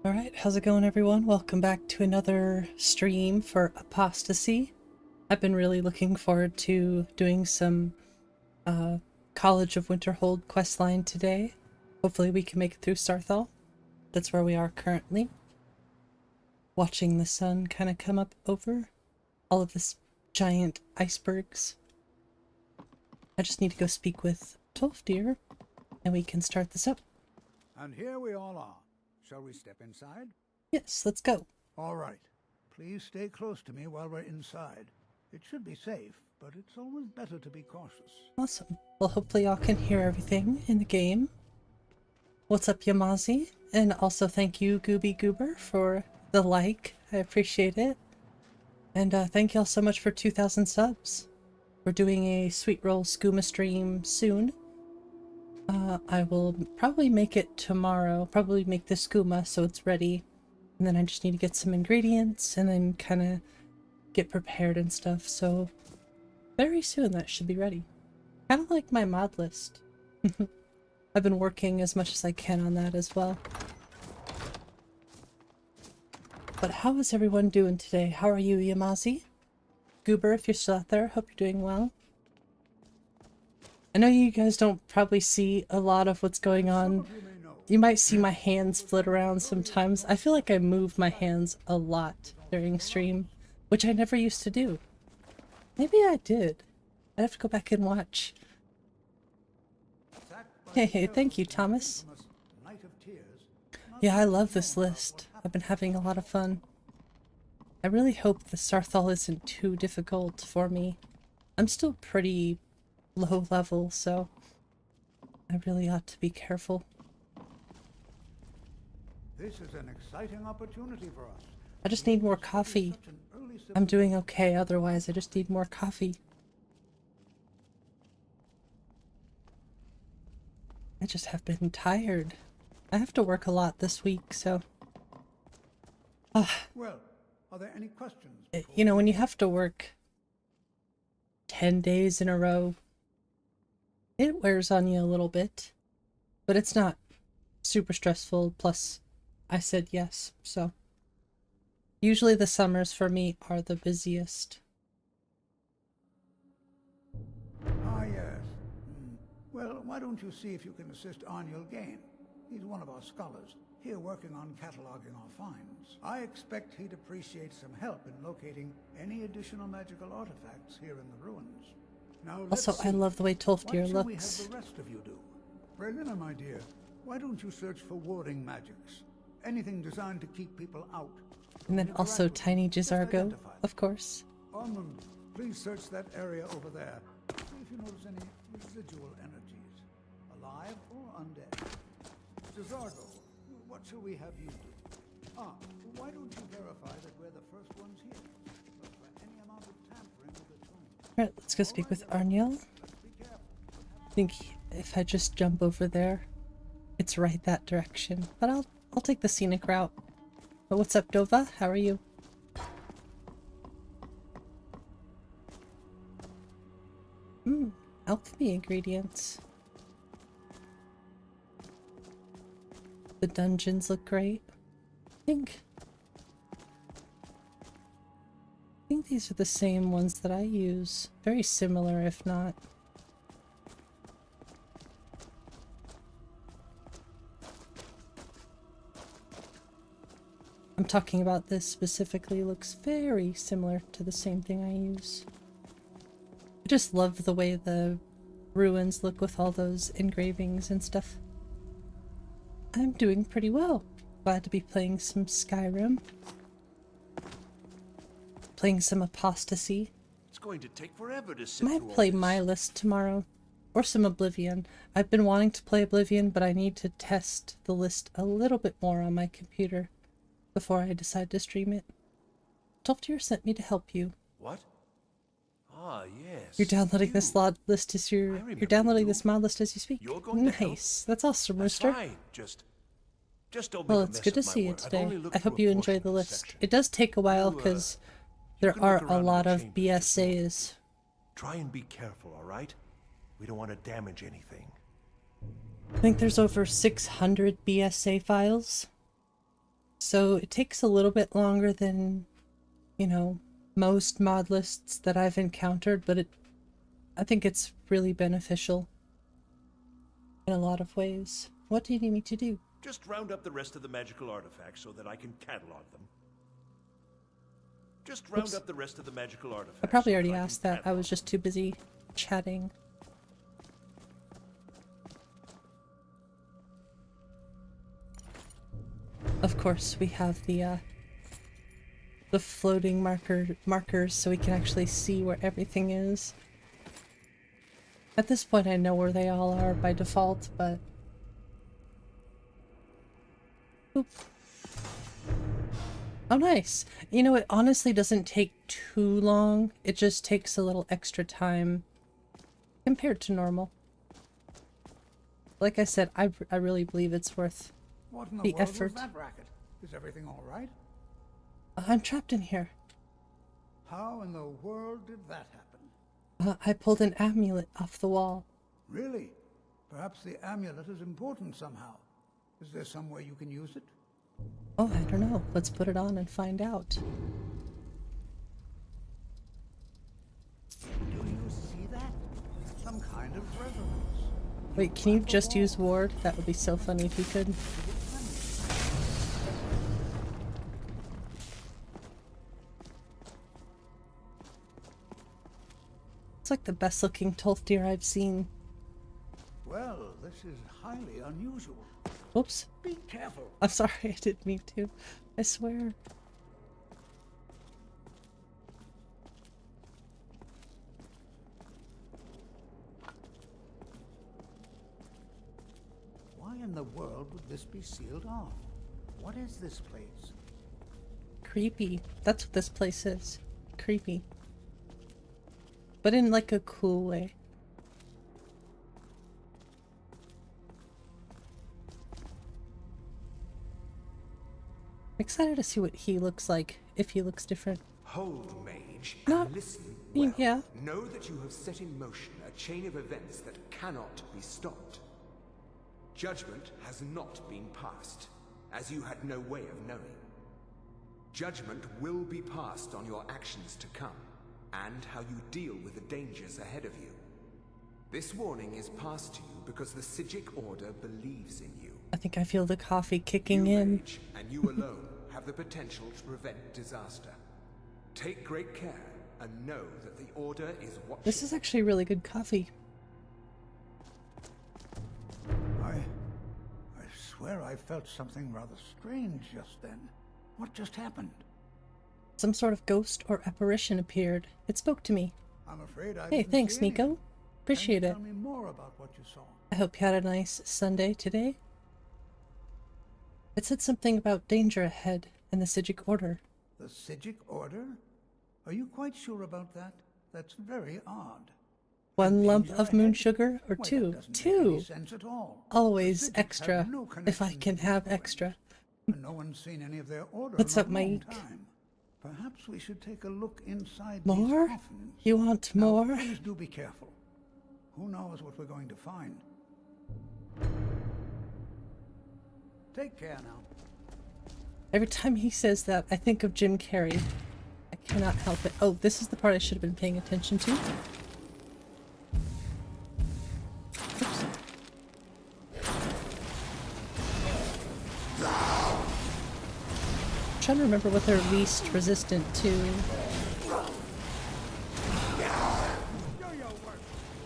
Alright, how's it going everyone? Welcome back to another stream for Apostasy. I've been really looking forward to doing some College of Winterhold questline today. Hopefully we can make it through Saarthal. That's where we are currently. Watching the sun kind of come up over all of this giant icebergs. I just need to go speak with Tolfdir and we can start this up. And here we all are. Shall we step inside? Yes, let's go. All right. Please stay close to me while we're inside. It should be safe, but it's always better to be cautious. Awesome. Well, hopefully y'all can hear everything in the game. What's up, Yamazi? And also thank you, Gooby Goober, for the like. I appreciate it. And thank y'all so much for 2,000 subs. We're doing a Sweet Roll Skooma stream soon. I will probably make it tomorrow, probably make the skooma so it's ready, and then I just need to get some ingredients and then kind of get prepared and stuff, so very soon that should be ready. Kind of like my mod list. I've been working as much as I can on that as well. But how is everyone doing today? How are you, Yamazi? Goober, if you're still out there, hope you're doing well. I know you guys don't probably see a lot of what's going on. You might see my hands flit around sometimes. I feel like I move my hands a lot during stream, which I never used to do. Maybe I did. I'd have to go back and watch. Hey, thank you, Thomas. Yeah, I love this list. I've been having a lot of fun. I really hope the Saarthal isn't too difficult for me. I'm still pretty low level, so I really ought to be careful. This is an exciting opportunity for us. I just need more coffee. I'm doing okay otherwise. I just need more coffee. I just have been tired. I have to work a lot this week, so Well, are there any questions? you know, when you have to work 10 days in a row, it wears on you a little bit, but it's not super stressful. Plus, I said yes, so usually the summers for me are the busiest. Ah, yes. Well, why don't you see if you can assist Arniel Gain? He's one of our scholars, here working on cataloging our finds. I expect he'd appreciate some help in locating any additional magical artifacts here in the ruins. Now, Also, I love the way Tolfdir what looks. shall we have the rest of you do? Brelina, my dear, why don't you search for warding magics? Anything designed to keep people out. And then also Tiny Jizargo, of course. Armand, please search that area over there. See if you notice any residual energies, alive or undead. Jizargo, what shall we have you do? Why don't you verify that we're the first ones here? Look for any amount of tampering with the tomb. Alright, let's go speak with Arniel. I think if I just jump over there, it's right that direction. But I'll take the scenic route. But what's up, Dova? How are you? Alchemy ingredients. The dungeons look great. I think these are the same ones that I use. Very similar, if not. I'm talking about this specifically. Looks very similar to the same thing I use. I just love the way the ruins look with all those engravings and stuff. I'm doing pretty well. Glad to be playing some Skyrim. Playing some Apostasy. It's going to take forever to sit Might through all play this. my list tomorrow. Or some Oblivion. I've been wanting to play Oblivion, but I need to test the list a little bit more on my computer before I decide to stream it. Tolfdir sent me to help you. What? Ah, yes. You're downloading this mod list as you're downloading this mod list as you speak. You're going to help? Nice. That's awesome, That's Rooster. fine. Just don't Well, make a it's mess good to of my see you work. I've today. only looked I hope through you a enjoy portion the of list. section. It does take a while You, because you there can are look a around in lot the of chambers just north. BSAs. Try and be careful, all right? We don't want to damage anything. I think there's over 600 BSA files. So it takes a little bit longer than, you know, most mod lists that I've encountered, but I think it's really beneficial in a lot of ways. What do you need me to do? Just round up the rest of the magical artifacts so that I can catalog them. Just round up the rest of the magical artifacts. I probably so already I asked can that. I catalog was just too busy chatting. Of course, we have the floating markers so we can actually see where everything is. At this point, I know where they all are by default, but... Oop. Oh, nice. You know, it honestly doesn't take too long. It just takes a little extra time compared to normal. Like I said, I really believe it's worth What in the the world effort. was that racket? Is everything all right? I'm trapped in here. How in the world did that happen? I pulled an amulet off the wall. Really? Perhaps the amulet is important somehow. Is there some way you can use it? Oh, I don't know. Let's put it on and find out. Do you see that? Some kind of resonance. Wait, can you just use ward? That would be so funny if you could. It's like the best looking Tolfdir I've seen. Well, this is highly unusual. Whoops. Be careful. I'm sorry, I didn't mean to. I swear. Why in the world would this be sealed off? What is this place? Creepy. That's what this place is. Creepy. But in like a cool way. I'm excited to see what he looks like, if he looks different. Hold, mage, No, and listen well. yeah. Know that you have set in motion a chain of events that cannot be stopped. Judgment has not been passed, as you had no way of knowing. Judgment will be passed on your actions to come, and how you deal with the dangers ahead of you. This warning is passed to you because the Psijic Order believes in you. I think I feel the coffee kicking You, in. mage, and you alone have the potential to prevent disaster. Take great care and know that the Order is watching. This is actually really good coffee. I swear I felt something rather strange just then. What just happened? Some sort of ghost or apparition appeared. It spoke to me. I'm afraid I Hey, didn't thanks, see anything. Nico. Appreciate Can you it. tell me more about what you saw? I hope you had a nice Sunday today. It said something about danger ahead and the Psijic Order. The Psijic Order? Are you quite sure about that? That's very odd. One lump Danger of moon ahead? sugar or Why, that two? doesn't make any Two. sense at all. Always The Psijics extra, have no if I connection can to have these extra. and no one's seen any of their order What's in up, a long Mike? time. Perhaps we should take a look inside More? these coffins. You want Now, more? please do be careful. Who knows what we're going to find? Take care now. Every time he says that, I think of Jim Carrey. I cannot help it. Oh, this is the part I should have been paying attention to. Oops. I'm trying to remember what they're least resistant to.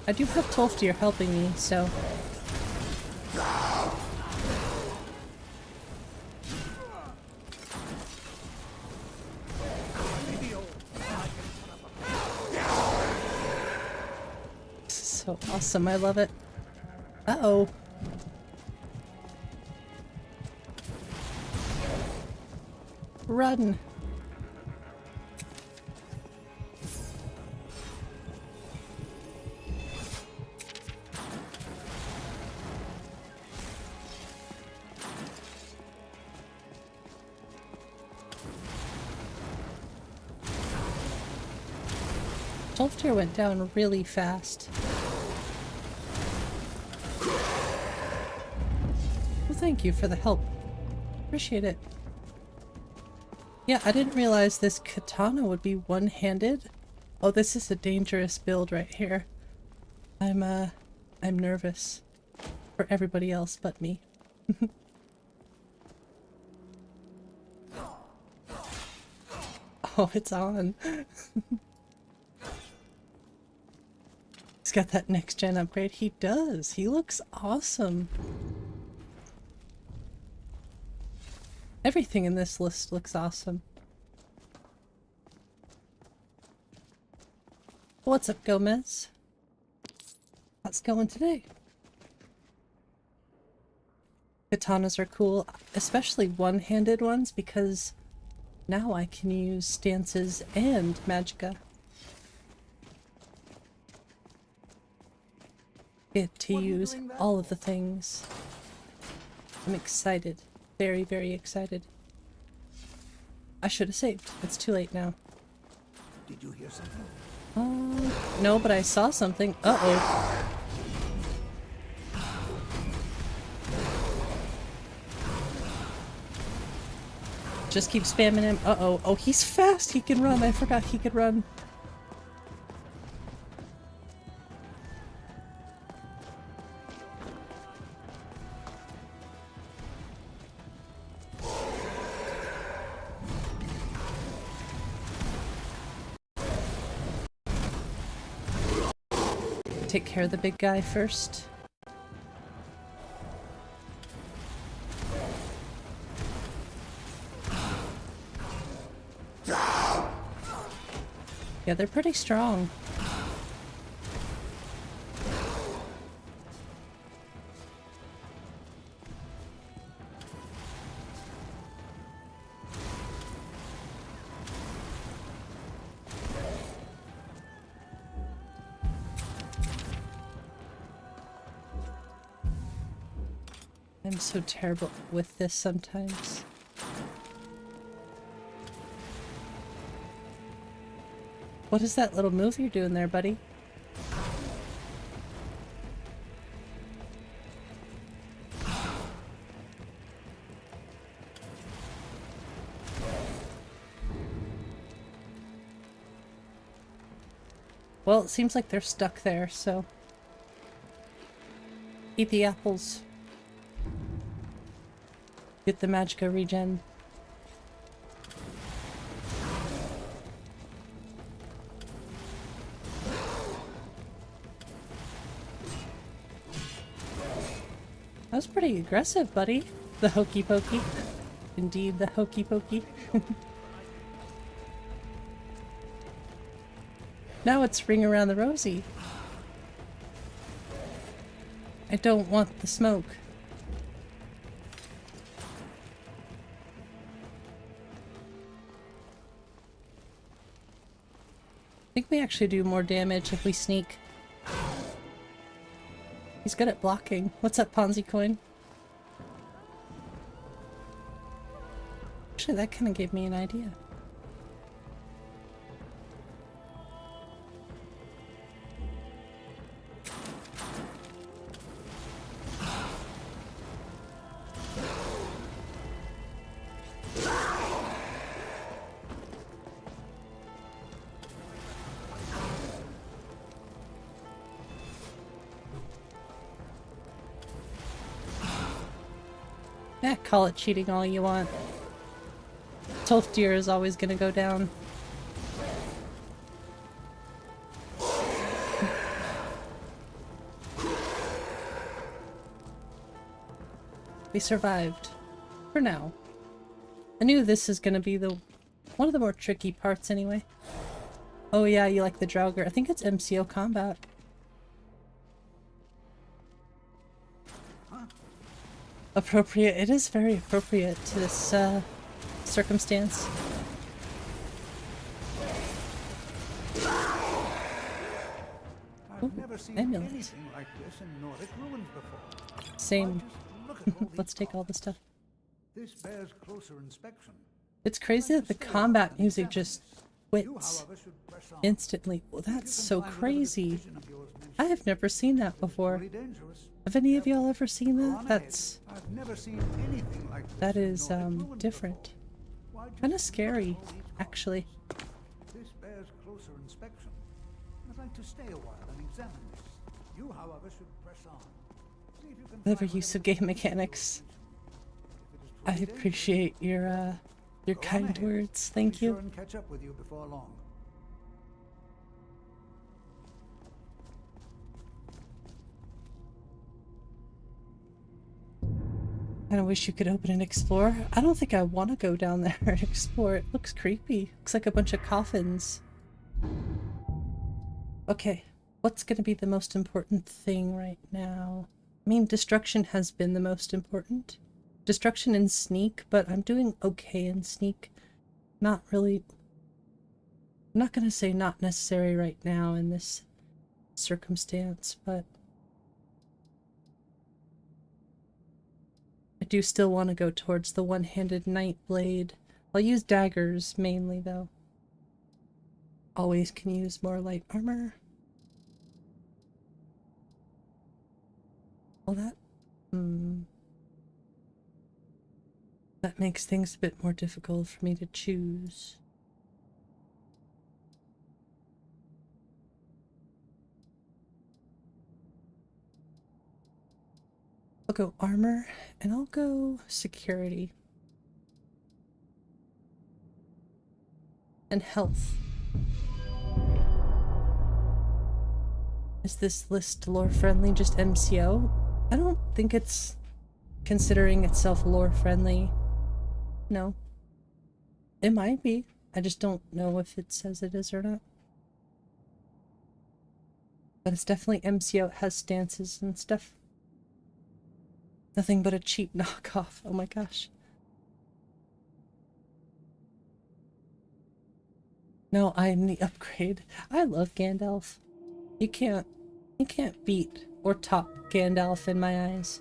I do have Tolfdir helping me, so... This is so awesome, I love it. Uh-oh. Run! Tolfdir went down really fast. Well, thank you for the help. Appreciate it. Yeah, I didn't realize this katana would be one-handed. Oh, this is a dangerous build right here. I'm nervous for everybody else but me. Oh, it's on. He's got that next gen upgrade. He does. He looks awesome. Everything in this list looks awesome. What's up, Gomez? How's it going today? Katanas are cool, especially one-handed ones, because now I can use stances and magicka. Get to use all of the things. I'm excited. Very, very excited. I should have saved. It's too late now. Did you hear something? No, but I saw something. Uh-oh. Just keep spamming him. Uh-oh. Oh, he's fast. He can run. I forgot he could run. Take care of the big guy first. Yeah, they're pretty strong. I'm so terrible with this sometimes. What is that little move you're doing there, buddy? Well, it seems like they're stuck there, so... Eat the apples. Get the magicka regen. That was pretty aggressive, buddy. The hokey pokey. Indeed, the hokey pokey. Now it's ring around the rosy. I don't want the smoke. I think we actually do more damage if we sneak. He's good at blocking. What's up, Ponzi coin? Actually, that kind of gave me an idea. Yeah, call it cheating all you want. Tolfdir is always gonna go down. We survived. For now. I knew this is gonna be the one of the more tricky parts anyway. Oh yeah, you like the Draugr. I think it's MCO combat. Appropriate. It is very appropriate to this circumstance. I've never seen amulet. anything like this in Nordic ruins before. Same. Just look at all these Let's take all the stuff. This bears closer inspection. It's crazy that the combat music just You, quits however, should press on. instantly. Well, that's You can so find whatever crazy. vision of yours may I have never seen that before. Really dangerous. Have any of y'all ever seen Go that? on ahead. That's I've never seen anything like this that in is Nordic ruins different. before. Why just Kind of scary, all these actually. corpses. This bears closer inspection. I'd like to stay a while and examine this. You, however, should press on. See if you can Clever find use of whatever game leads to your mechanics. location. I If it is truly appreciate your dangerous, go on kind ahead. words. I'll Thank be you. sure and catch up with you before long. I kinda wish you could open and explore. I don't think I want to go down there and explore. It looks creepy. Looks like a bunch of coffins. Okay, what's gonna be the most important thing right now? I mean, destruction has been the most important. Destruction and sneak, but I'm doing okay in sneak. Not really... I'm not gonna say not necessary right now in this circumstance, but... I do still want to go towards the one-handed knight blade. I'll use daggers mainly, though. Always can use more light armor. Well, that makes things a bit more difficult for me to choose. I'll go armor, and I'll go security. And health. Is this list lore-friendly, just MCO? I don't think it's considering itself lore-friendly. No. It might be. I just don't know if it says it is or not. But it's definitely MCO. It has stances and stuff. Nothing but a cheap knockoff. Oh my gosh. No, I'm the upgrade. I love Gandalf. You can't beat or top Gandalf in my eyes.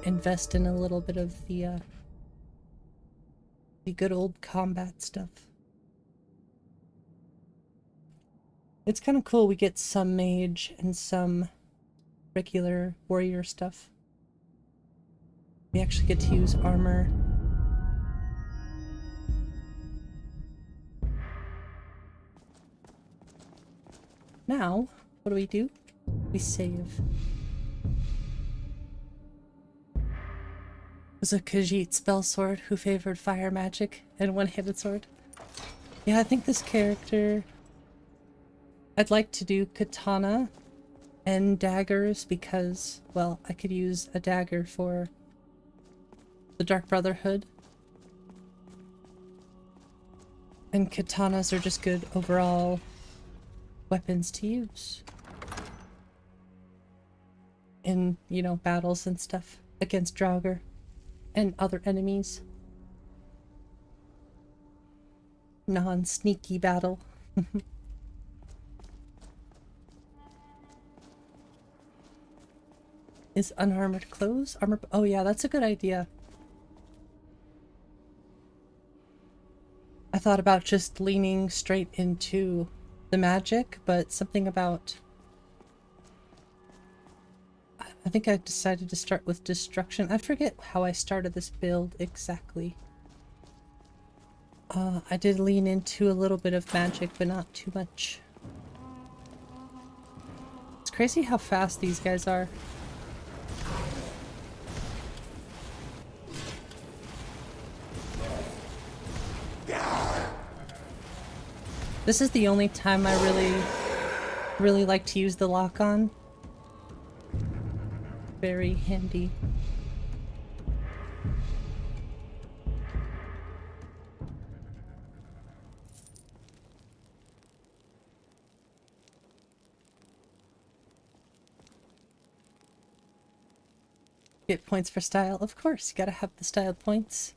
Invest in a little bit of the good old combat stuff. It's kind of cool. We get some mage and some regular warrior stuff. We actually get to use armor. Now, what do? We save. Was a Khajiit spell sword who favored fire magic and one-handed sword. Yeah, I think this character... I'd like to do katana and daggers because, well, I could use a dagger for the Dark Brotherhood. And katanas are just good overall weapons to use. In, you know, battles and stuff against Draugr and other enemies. Non-sneaky battle. Is unarmored clothes? Armor... Oh yeah, that's a good idea. I thought about just leaning straight into the magic, but something about... I think I decided to start with destruction. I forget how I started this build exactly. I did lean into a little bit of magic, but not too much. It's crazy how fast these guys are. This is the only time I really like to use the lock-on. Very handy. Get points for style. Of course, you gotta have the style points.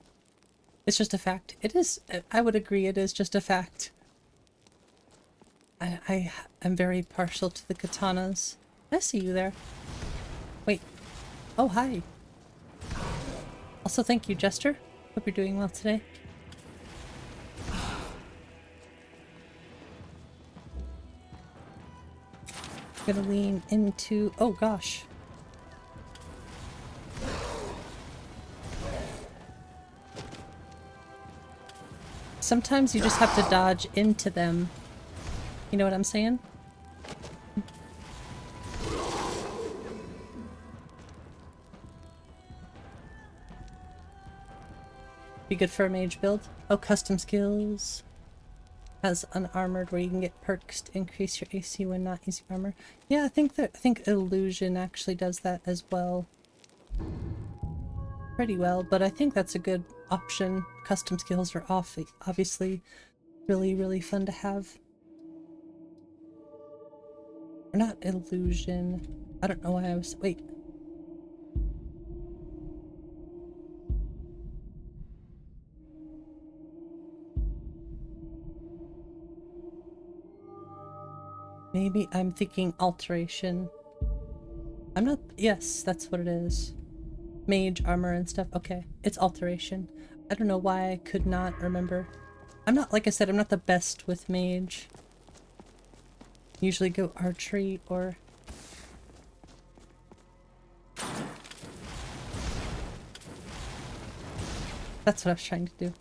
It's just a fact. It is, I would agree, it is just a fact. I am very partial to the katanas. I see you there. Wait. Oh, hi. Also, thank you, Jester. Hope you're doing well today. Gonna lean into... Oh gosh. Sometimes you just have to dodge into them. You know what I'm saying? Be good for a mage build. Oh, custom skills. Has unarmored where you can get perks to increase your AC when not using armor. Yeah, I think illusion actually does that as well. Pretty well, but I think that's a good option. Custom skills are obviously really, really fun to have. Or not illusion. I don't know why I was... Wait. Maybe I'm thinking alteration. I'm not... Yes, that's what it is. Mage, armor, and stuff. Okay, it's alteration. I don't know why I could not remember. I'm not, like I said, I'm not the best with mage. Usually go archery or... That's what I was trying to do.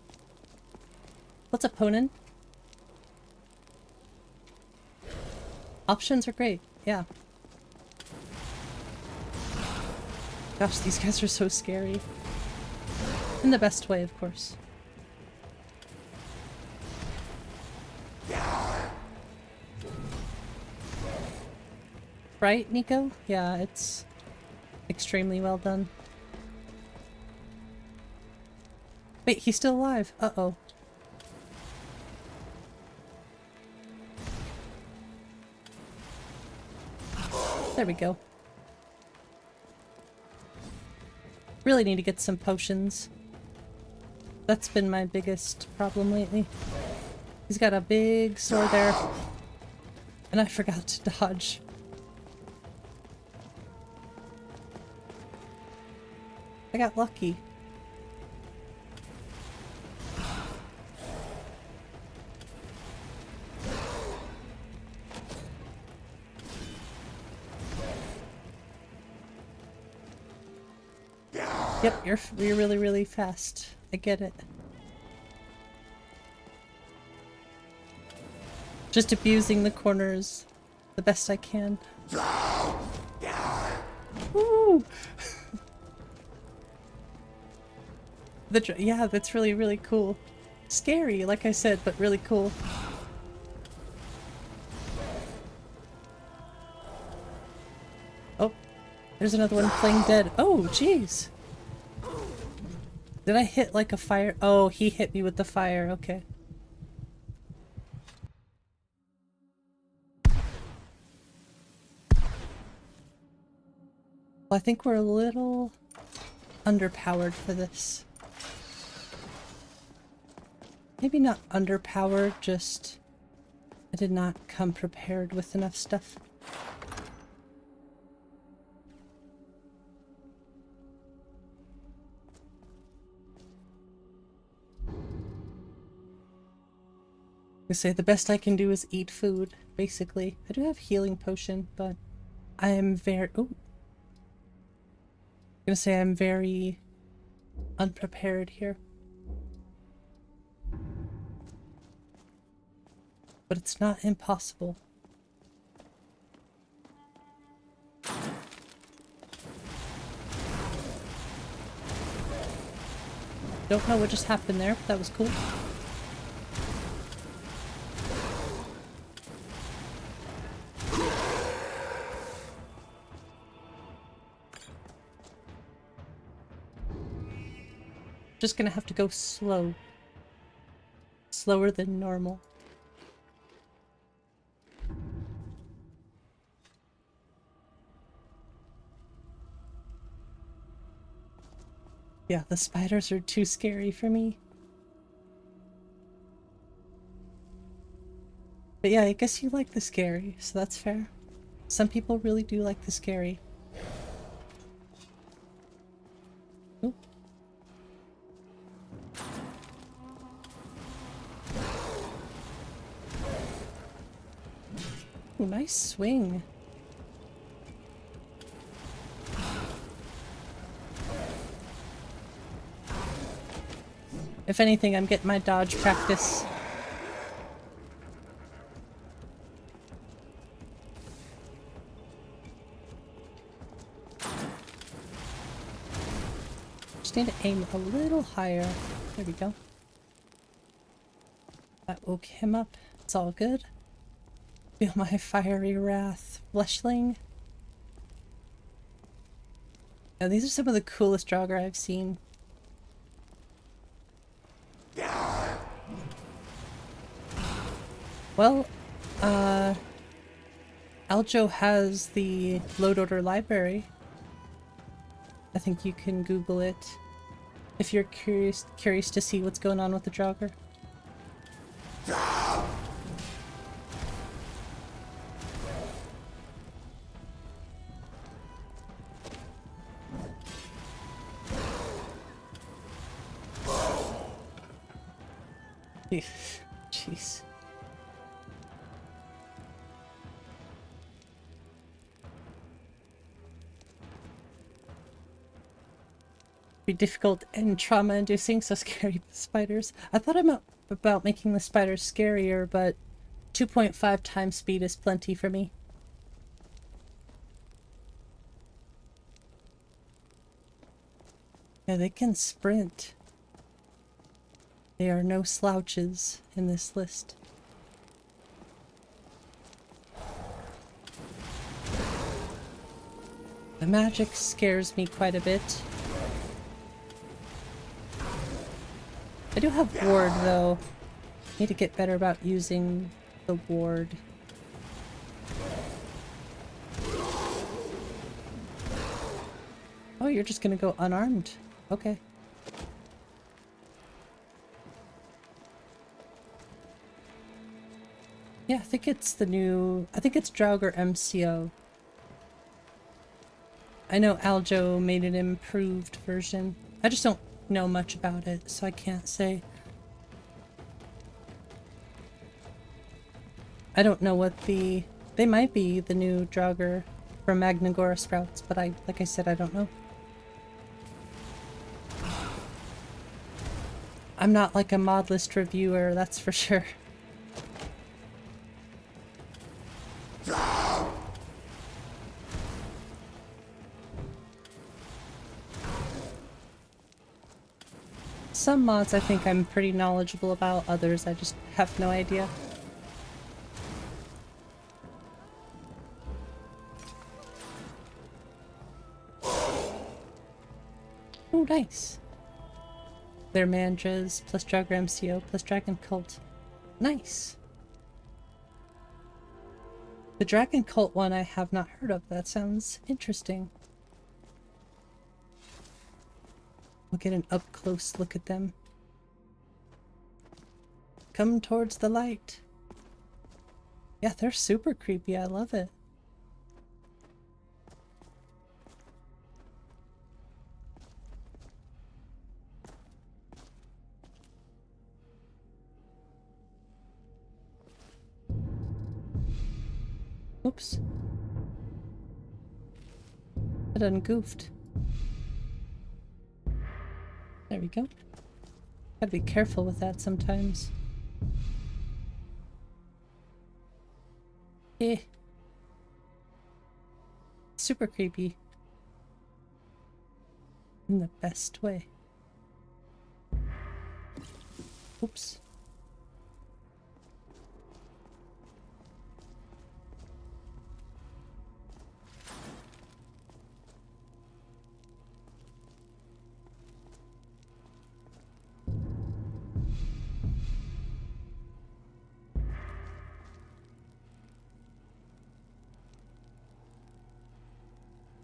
What's up, Honan? Options are great, yeah. Gosh, these guys are so scary. In the best way, of course. Right, Nico? Yeah, it's extremely well done. Wait, he's still alive. Uh-oh. There we go. Really need to get some potions. That's been my biggest problem lately. He's got a big sword there. And I forgot to dodge. I got lucky. Yep, you're really, really fast. I get it. Just abusing the corners the best I can. Woo! Yeah, that's really, really cool. Scary, like I said, but really cool. Oh, there's another one playing dead. Oh, jeez. Did I hit like a fire? Oh, he hit me with the fire. Okay. Well, I think we're a little underpowered for this. Maybe not underpowered, just I did not come prepared with enough stuff. I say the best I can do is eat food, basically. I do have healing potion, but I am very... Oh! I'm gonna say I'm very unprepared here. But it's not impossible. Don't know what just happened there, but that was cool. Just gonna have to go slow. Slower than normal. Yeah, the spiders are too scary for me. But yeah, I guess you like the scary, so that's fair. Some people really do like the scary. Ooh. Ooh, nice swing. If anything, I'm getting my dodge practice. Just need to aim a little higher. There we go. That woke him up. It's all good. Feel my fiery wrath, fleshling. Now, these are some of the coolest Draugr I've seen. Well, Aljo has the load order library. I think you can Google it if you're curious to see what's going on with the Draugr. Jeez. Be difficult and trauma-inducing, so scary spiders. I thought about making the spiders scarier, but 2.5 times speed is plenty for me. Yeah, they can sprint. They are no slouches in this list. The magic scares me quite a bit. I do have ward though. Need to get better about using the ward. Oh, you're just gonna go unarmed. Okay. Yeah, I think it's the new... I think it's Draugr MCO. I know Aljo made an improved version. I just don't know much about it, so I can't say. I don't know what the... They might be the new Draugr from Magnagora Sprouts, but like I said, I don't know. I'm not like a Modlist reviewer, that's for sure. Some mods I think I'm pretty knowledgeable about, others I just have no idea. Oh, nice. Their Mandras plus Draugr MCO plus Dragon Cult. Nice. The Dragon Cult one I have not heard of. That sounds interesting. We'll get an up-close look at them. Come towards the light. Yeah, they're super creepy. I love it. Oops. I done goofed. There we go. Gotta be careful with that sometimes. Eh. Super creepy. In the best way. Oops.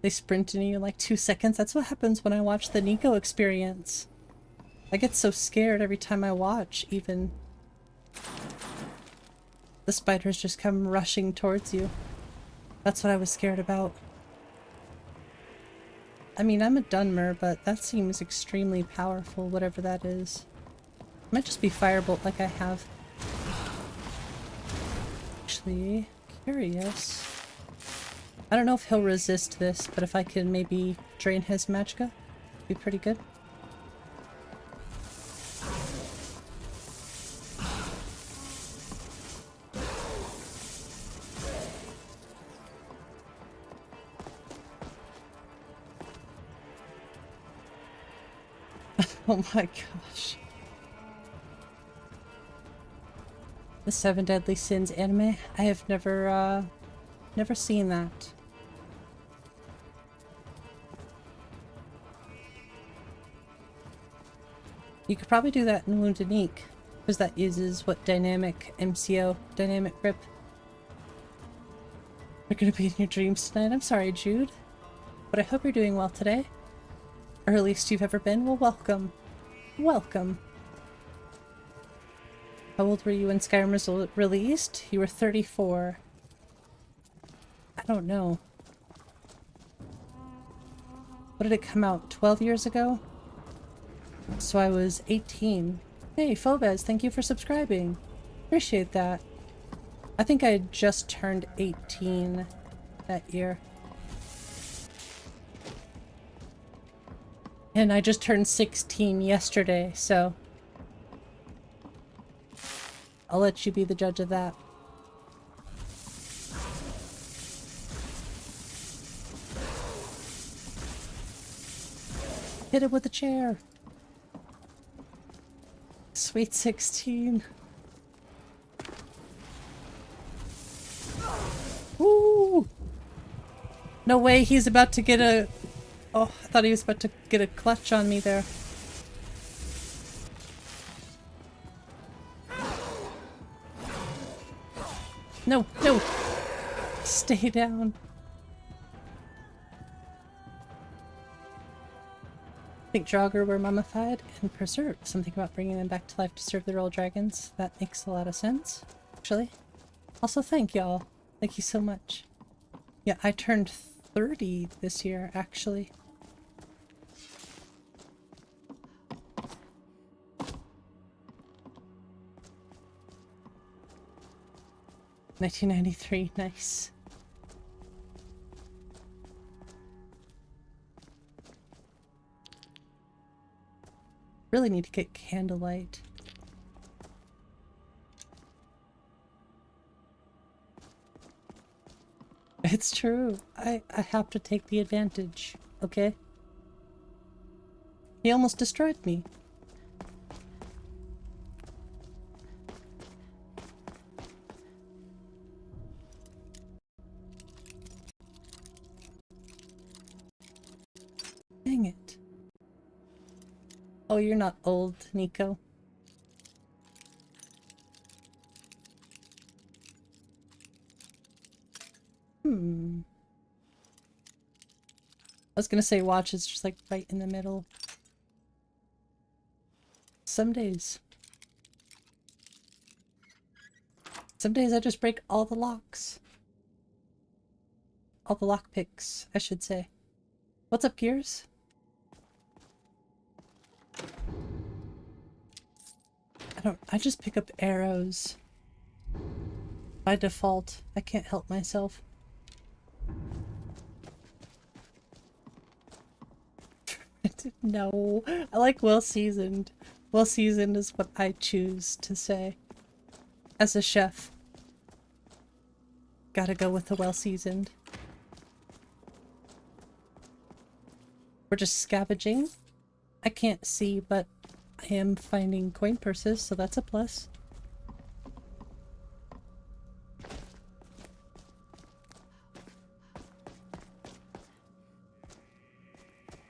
They sprint into you in like 2 seconds. That's what happens when I watch the Nico experience. I get so scared every time I watch, even. The spiders just come rushing towards you. That's what I was scared about. I mean, I'm a Dunmer, but that seems extremely powerful, whatever that is. It might just be Firebolt like I have. Actually, curious. I don't know if he'll resist this, but if I could maybe drain his magicka, it'd be pretty good. Oh my gosh. The Seven Deadly Sins anime? I have never seen that. You could probably do that in Wounded Ink, because that uses what dynamic MCO, dynamic grip. They're gonna be in your dreams tonight. I'm sorry, Jude. But I hope you're doing well today. Or earliest you've ever been. Well, welcome. Welcome. How old were you when Skyrim was released? You were 34. I don't know. What did it come out? 12 years ago? So I was 18. Hey, Phobez, thank you for subscribing. Appreciate that. I think I had just turned 18 that year. And I just turned 16 yesterday, so I'll let you be the judge of that. Hit it with a chair. Sweet 16. Woo! No way, he's about to get a... Oh, I thought he was about to get a clutch on me there. No, no! Stay down. I think Draugr were mummified and preserved. Something about bringing them back to life to serve the royal dragons. That makes a lot of sense, actually. Also, thank y'all. Thank you so much. Yeah, I turned 30 this year, actually. $1993, nice. Really need to get candlelight. It's true. I have to take the advantage, okay? He almost destroyed me. Dang it. Oh, you're not old, Nico. I was gonna say watch is just like right in the middle. Some days. Some days I just break all the locks. All the lockpicks, I should say. What's up, Gears? I just pick up arrows. By default. I can't help myself. No, I like well seasoned. Well seasoned is what I choose to say. As a chef. Gotta go with the well seasoned. We're just scavenging. I can't see, but I am finding coin purses, so that's a plus.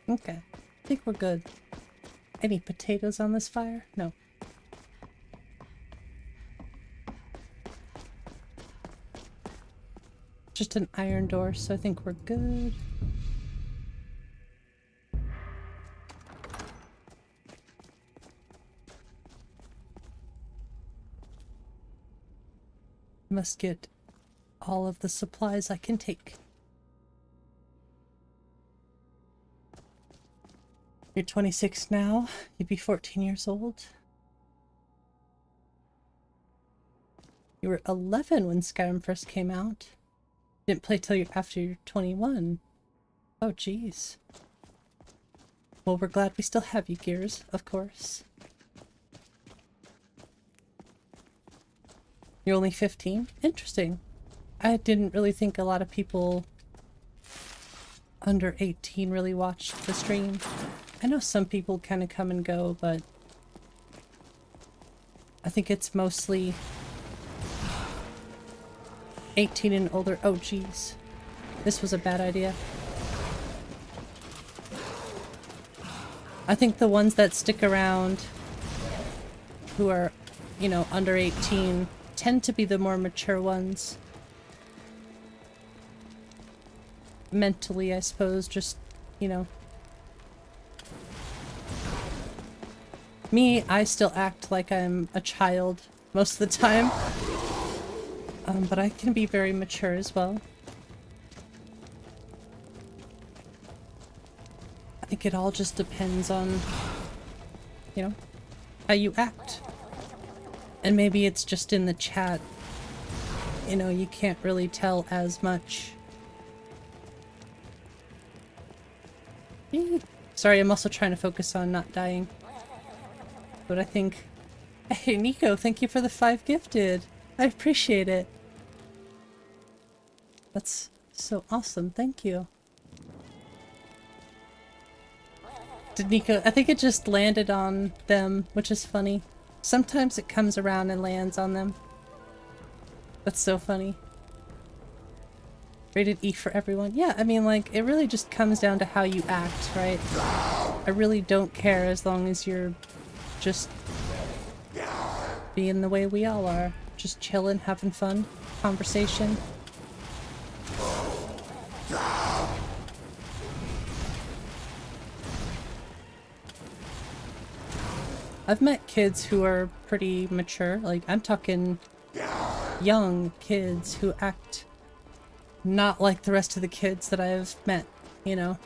Okay, I think we're good. Any potatoes on this fire? No. Just an iron door, so I think we're good. Must get all of the supplies I can take. You're 26 now. You'd be 14 years old. You were 11 when Skyrim first came out. Didn't play till after you're 21. Oh, jeez. Well, we're glad we still have you, Gears, of course. You're only 15? Interesting. I didn't really think a lot of people under 18 really watched the stream. I know some people kind of come and go, but I think it's mostly 18 and older. Oh, geez. This was a bad idea. I think the ones that stick around who are, you know, under 18 tend to be the more mature ones. Mentally, I suppose, just, you know. Me, I still act like I'm a child most of the time. But I can be very mature as well. I think it all just depends on, you know, how you act. And maybe it's just in the chat, you know, you can't really tell as much. Eee. Sorry, I'm also trying to focus on not dying. But I think... Hey, Nico, thank you for the 5 gifted. I appreciate it. That's so awesome. Thank you. Did Nico... I think it just landed on them, which is funny. Sometimes it comes around and lands on them. That's so funny. Rated E for everyone. Yeah, I mean, like, it really just comes down to how you act, right? I really don't care as long as you're just being the way we all are. Just chilling, having fun, conversation. I've met kids who are pretty mature. Like, I'm talking young kids who act not like the rest of the kids that I've met, you know.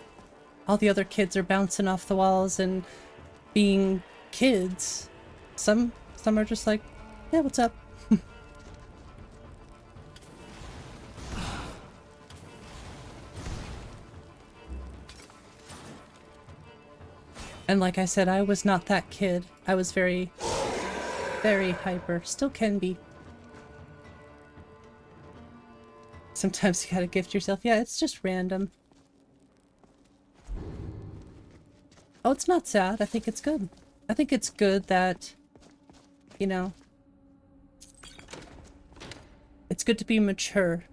All the other kids are bouncing off the walls and being kids. Some are just like, yeah, what's up? And like I said, I was not that kid. I was very, very hyper. Still can be. Sometimes you gotta gift yourself. Yeah, it's just random. Oh, it's not sad. I think it's good. I think it's good that, you know, it's good to be mature.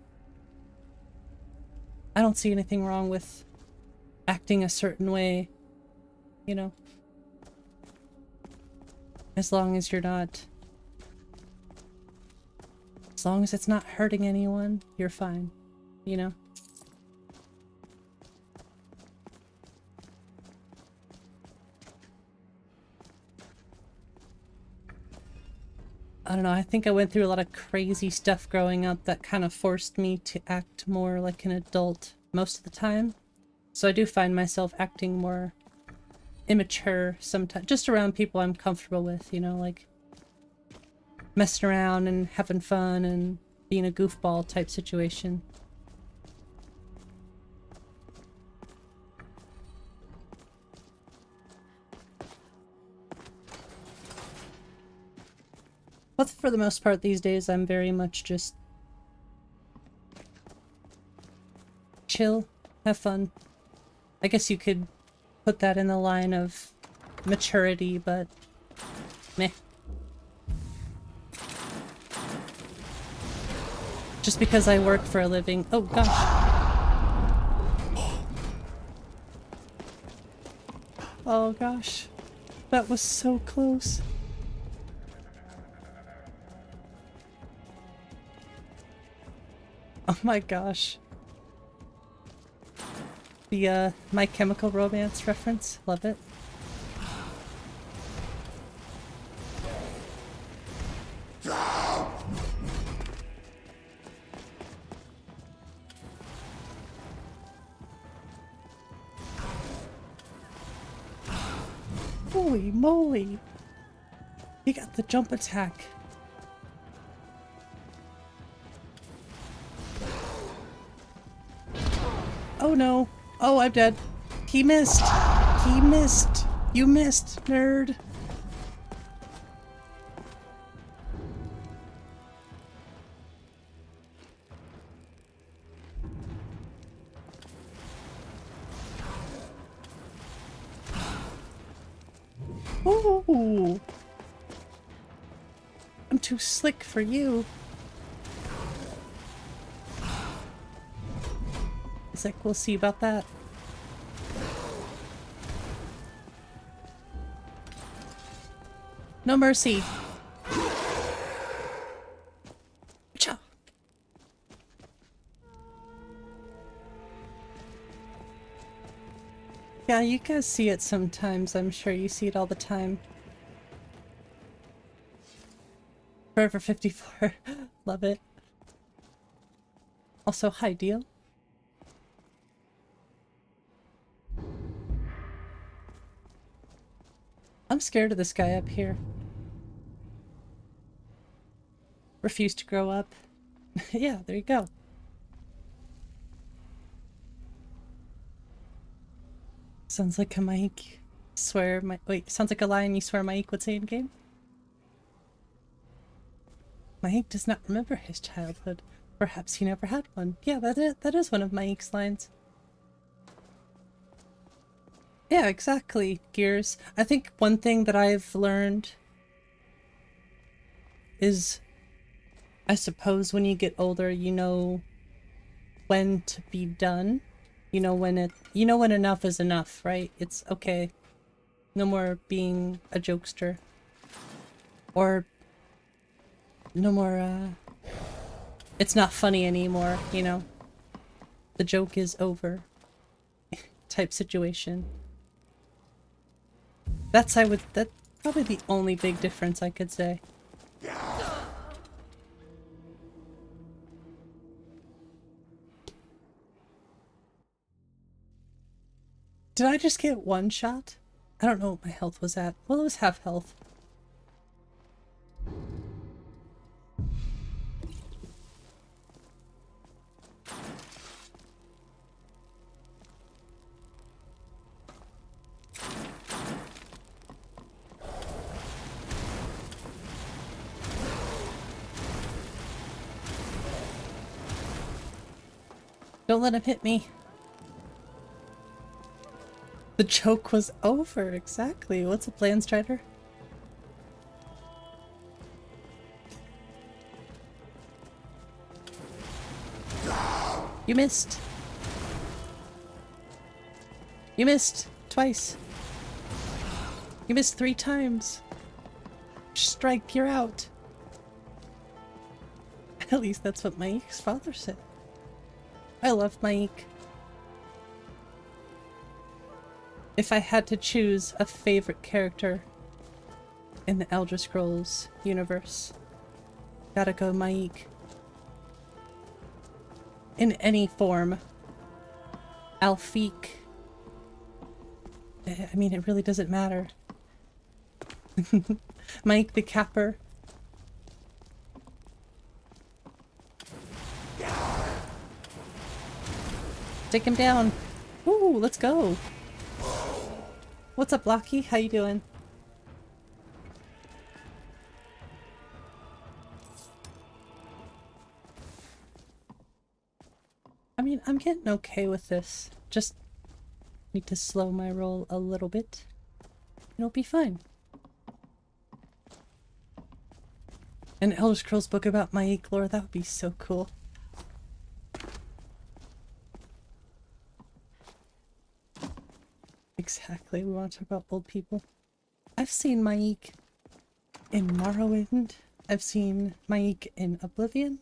I don't see anything wrong with acting a certain way, you know. As long as you're not... As long as it's not hurting anyone, you're fine, you know? I don't know, I think I went through a lot of crazy stuff growing up that kind of forced me to act more like an adult most of the time. So I do find myself acting more immature sometimes, just around people I'm comfortable with, you know, like messing around and having fun and being a goofball type situation. But for the most part these days, I'm very much just chill, have fun. I guess you could put that in the line of maturity, but meh. Just because I work for a living. Oh gosh. Oh gosh. That was so close. Oh my gosh. The My Chemical Romance reference. Love it. Holy moly! He got the jump attack. Oh no. Oh, I'm dead. He missed. He missed. You missed, nerd. Ooh. I'm too slick for you. It's like, we'll see about that. No mercy. Cha. Yeah, you guys see it sometimes. I'm sure you see it all the time. Forever 54. Love it. Also, hi, Deal. I'm scared of this guy up here. Refuse to grow up. Yeah, there you go. Sounds like a Mike. Swear my wait, sounds like a line you swear Mike would say in game. Mike does not remember his childhood. Perhaps he never had one. Yeah, that is one of Mike's lines. Yeah, exactly, Gears. I think one thing that I've learned is, I suppose when you get older, you know when to be done. You know when enough is enough, right? It's okay. No more being a jokester. Or no more, it's not funny anymore, you know? The joke is over. Type situation. That's probably the only big difference I could say. Did I just get one shot? I don't know what my health was at. Well, it was half health. Don't let him hit me. The joke was over, exactly. What's a plan, Strider? You missed. You missed twice. You missed 3 times. Strike, you're out. At least that's what Mike's father said. I love Mike. If I had to choose a favorite character in the Elder Scrolls universe, gotta go Mike. In any form. Alfiq. I mean, it really doesn't matter. Mike the Capper. Take him down. Ooh, let's go. What's up, Blocky? How you doing? I mean, I'm getting okay with this. Just need to slow my roll a little bit. It'll be fine. An Elder Scrolls book about my lore, that would be so cool. Exactly, we want to talk about old people. I've seen Maik in Morrowind, I've seen Maik in Oblivion,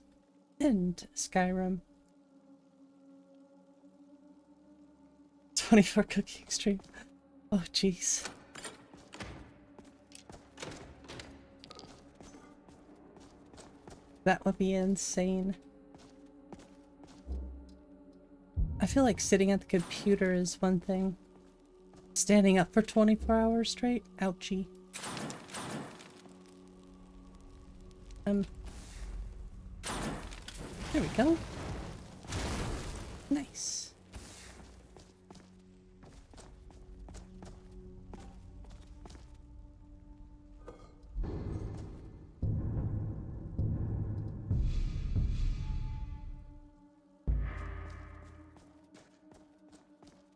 and Skyrim. 24 cooking stream. Oh jeez. That would be insane. I feel like sitting at the computer is one thing. Standing up for 24 hours straight? Ouchie. There we go. Nice.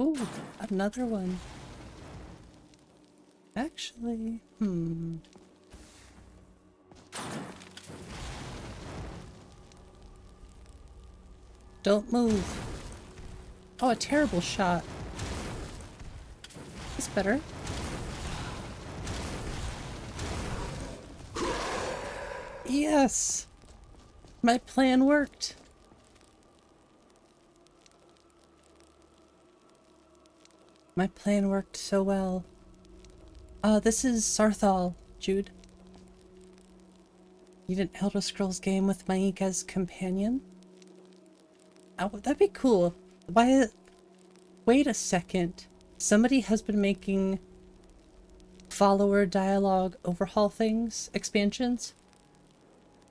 Ooh, another one. Actually, Don't move. Oh, a terrible shot. That's better. Yes! My plan worked. My plan worked so well. This is Saarthal, Jude. You need an Elder Scrolls game with Maik as companion? Oh, that'd be cool. Wait a second. Somebody has been making follower dialogue overhaul things, expansions.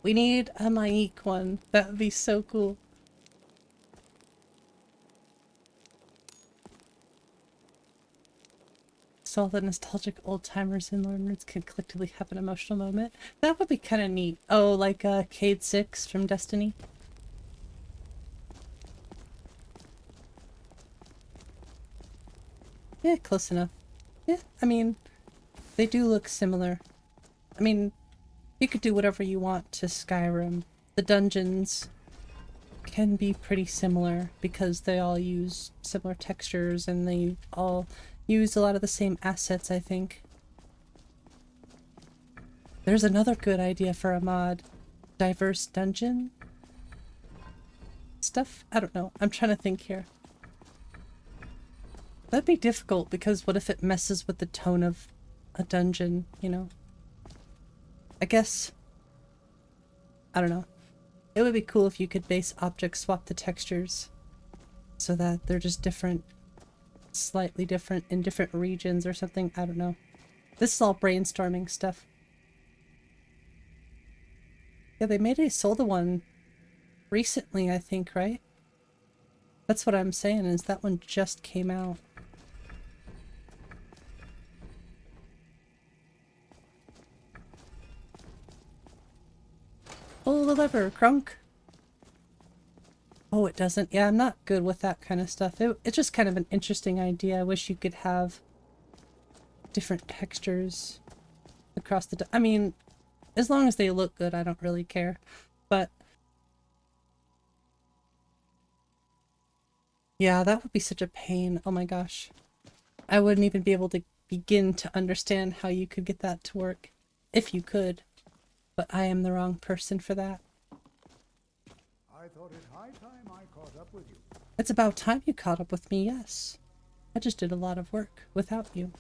We need a Maik one. That would be so cool. So all the nostalgic old-timers and learners can collectively have an emotional moment. That would be kind of neat. Oh, like Cade 6 from Destiny. Yeah, close enough. Yeah, I mean, they do look similar. I mean, you could do whatever you want to Skyrim. The dungeons can be pretty similar because they all use similar textures and they all use a lot of the same assets, I think. There's another good idea for a mod. Diverse dungeon stuff? I don't know. I'm trying to think here. That'd be difficult because what if it messes with the tone of a dungeon, you know? I guess... I don't know. It would be cool if you could base object swap the textures so that they're just different, slightly different in different regions or something. I don't know. This is all brainstorming stuff. Yeah, they made a Solda one recently, I think, right? That's what I'm saying, is that one just came out. Pull the lever, Crunk! Oh, it doesn't? Yeah, I'm not good with that kind of stuff. It's just kind of an interesting idea. I wish you could have different textures across the... I mean, as long as they look good, I don't really care. But... yeah, that would be such a pain. Oh my gosh. I wouldn't even be able to begin to understand how you could get that to work. If you could. But I am the wrong person for that. I thought it high time I caught up with you. It's about time you caught up with me, yes. I just did a lot of work without you.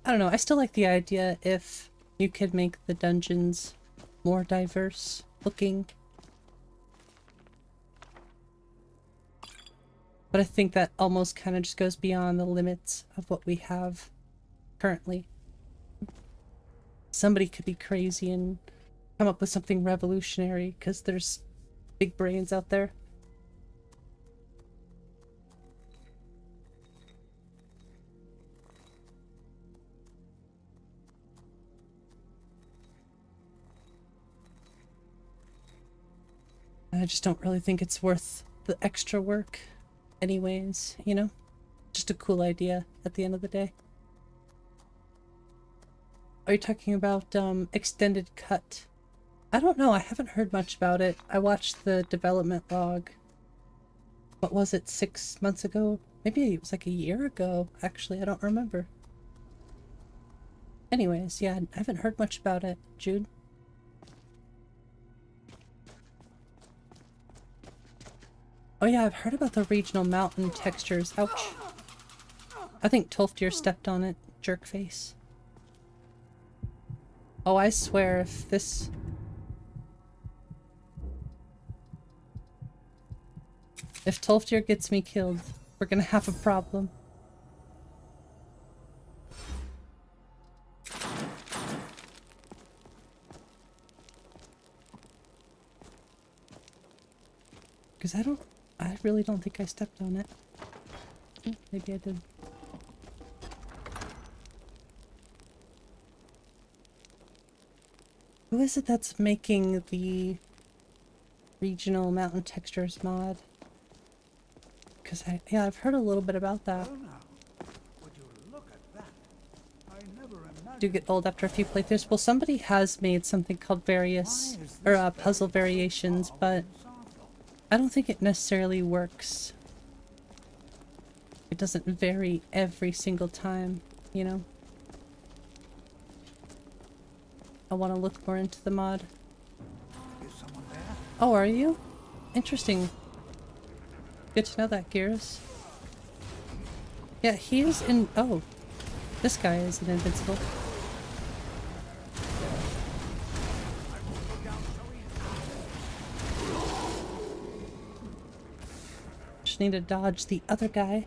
I don't know, I still like the idea if you could make the dungeons more diverse looking. But I think that almost kind of just goes beyond the limits of what we have currently. Somebody could be crazy and come up with something revolutionary because there's big brains out there. I just don't really think it's worth the extra work anyways, you know? Just a cool idea at the end of the day. Are you talking about extended cut? I don't know, I haven't heard much about it. I watched the development log. What was it, 6 months ago? Maybe it was like a year ago, actually, I don't remember. Anyways, yeah, I haven't heard much about it. Jude? Oh yeah, I've heard about the regional mountain textures. Ouch. I think Tolfdir stepped on it, jerkface. Oh, I swear if this... if Tolfdir gets me killed, we're gonna have a problem. Because I really don't think I stepped on it. Oh, maybe I did. Who is it that's making the regional mountain textures mod? because yeah, I've heard a little bit about that. Well now, would you look at that? I never imagined... Do get old after a few playthroughs. Well, somebody has made something called various, or puzzle variations, but I don't think it necessarily works. It doesn't vary every single time, you know? I want to look more into the mod. Is someone there? Oh, are you? Interesting. Good to know that, Gears. Yeah, he is in... Oh, this guy is an invincible. Just need to dodge the other guy.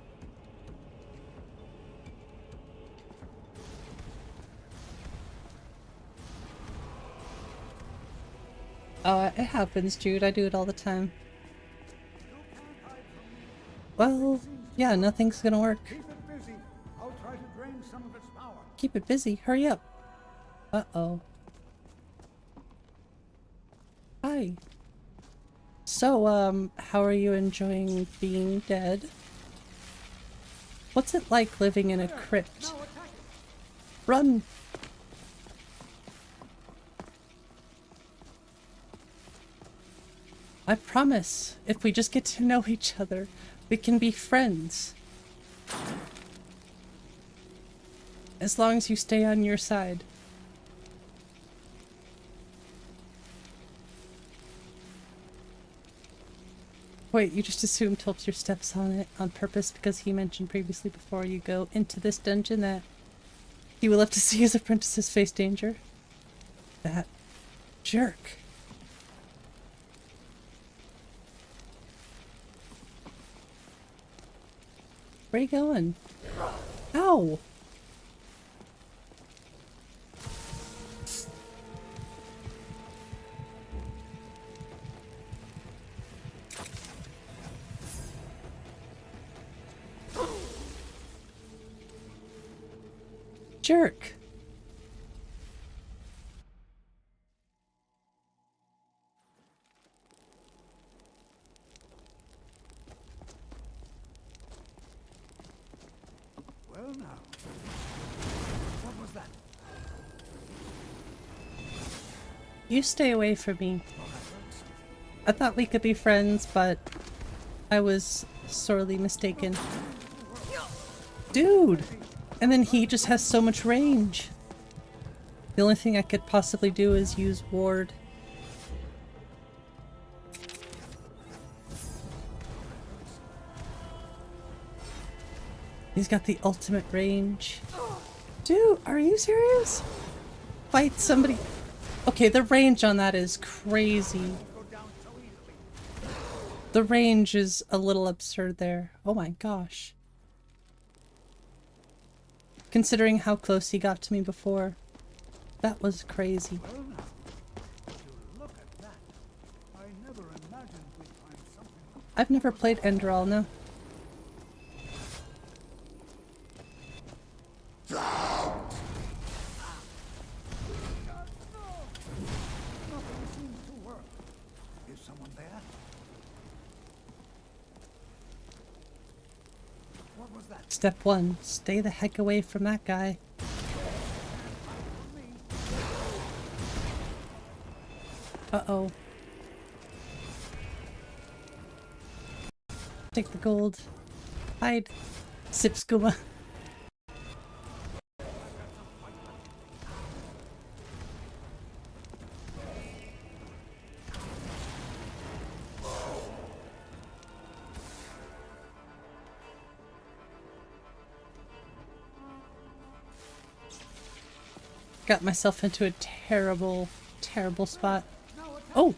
Oh, it happens, Jude. I do it all the time. Well, yeah, nothing's gonna work. Keep it busy. I'll try to drain some of its power. Keep it busy. Hurry up. Uh-oh. Hi. So, how are you enjoying being dead? What's it like living in a crypt? Run! I promise, if we just get to know each other, we can be friends. As long as you stay on your side. Wait, you just assumed Tulpster steps on it on purpose because he mentioned previously before you go into this dungeon that he will have to see his apprentices face danger? That jerk. Where are you going? Ow! Jerk! Well now. What was that? You stay away from me. I thought we could be friends, but I was sorely mistaken. Dude! And then he just has so much range. The only thing I could possibly do is use ward. He's got the ultimate range. Dude, are you serious? Fight somebody. Okay, the range on that is crazy. The range is a little absurd there. Oh my gosh. Considering how close he got to me before. That was crazy. Well now. Would you look at that? I never imagined we'd find something. I've never played Enderal, no. Nothing seems to work. Is someone there? What was that? Step 1. Stay the heck away from that guy. Uh-oh. Take the gold. Hide. Sip skooma. Got myself into a terrible, terrible spot. Oh!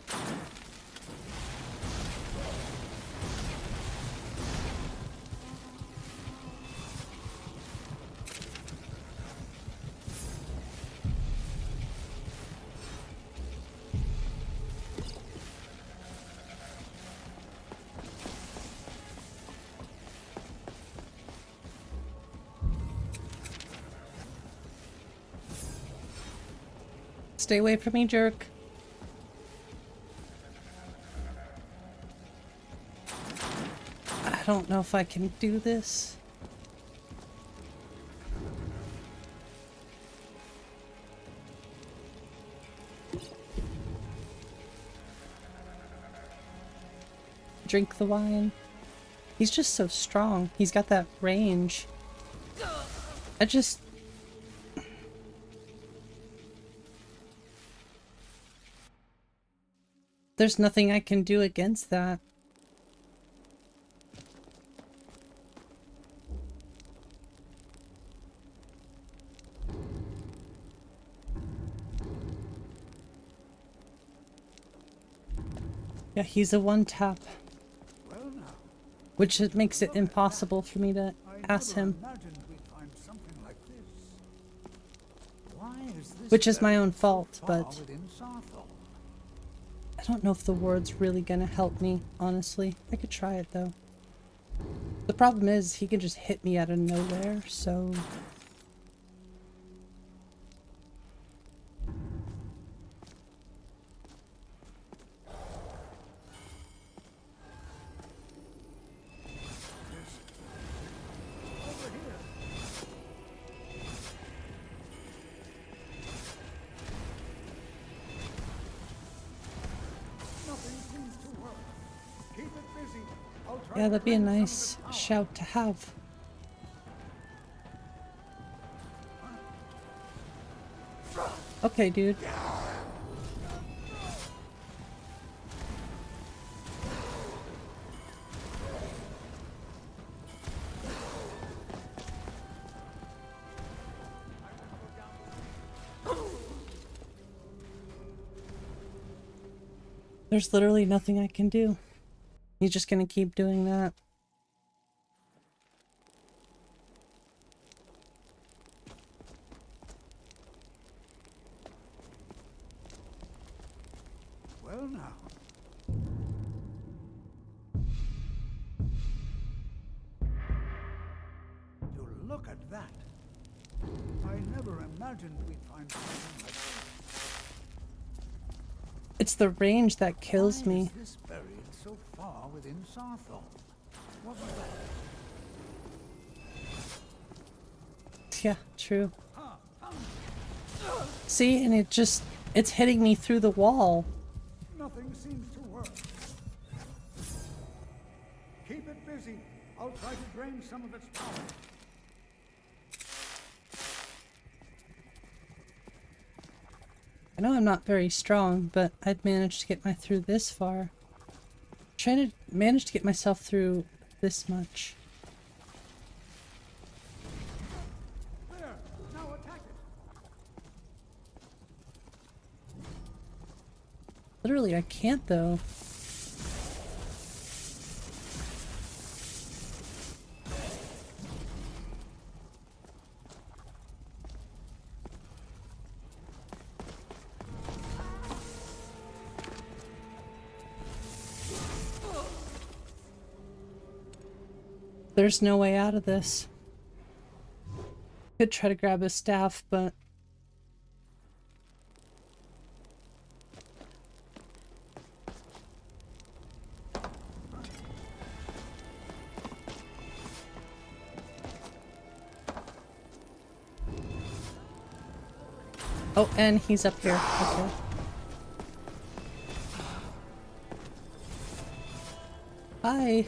Stay away from me, jerk. don't know if I can do this. Drink the wine. He's just so strong. He's got that range. There's nothing I can do against that. Yeah, he's a one-tap. Well now, Which it makes it impossible for me to ask him. imagined we'd find something like this. Why is this Which is my buried own so fault, far but within Saarthal? I don't know if the word's really gonna help me, honestly. I could try it though. The problem is he can just hit me out of nowhere, so... Over here. Nothing seems to work. Keep it busy. I'll try Yeah, to that'd be a drain some of nice its power. shout to have. Okay, dude. There's literally nothing I can do. He's just gonna keep doing that. Well now. To look at that. I never imagined we'd find something like this. It's the range that kills Why me. is this buried so far within Saarthal? What was that? Yeah, true. See, and it's hitting me through the wall. Nothing seems to work. Keep it busy. I'll try to drain some of its power. I know I'm not very strong, but I'd managed to get through this far. Trying to manage to get myself through this much. There! Now attack it! Literally, I can't though. There's no way out of this. Could try to grab his staff, but... Oh, and he's up here. Okay. Hi.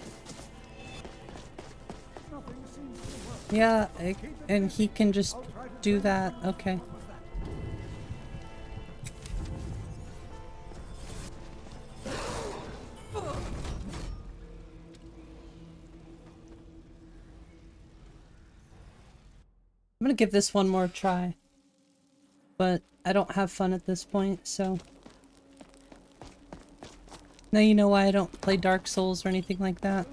Nothing seems to work. Yeah, and he can just do that. Okay. I'm gonna give this one more try. But I don't have fun at this point, so... Now you know why I don't play Dark Souls or anything like that.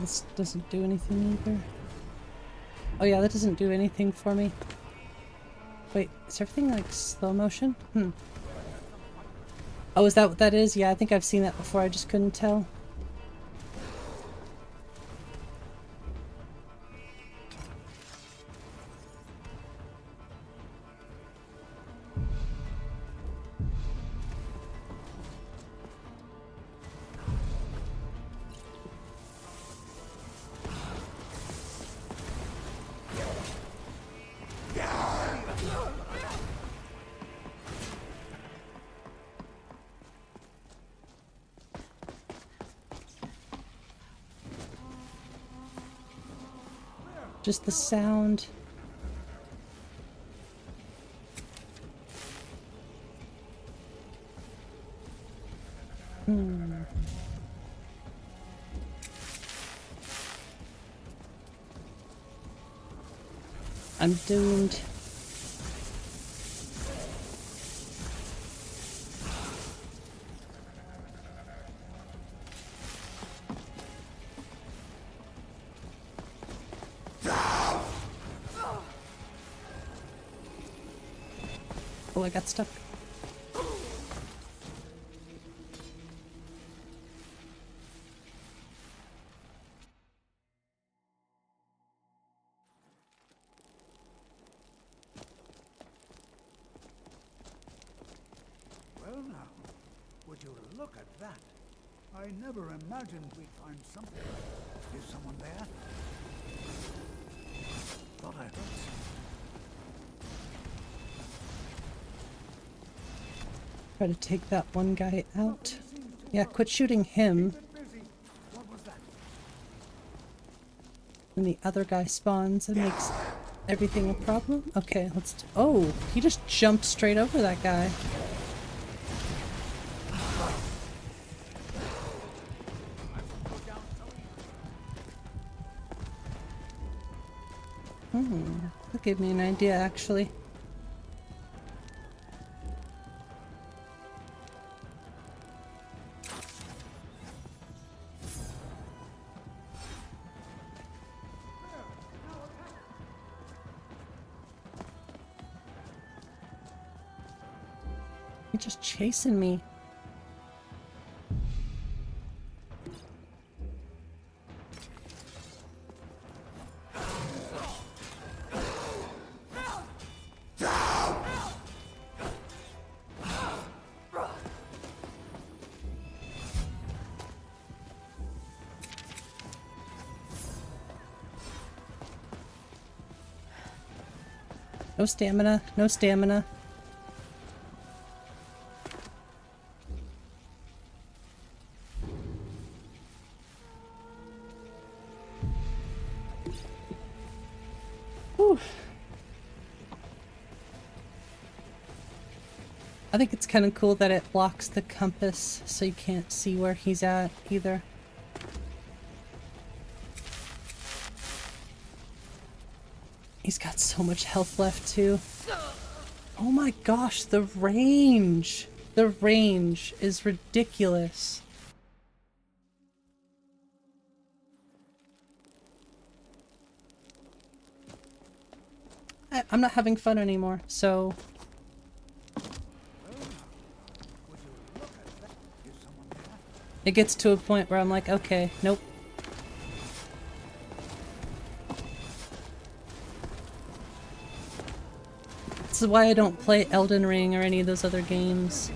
this doesn't do anything either. Oh yeah, that doesn't do anything for me. Wait, is everything like slow motion? Oh, is that what that is? Yeah, I think I've seen that before, I just couldn't tell. Just the sound. I'm doomed. Oh, I got stuck. Well now, would you look at that? I never imagined we'd find something. Is someone there? Thought I heard something. Try to take that one guy out. Yeah, quit shooting him. What was that? When the other guy spawns, it makes everything a problem. Okay, let's... Oh, he just jumped straight over that guy. That gave me an idea, actually. You're just chasing me. No stamina, no stamina. Whew. I think it's kind of cool that it blocks the compass so you can't see where he's at either. He's got so much health left too. Oh my gosh, the range! The range is ridiculous. I'm not having fun anymore, so... It gets to a point where I'm like, okay, nope. This is why I don't play Elden Ring or any of those other games.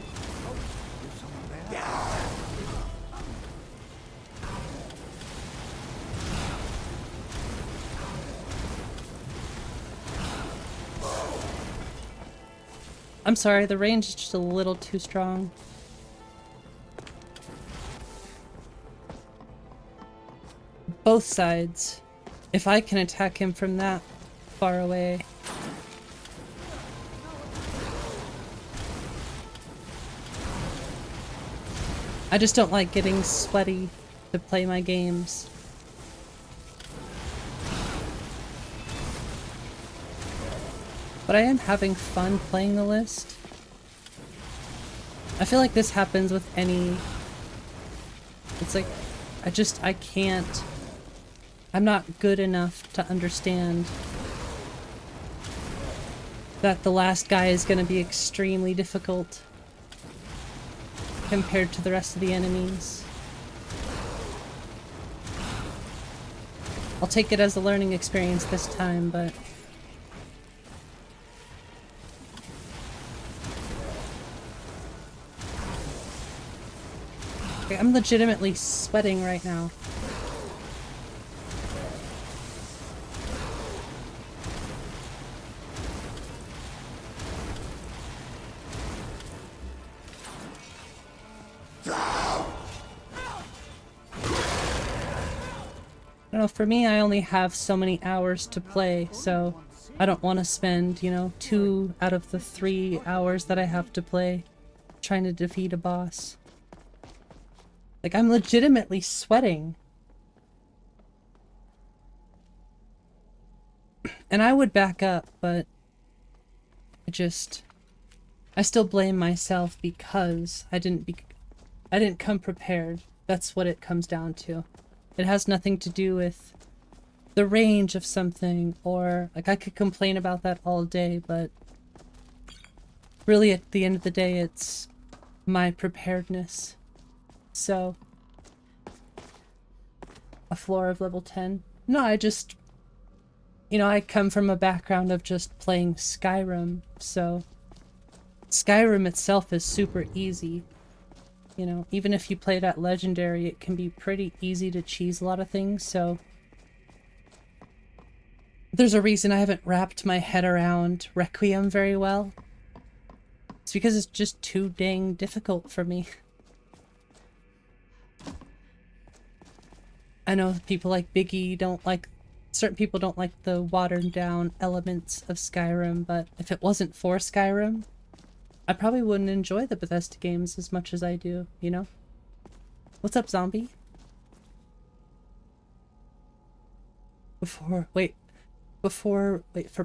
I'm sorry, the range is just a little too strong. Both sides. If I can attack him from that far away. I just don't like getting sweaty to play my games. But I am having fun playing the list. I feel like this happens with any... It's like, I can't I'm not good enough to understand that the last guy is going to be extremely difficult compared to the rest of the enemies. I'll take it as a learning experience this time, but... Okay, I'm legitimately sweating right now. I don't know, for me, I only have so many hours to play, so I don't want to spend, you know, 2 out of the 3 hours that I have to play trying to defeat a boss. Like, I'm legitimately sweating. And I would back up, but I still blame myself because I didn't come prepared. That's what it comes down to. It has nothing to do with the range of something, or, like, I could complain about that all day, but really at the end of the day, it's my preparedness. So, a floor of level 10? No, I just, you know, I come from a background of just playing Skyrim, so Skyrim itself is super easy. You know, even if you play it at Legendary, it can be pretty easy to cheese a lot of things, so... There's a reason I haven't wrapped my head around Requiem very well. It's because it's just too dang difficult for me. I know people like Biggie don't like... Certain people don't like the watered down elements of Skyrim, but if it wasn't for Skyrim, I probably wouldn't enjoy the Bethesda games as much as I do, you know? What's up, zombie? For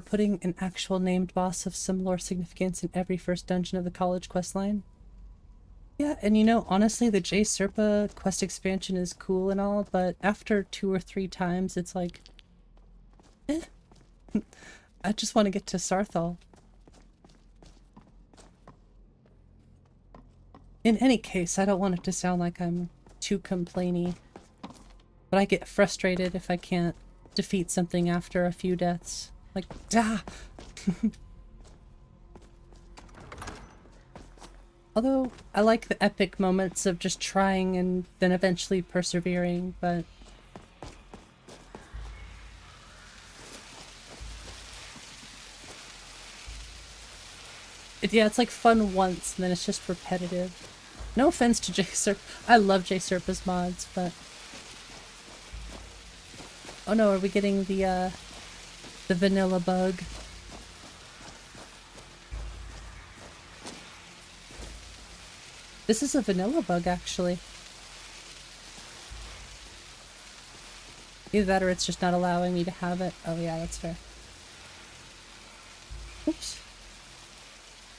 putting an actual named boss of some lore significance in every first dungeon of the college questline? Yeah, and you know, honestly, the J Serpa quest expansion is cool and all, but after 2 or 3 times, it's like... eh. I just want to get to Saarthal. In any case, I don't want it to sound like I'm too complainy, but I get frustrated if I can't defeat something after a few deaths. Like, dah! Although, I like the epic moments of just trying and then eventually persevering, but... yeah, it's like fun once, and then it's just repetitive. No offense to J Serpa. I love J Serpa's mods, but... oh no, are we getting the vanilla bug? This is a vanilla bug, actually. Either that or it's just not allowing me to have it. Oh yeah, that's fair. Oops.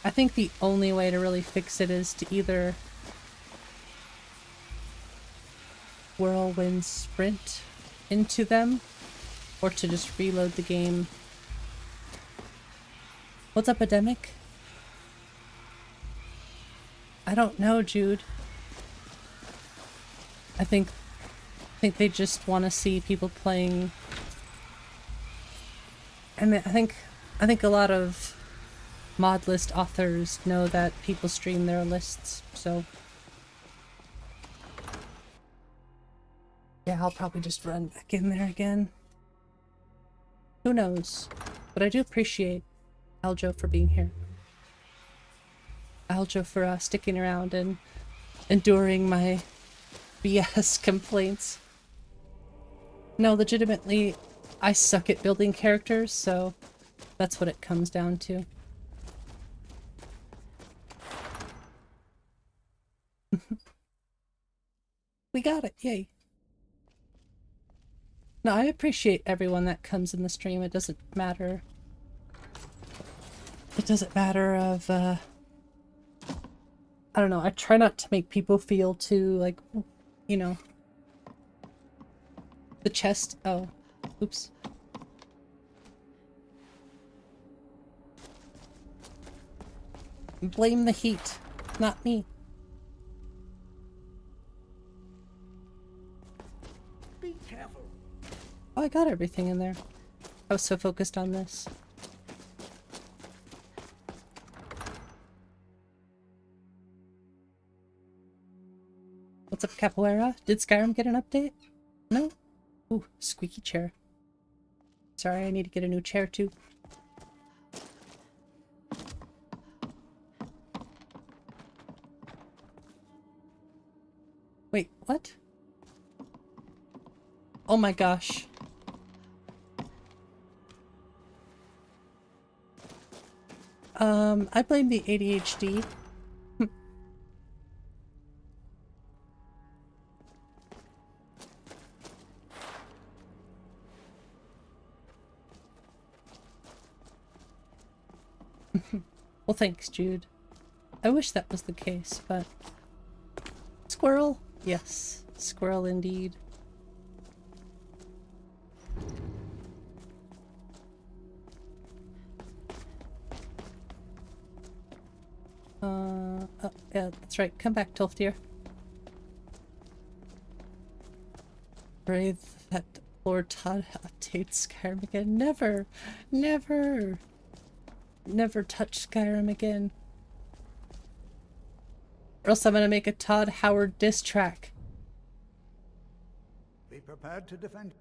I think the only way to really fix it is to either whirlwind sprint into them, or to just reload the game. What's up, Epidemic? I don't know, Jude. I think they just want to see people playing. And I think a lot of Modlist authors know that people stream their lists, so yeah, I'll probably just run back in there again. Who knows? But I do appreciate Aljo for being here. Aljo for sticking around and enduring my BS complaints. No, legitimately, I suck at building characters, so that's what it comes down to. We got it, yay. No, I appreciate everyone that comes in the stream. It doesn't matter. It doesn't matter of, I don't know, I try not to make people feel too, like, you know. The chest, oh, Oops. Blame the heat, not me. Be careful. Oh, I got everything in there. I was so focused on this. What's up, Capoeira? Did Skyrim get an update? No? Ooh, squeaky chair. Sorry, I need to get a new chair too. Wait, what? Oh my gosh. I blame the ADHD. Well, thanks, Jude. I wish that was the case, but... Squirrel? Yes, squirrel indeed. Oh, yeah, that's right. Come back, Tolfdir. Pray that Lord Todd updates Skyrim again. Never! Never! Never touch Skyrim again. Or else I'm gonna make a Todd Howard diss track. Be prepared to defend.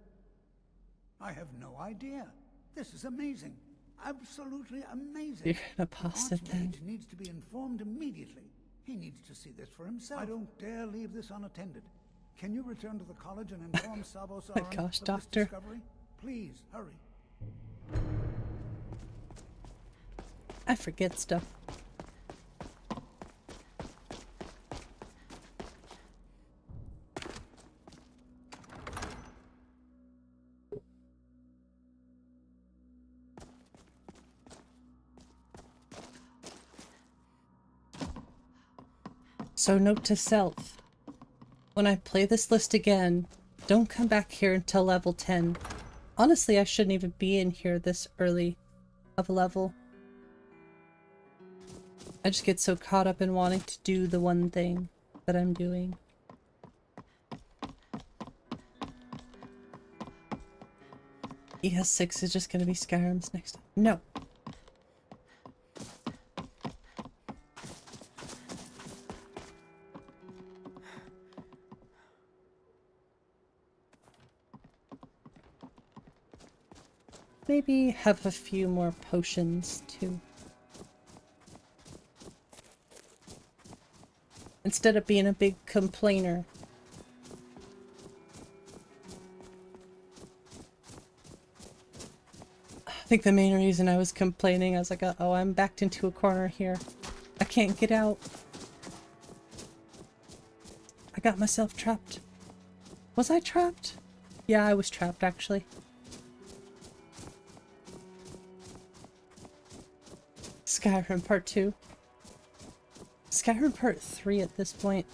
I have no idea. This is amazing. Absolutely amazing. You're an apostate then. Archmage needs to be informed immediately. He needs to see this for himself. I don't dare leave this unattended. Can you return to the college and inform Sabo Saran gosh, of Doctor. this discovery? Please, hurry. I forget stuff. So note to self. When I play this list again, don't come back here until level 10. Honestly, I shouldn't even be in here this early of a level. I just get so caught up in wanting to do the one thing that I'm doing. ES6 is just gonna be Skyrim's next time. No. Maybe have a few more potions too. Instead of being a big complainer. I think the main reason I was complaining, I was like, oh, I'm backed into a corner here. I can't get out. I got myself trapped. Was I trapped? Yeah, I was trapped actually. Skyrim Part 2. Skyrim Part 3 at this point.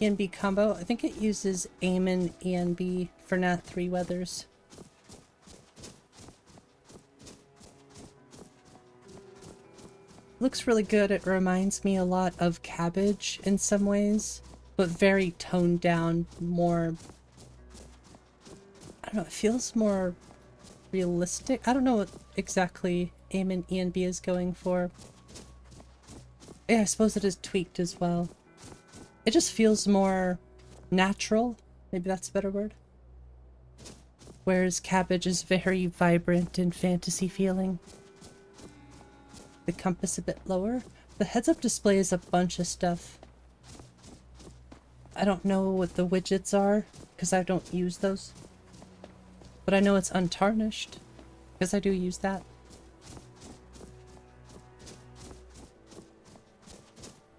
ENB combo. I think it uses aim and ENB for Nat 3 weathers. Looks really good. It reminds me a lot of Cabbage in some ways, but very toned down, more... I don't know, it feels more realistic. I don't know what exactly aim and ENB is going for. Yeah, I suppose it is tweaked as well. It just feels more natural. Maybe that's a better word. Whereas Cabbage is very vibrant and fantasy feeling. The compass a bit lower. The heads-up display is a bunch of stuff. I don't know what the widgets are, because I don't use those. But I know it's untarnished, because I do use that.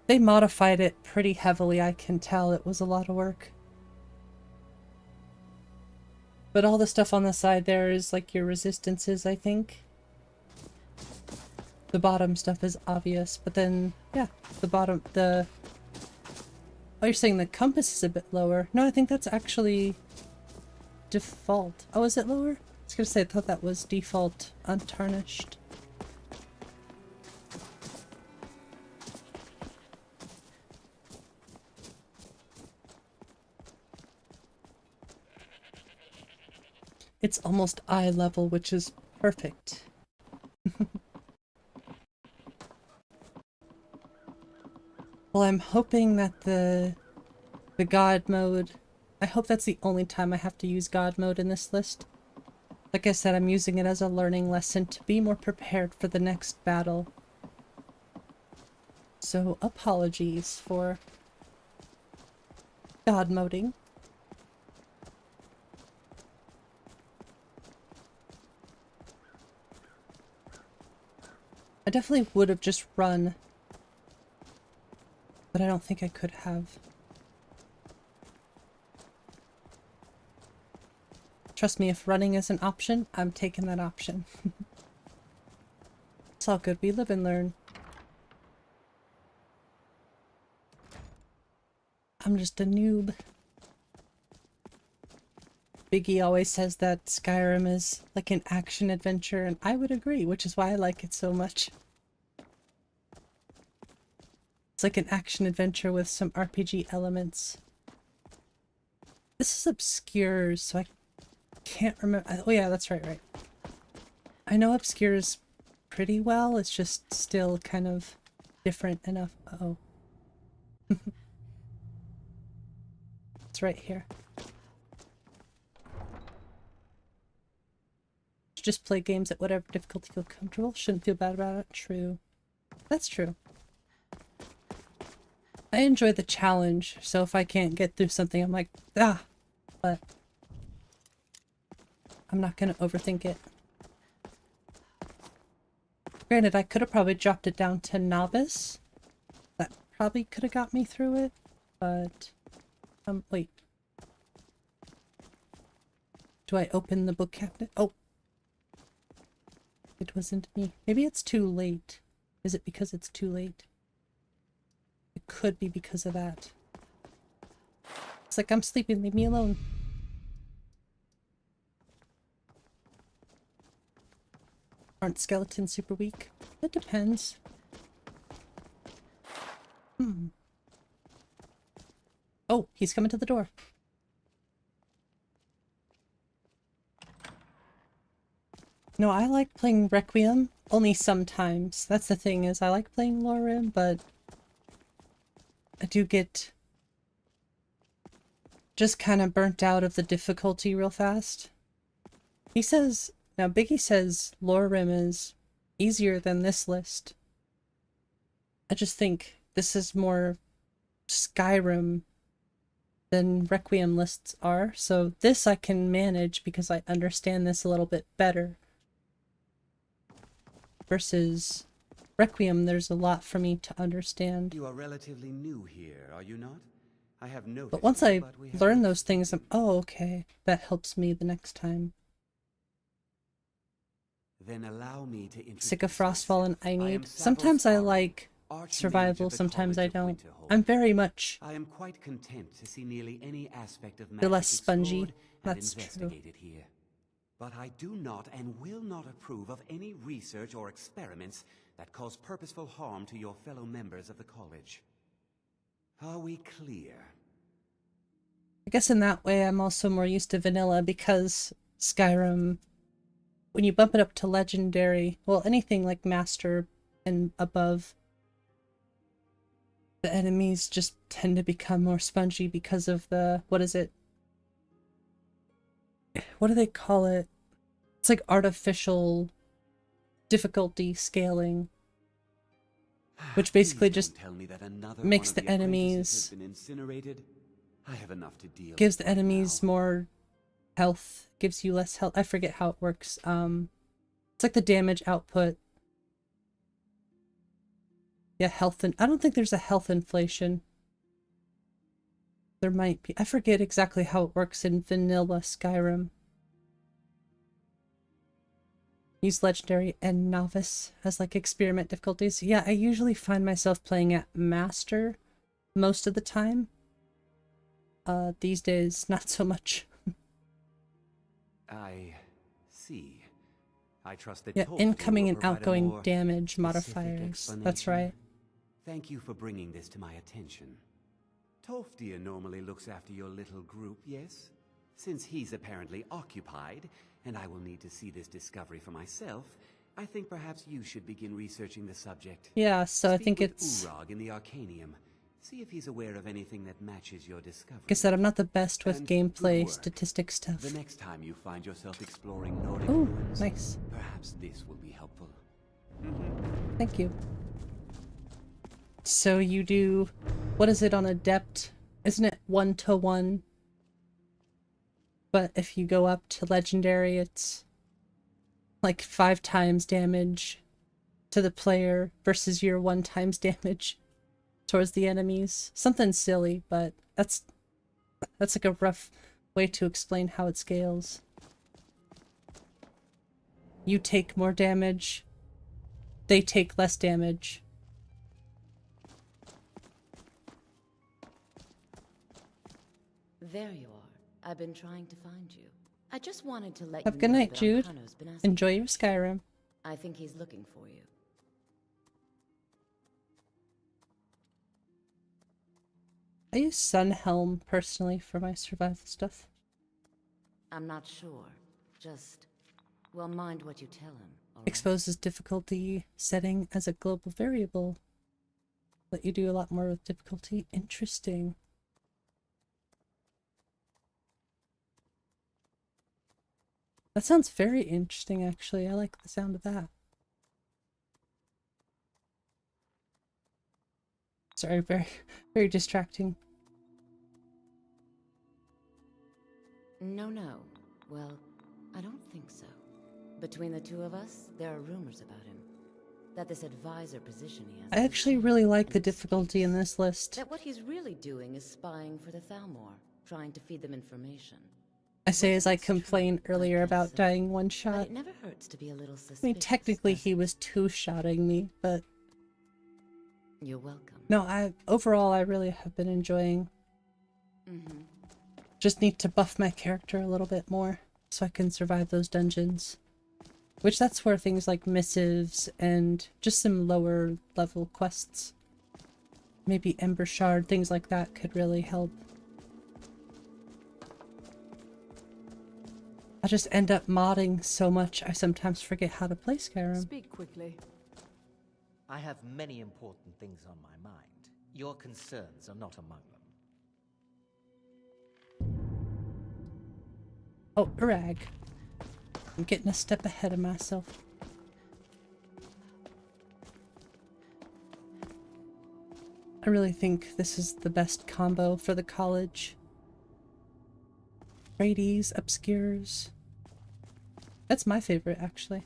They modified it pretty heavily, I can tell. It was a lot of work. But all the stuff on the side there is like your resistances, I think. The bottom stuff is obvious, but then, yeah, the bottom, the... Oh, you're saying the compass is a bit lower. No, I think that's actually default. Oh, is it lower? I was gonna say, I thought that was default untarnished. It's almost eye level, which is perfect. Well, I'm hoping that the God mode, I hope that's the only time I have to use God mode in this list. Like I said, I'm using it as a learning lesson to be more prepared for the next battle. So apologies for God moding. I definitely would have just run, but I don't think I could have. Trust me, if running is an option, I'm taking that option. It's all good, we live and learn. I'm just a noob. Biggie always says that Skyrim is like an action adventure, and I would agree, which is why I like it so much. It's like an action adventure with some RPG elements. This is Obscures, so I can't remember. Oh yeah, that's right. I know Obscures pretty well, it's just still kind of different enough. Uh-oh. It's right here. Just play games at whatever difficulty you feel comfortable. Shouldn't feel bad about it. True. That's true. I enjoy the challenge, so if I can't get through something, I'm like, ah! But I'm not gonna overthink it. Granted, I could have probably dropped it down to Novice. That probably could have got me through it, but... wait. Do I open the book cabinet? Oh! It wasn't me. Maybe it's too late. Is it because it's too late? It could be because of that. It's like, I'm sleeping, leave me alone. Aren't skeletons super weak? It depends. Oh, he's coming to the door. No, I like playing Requiem, only sometimes. That's the thing, is I like playing Lorim, but I do get just kind of burnt out of the difficulty real fast. He says, now Biggie says Lorim is easier than this list. I just think this is more Skyrim than Requiem lists are, so this I can manage because I understand this a little bit better. Versus Requiem, there's a lot for me to understand. You are relatively new here, are you not? I have noticed. But once I learn those things, I'm, oh, okay. That helps me the next time. Then allow me to introduce Sick of Frostfall and I Need. Saarthal Sometimes I Sparrow, like survival, Archmage of the sometimes I College of don't. Winterhold. I'm very much I am quite content to see nearly any aspect of the magic less spongy. explored and That's true. investigated here. But I do not and will not approve of any research or experiments that cause purposeful harm to your fellow members of the college. Are we clear? I guess in that way I'm also more used to vanilla because Skyrim, when you bump it up to legendary, well, anything like master and above, the enemies just tend to become more spongy because of the, what is it? What do they call it? It's like artificial difficulty scaling, which basically just makes the enemies, I have enough to deal gives the with right enemies now. more health, gives you less health. I forget how it works. It's like the damage output. Yeah, health, and I don't think there's a health inflation. There might be. I forget exactly how it works in vanilla Skyrim. Use legendary and novice as like experiment difficulties. Yeah, I usually find myself playing at master most of the time. These days, not so much. I see. I trust that Yeah, Tolfdir incoming will and provide a outgoing more damage specific modifiers. That's explanation. right. Thank you for bringing this to my attention. Tolfdir normally looks after your little group, yes? Since he's apparently occupied, and I will need to see this discovery for myself, I think perhaps you should begin researching the subject. Yeah, so I Speak think with it's... Urag in the Arcanium. See if he's aware of anything that matches your discovery. Like I said, I'm not the best with And good gameplay work. statistic stuff. The next time you find yourself exploring Nordic Ooh, ruins, nice. perhaps this will be helpful. Thank you. So you do... What is it on Adept? Isn't it 1-to-1? But if you go up to Legendary, it's like 5 times damage to the player versus your 1 times damage towards the enemies. Something silly, but that's like a rough way to explain how it scales. You take more damage, they take less damage. There you are. I've been trying to find you. I just wanted to let Have a you good know night, that Jude. Arcano's been asking. Enjoy your Skyrim. I think he's looking for you. I use Sunhelm personally for my survival stuff. I'm not sure. Just, well, mind what you tell him. All right? Exposes difficulty setting as a global variable. Let you do a lot more with difficulty. Interesting. That sounds very interesting, actually. I like the sound of that. Sorry, very distracting. No. Well, I don't think so. Between the two of us, there are rumors about him. That this advisor position he has... I actually really like the difficulty in this list. That what he's really doing is spying for the Thalmor, trying to feed them information. I say as I Whether it's true, complained I earlier guess about so. dying one But shot. it never hurts to be a little suspicious. I mean, technically does he it? was two-shotting me, but You're welcome. no, overall I really have been enjoying. Just need to buff my character a little bit more so I can survive those dungeons. Which that's where things like missives and just some lower level quests, maybe Ember Shard, things like that could really help. I just end up modding so much I sometimes forget how to play Skyrim. Speak quickly. I have many important things on my mind. Your concerns are not among them. Oh, Urag. I'm getting a step ahead of myself. I really think this is the best combo for the college. Radies, obscures. That's my favorite, actually.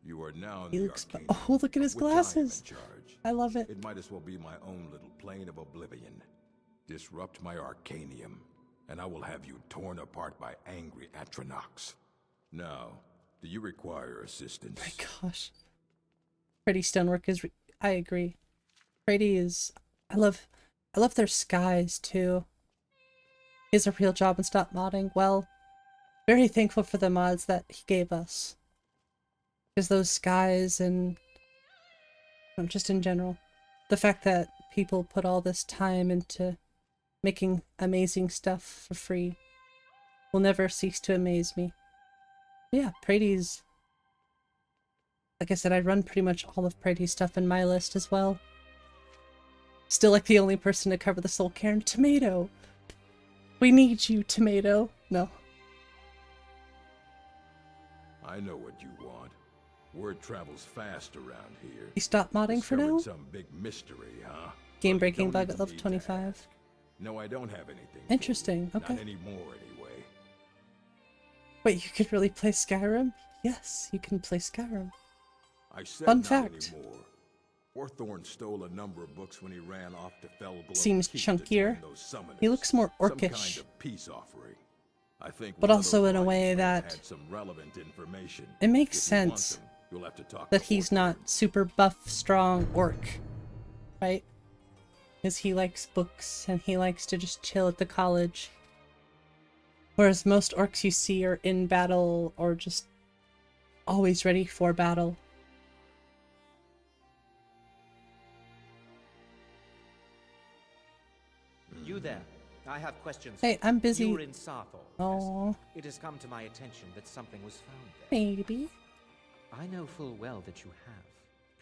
You are now in He the looks... Arcanium, Oh, look at his of which I am in glasses! charge. I love it. It might as well be my own little plane of oblivion. Disrupt my Arcanium, and I will have you torn apart by angry Atronachs. Now, do you require assistance? My gosh. Pretty stonework is... I agree. Pretty is... I love their skies, too. Is a real job and stop modding. Well, very thankful for the mods that he gave us. Because those skies and... just in general. The fact that people put all this time into making amazing stuff for free will never cease to amaze me. Yeah, Prady's... Like I said, I run pretty much all of Prady's stuff in my list as well. Still like the only person to cover the Soul Cairn. Tomato! We need you, Tomato. No. I know what you want. Word travels fast around here. You stop modding for Discovered now? some big mystery, huh? Game Well, you breaking don't bug at even level need to 25. ask. No, I don't have anything. for Interesting, you. okay. Not anymore, anyway. Wait, you could really play Skyrim? Yes, you can play Skyrim. I said Fun not fact. anymore. Orthorn stole a number of books when he ran off to Felglow Seems Keep to join chunkier. those summoners. He looks more Some orcish. kind of peace offering. I think But one of also those in a way volumes may have that had some relevant information. it makes If you want sense them, you'll have to talk that to he's Orthorn. not super buff, strong orc. Right? Because he likes books and he likes to just chill at the college. Whereas most orcs you see are in battle or just always ready for battle. You there. I have questions. Hey, I'm busy. You were in Saarthal. Oh, Yes. It has come to my attention that something was found there. maybe. I know full well that you have.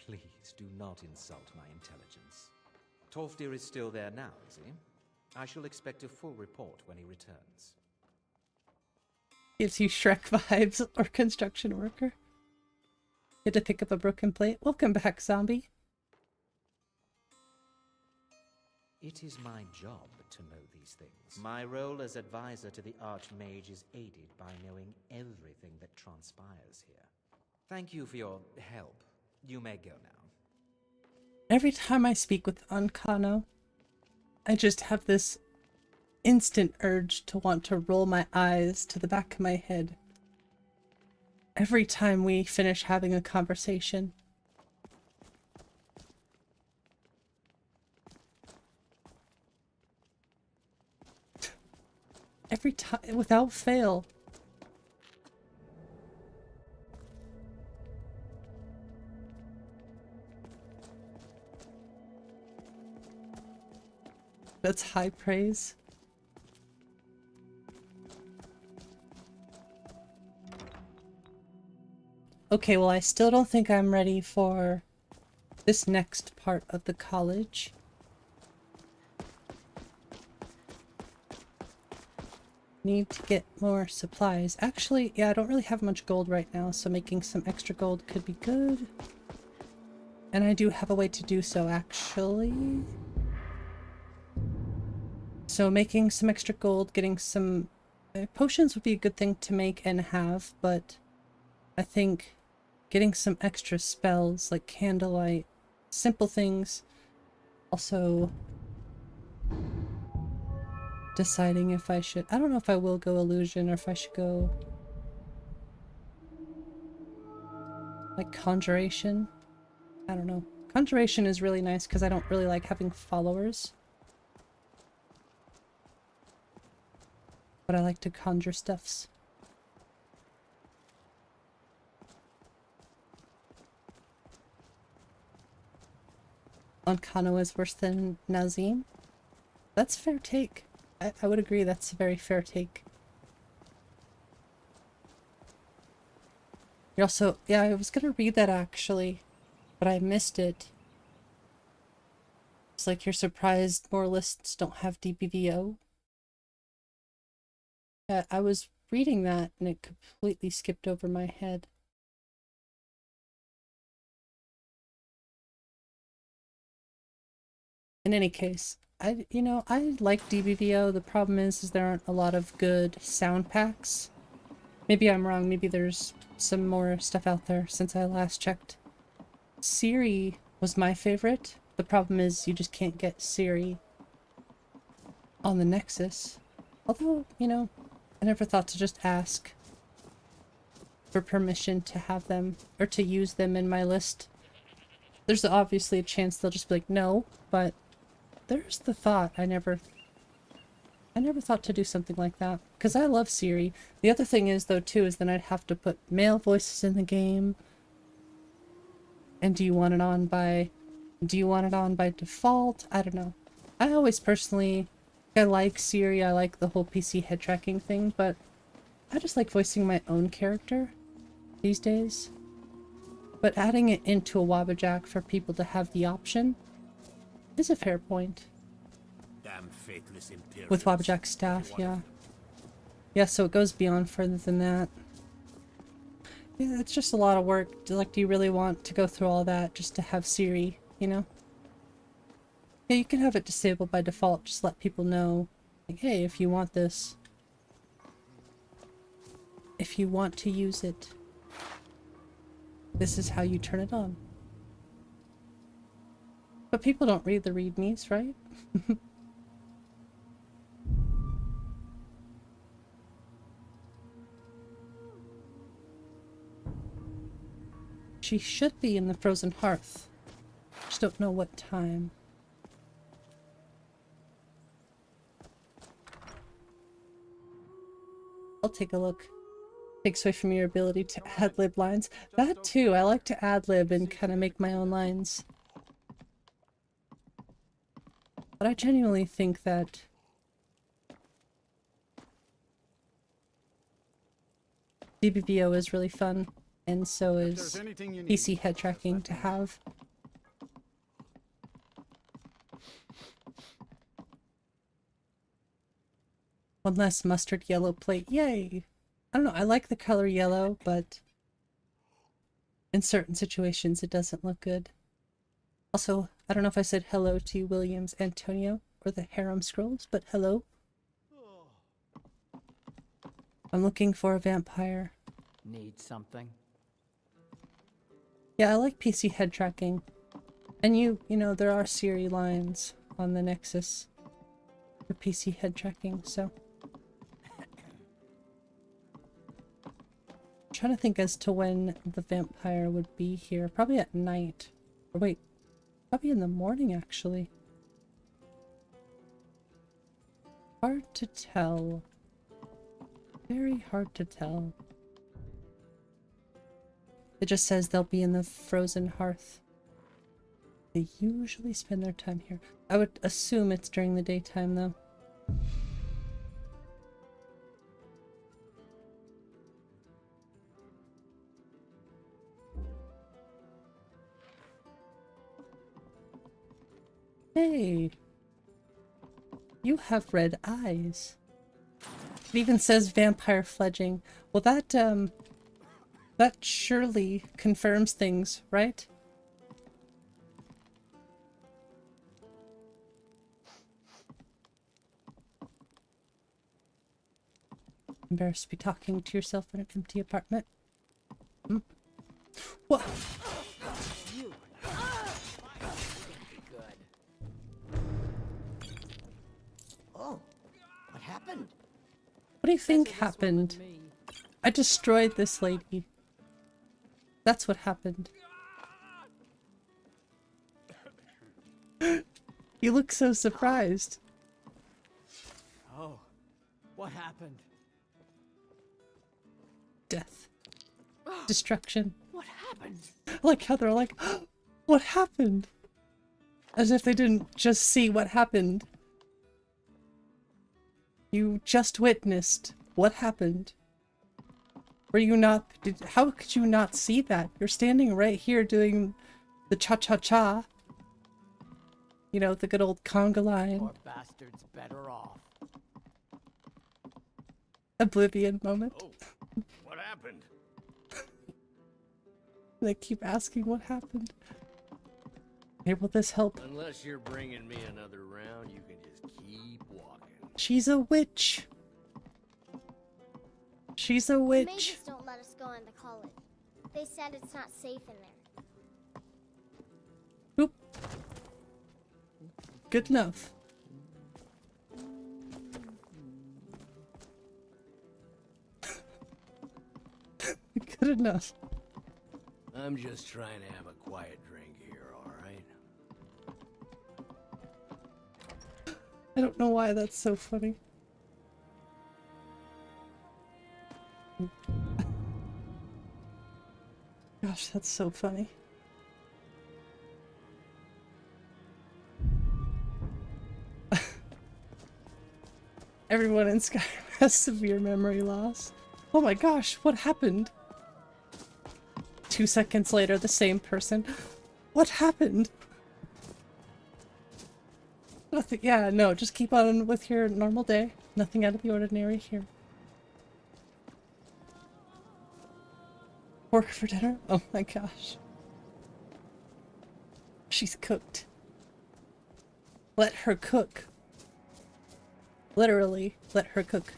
Please do not insult my intelligence. Tolfdir is still there now, is he? I shall expect a full report when he returns. Gives you Shrek vibes or construction worker. Had to pick up a broken plate. Welcome back, zombie. It is my job to know these things. My role as advisor to the Archmage is aided by knowing everything that transpires here. Thank you for your help. You may go now. Every time I speak with Ancano, I just have this instant urge to want to roll my eyes to the back of my head. Every time we finish having a conversation. Every time, without fail. That's high praise. Okay, well, I still don't think I'm ready for this next part of the college. Need to get more supplies. Actually, yeah, I don't really have much gold right now, so making some extra gold could be good. And I do have a way to do so, actually. So making some extra gold, getting some potions would be a good thing to make and have, but I think getting some extra spells like candlelight, simple things. Also deciding if I should, I don't know if I will go illusion or if I should go like conjuration. I don't know. Conjuration is really nice because I don't really like having followers. But I like to conjure stuffs. Ancano is worse than Nazim. That's a fair take. I would agree that's a very fair take. You're also, yeah, I was gonna read that actually, but I missed it. It's like you're surprised more lists don't have DBVO. Yeah, I was reading that and it completely skipped over my head. In any case, I like DBVO. The problem is there aren't a lot of good sound packs. Maybe I'm wrong. Maybe there's some more stuff out there since I last checked. Siri was my favorite. The problem is you just can't get Siri on the Nexus. Although, I never thought to just ask for permission to have them or to use them in my list. There's obviously a chance they'll just be like, no, but there's the thought. I never thought to do something like that because I love Siri. The other thing is though too is then I'd have to put male voices in the game. And do you want it on by default? I don't know. I always personally, I like Siri, I like the whole PC head tracking thing, but I just like voicing my own character these days. But adding it into a Wabbajack for people to have the option is a fair point. Damn faithless Imperials. With Wabbajack staff, yeah. Yeah, so it goes beyond further than that. Yeah, it's just a lot of work. Like, do you really want to go through all that just to have Siri, Yeah, you can have it disabled by default. Just let people know, like, hey, if you want this, if you want to use it, this is how you turn it on. But people don't read the readmes, right? She should be in the frozen hearth. Just don't know what time. I'll take a look. Takes away from your ability to ad-lib lines. That too, I like to ad-lib and kind of make my own lines. But I genuinely think that DBVO is really fun, and so is PC head tracking to have. One less mustard yellow plate. Yay! I don't know, I like the color yellow, but in certain situations it doesn't look good. Also, I don't know if I said hello to Williams Antonio or the Harem Scrolls, but hello. I'm looking for a vampire. Need something? Yeah, I like PC head tracking. And you know, there are Siri lines on the Nexus for PC head tracking, so. I'm trying to think as to when the vampire would be here. Probably at night. Or wait, probably in the morning, actually. Hard to tell. Very hard to tell. It just says they'll be in the frozen hearth. They usually spend their time here. I would assume it's during the daytime, though. Hey! You have red eyes. It even says vampire fledging. Well, that surely confirms things, right? Embarrassed to be talking to yourself in an empty apartment. Hmm? What? Oh, what happened? What do you think happened? I destroyed this lady. That's what happened. You look so surprised. Oh, what happened? Death. Destruction. What happened? I like how they're like, what happened? As if they didn't just see what happened. You just witnessed what happened. Were you not... how could you not see that? You're standing right here doing the cha-cha-cha. You know, the good old conga line. Poor bastard's better off. Oblivion moment. Oh, what happened? They keep asking what happened. Here, will this help? Unless you're bringing me another round, you can just keep walking. She's a witch. She's a witch. Mages don't let us go into college. They said it's not safe in there. Oop. Good enough. Good enough. I'm just trying to have a quiet drink here, alright? I don't know why that's so funny. Gosh, that's so funny. Everyone in Skyrim has severe memory loss. Oh my gosh, what happened? 2 seconds later, the same person. What happened? Nothing. Yeah, no, just keep on with your normal day. Nothing out of the ordinary here. Pork for dinner? Oh my gosh. She's cooked. Let her cook. Literally, let her cook.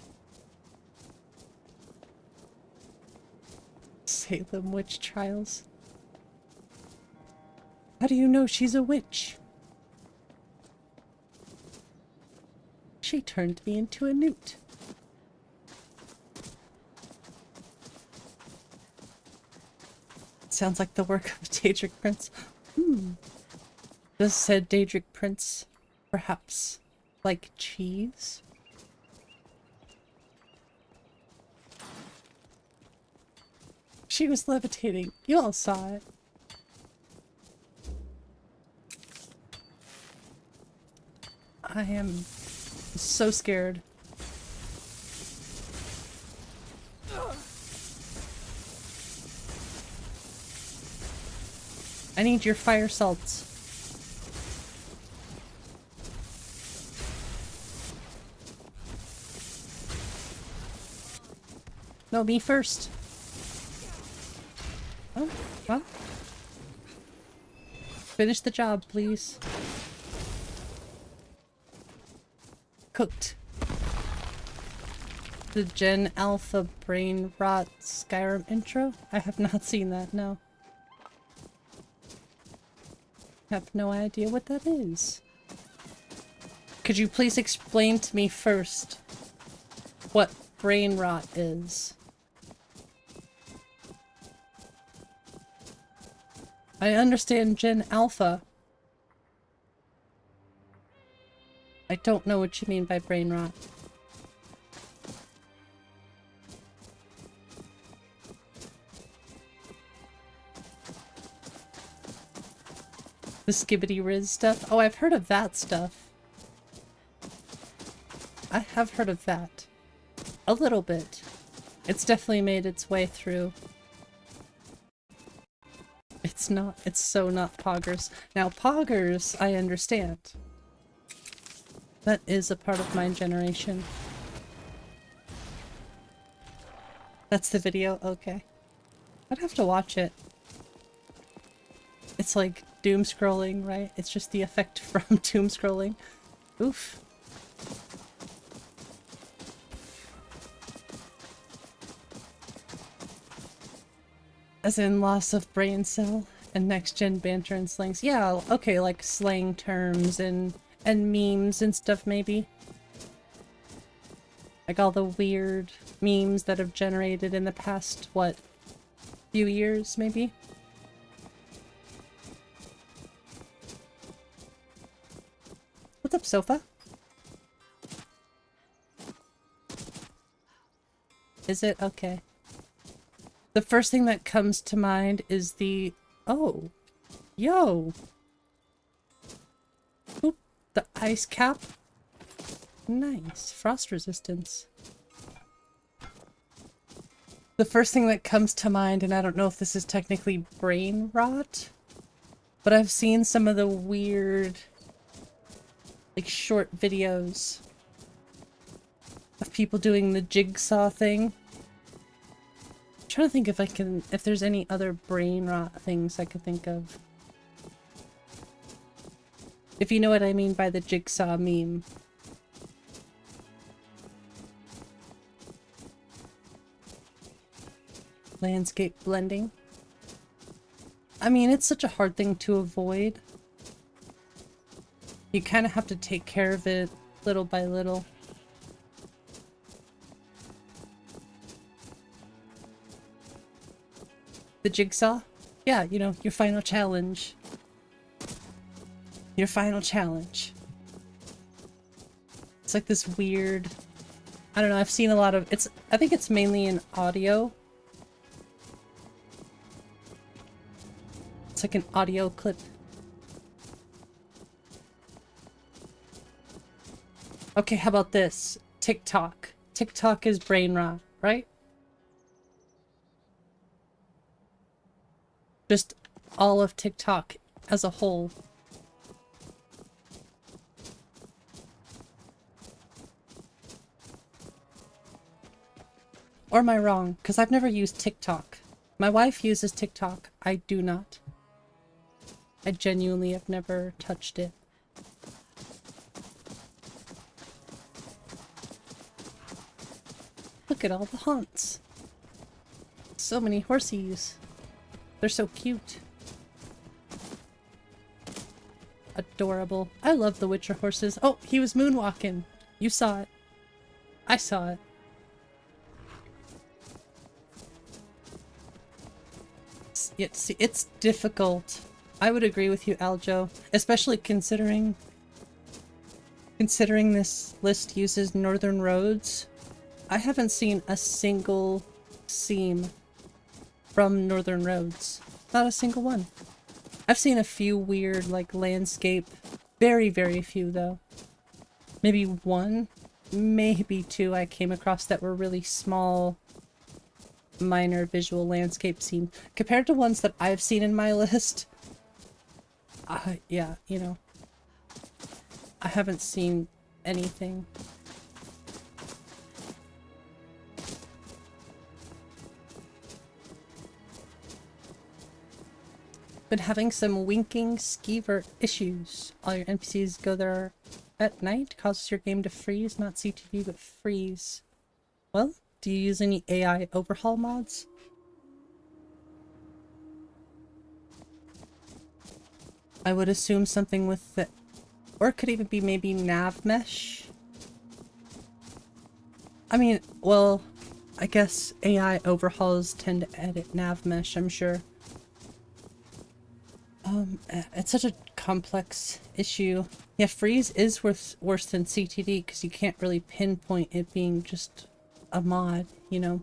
Salem witch trials. How do you know she's a witch? She turned me into a newt. Sounds like the work of Daedric Prince. This said Daedric Prince. Perhaps like cheese? She was levitating. You all saw it. I am so scared. I need your fire salts. No, me first. Oh, well. Finish the job, please. Cooked. The Gen Alpha Brain Rot Skyrim intro? I have not seen that, no. Have no idea what that is. Could you please explain to me first what brain rot is? I understand Gen Alpha. I don't know what you mean by brain rot. The Skibbity Riz stuff? Oh, I've heard of that stuff. I have heard of that. A little bit. It's definitely made its way through. It's so not Poggers. Now, Poggers, I understand. That is a part of my generation. That's the video? Okay. I'd have to watch it. It's like doom scrolling, right? It's just the effect from doom scrolling. Oof. As in loss of brain cell and next gen banter and slangs. Yeah, okay, like slang terms and memes and stuff maybe. Like all the weird memes that have generated in the past, what, few years maybe? What's up, Sofa? Is it? Okay. The first thing that comes to mind is the... Oh! Yo! Oop, the ice cap. Nice. Frost resistance. The first thing that comes to mind, and I don't know if this is technically brain rot, but I've seen some of the weird, like, short videos of people doing the jigsaw thing. I'm trying to think if there's any other brain rot things I could think of. If you know what I mean by the jigsaw meme. Landscape blending. I mean, it's such a hard thing to avoid. You kind of have to take care of it little by little. The jigsaw? Yeah, you know, your final challenge. Your final challenge. It's like this weird... I don't know, I've seen a lot of... I think it's mainly in audio. It's like an audio clip. Okay, how about this? TikTok. TikTok is brain rot, right? Just all of TikTok as a whole. Or am I wrong? Because I've never used TikTok. My wife uses TikTok. I do not. I genuinely have never touched it. Look at all the haunts. So many horsies. They're so cute. Adorable. I love the Witcher horses. Oh, he was moonwalking. You saw it. I saw it. It's difficult. I would agree with you, Aljo. Especially considering this list uses northern roads. I haven't seen a single seam from Northern Roads. Not a single one. I've seen a few weird, like, landscape. Very, very few, though. Maybe one, maybe two I came across that were really small, minor visual landscape scene. Compared to ones that I've seen in my list, yeah, you know, I haven't seen anything. Been having some winking skeever issues. All your NPCs go there at night, causes your game to freeze, not CTV but freeze. Well, do you use any AI overhaul mods? I would assume something with the, or it could even be maybe nav mesh. I mean, well, I guess AI overhauls tend to edit nav mesh, I'm sure. It's such a complex issue. Yeah, freeze is worse than CTD because you can't really pinpoint it being just a mod, you know?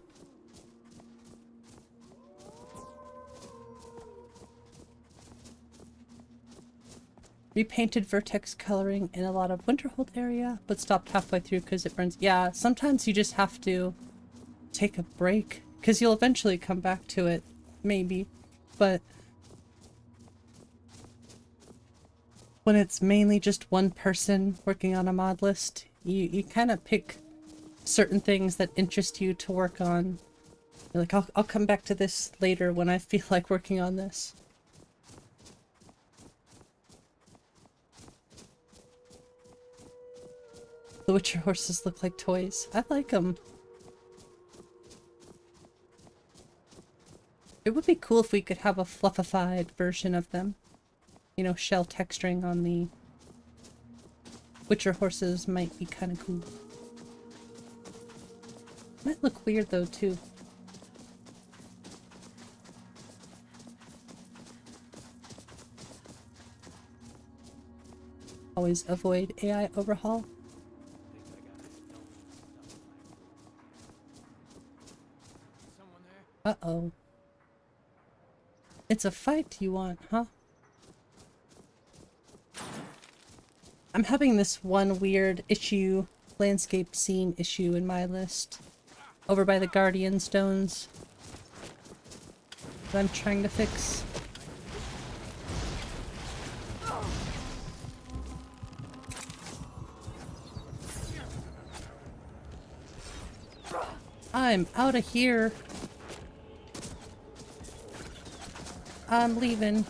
Repainted vertex coloring in a lot of Winterhold area, but stopped halfway through because it burns. Yeah, sometimes you just have to take a break because you'll eventually come back to it, maybe, but when it's mainly just one person working on a mod list, you kind of pick certain things that interest you to work on. You're like, I'll come back to this later when I feel like working on this. The Witcher horses look like toys. I like them. It would be cool if we could have a fluffified version of them. You know, shell texturing on the Witcher horses might be kind of cool. Might look weird though, too. Always avoid AI overhaul. Uh-oh. It's a fight you want, huh? I'm having this one weird issue, landscape scene issue in my list. Over by the Guardian Stones. That I'm trying to fix. I'm out of here. I'm leaving.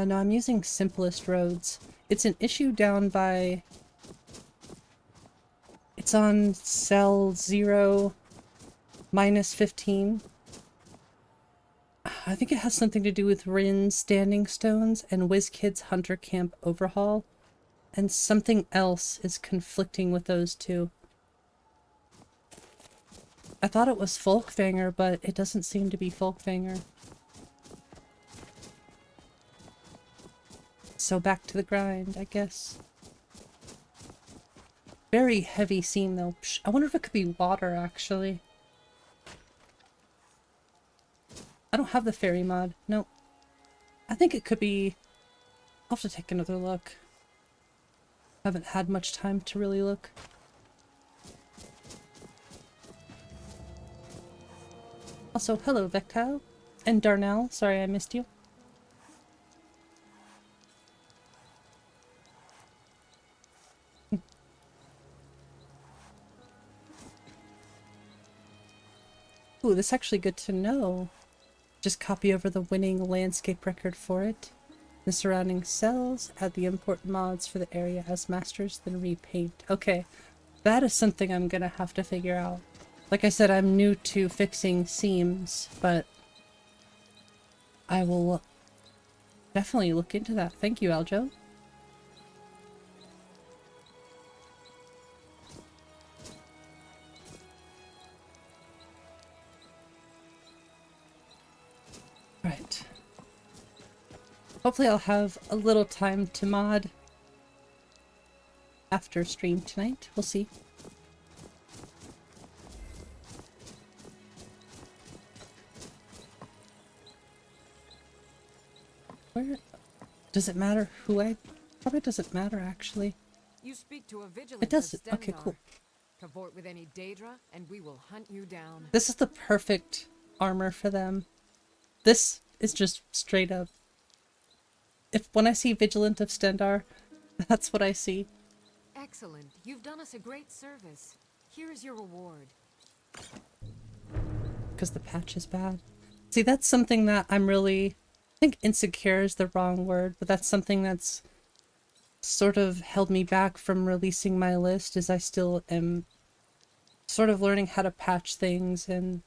No, I'm using simplest roads. It's an issue down by... It's on cell 0 minus 15. I think it has something to do with Rin's Standing Stones and WizKid's Hunter Camp Overhaul. And something else is conflicting with those two. I thought it was Folkvanger, but it doesn't seem to be Folkvanger. So back to the grind, I guess. Very heavy scene though. I wonder if it could be water, actually. I don't have the fairy mod. Nope. I think it could be... I'll have to take another look. Haven't had much time to really look. Also, hello Vectile. And Darnell, sorry I missed you. Ooh, that's actually good to know. Just copy over the winning landscape record for it. The surrounding cells, add the important mods for the area as masters, then repaint. Okay, that is something I'm gonna have to figure out. Like I said, I'm new to fixing seams, but I will definitely look into that. Thank you, Aljo. Right. Hopefully I'll have a little time to mod after stream tonight. We'll see. Where does it matter who I... Probably doesn't matter actually. You speak to a vigilant. It does. Okay, cool. Cavort with any Daedra, and we will hunt you down. This is the perfect armor for them. This is just straight up. When I see Vigilant of Stendar, that's what I see. Excellent. You've done us a great service. Here is your reward. Because the patch is bad. See, that's something that I'm really... I think insecure is the wrong word, but that's something that's sort of held me back from releasing my list, is I still am sort of learning how to patch things, and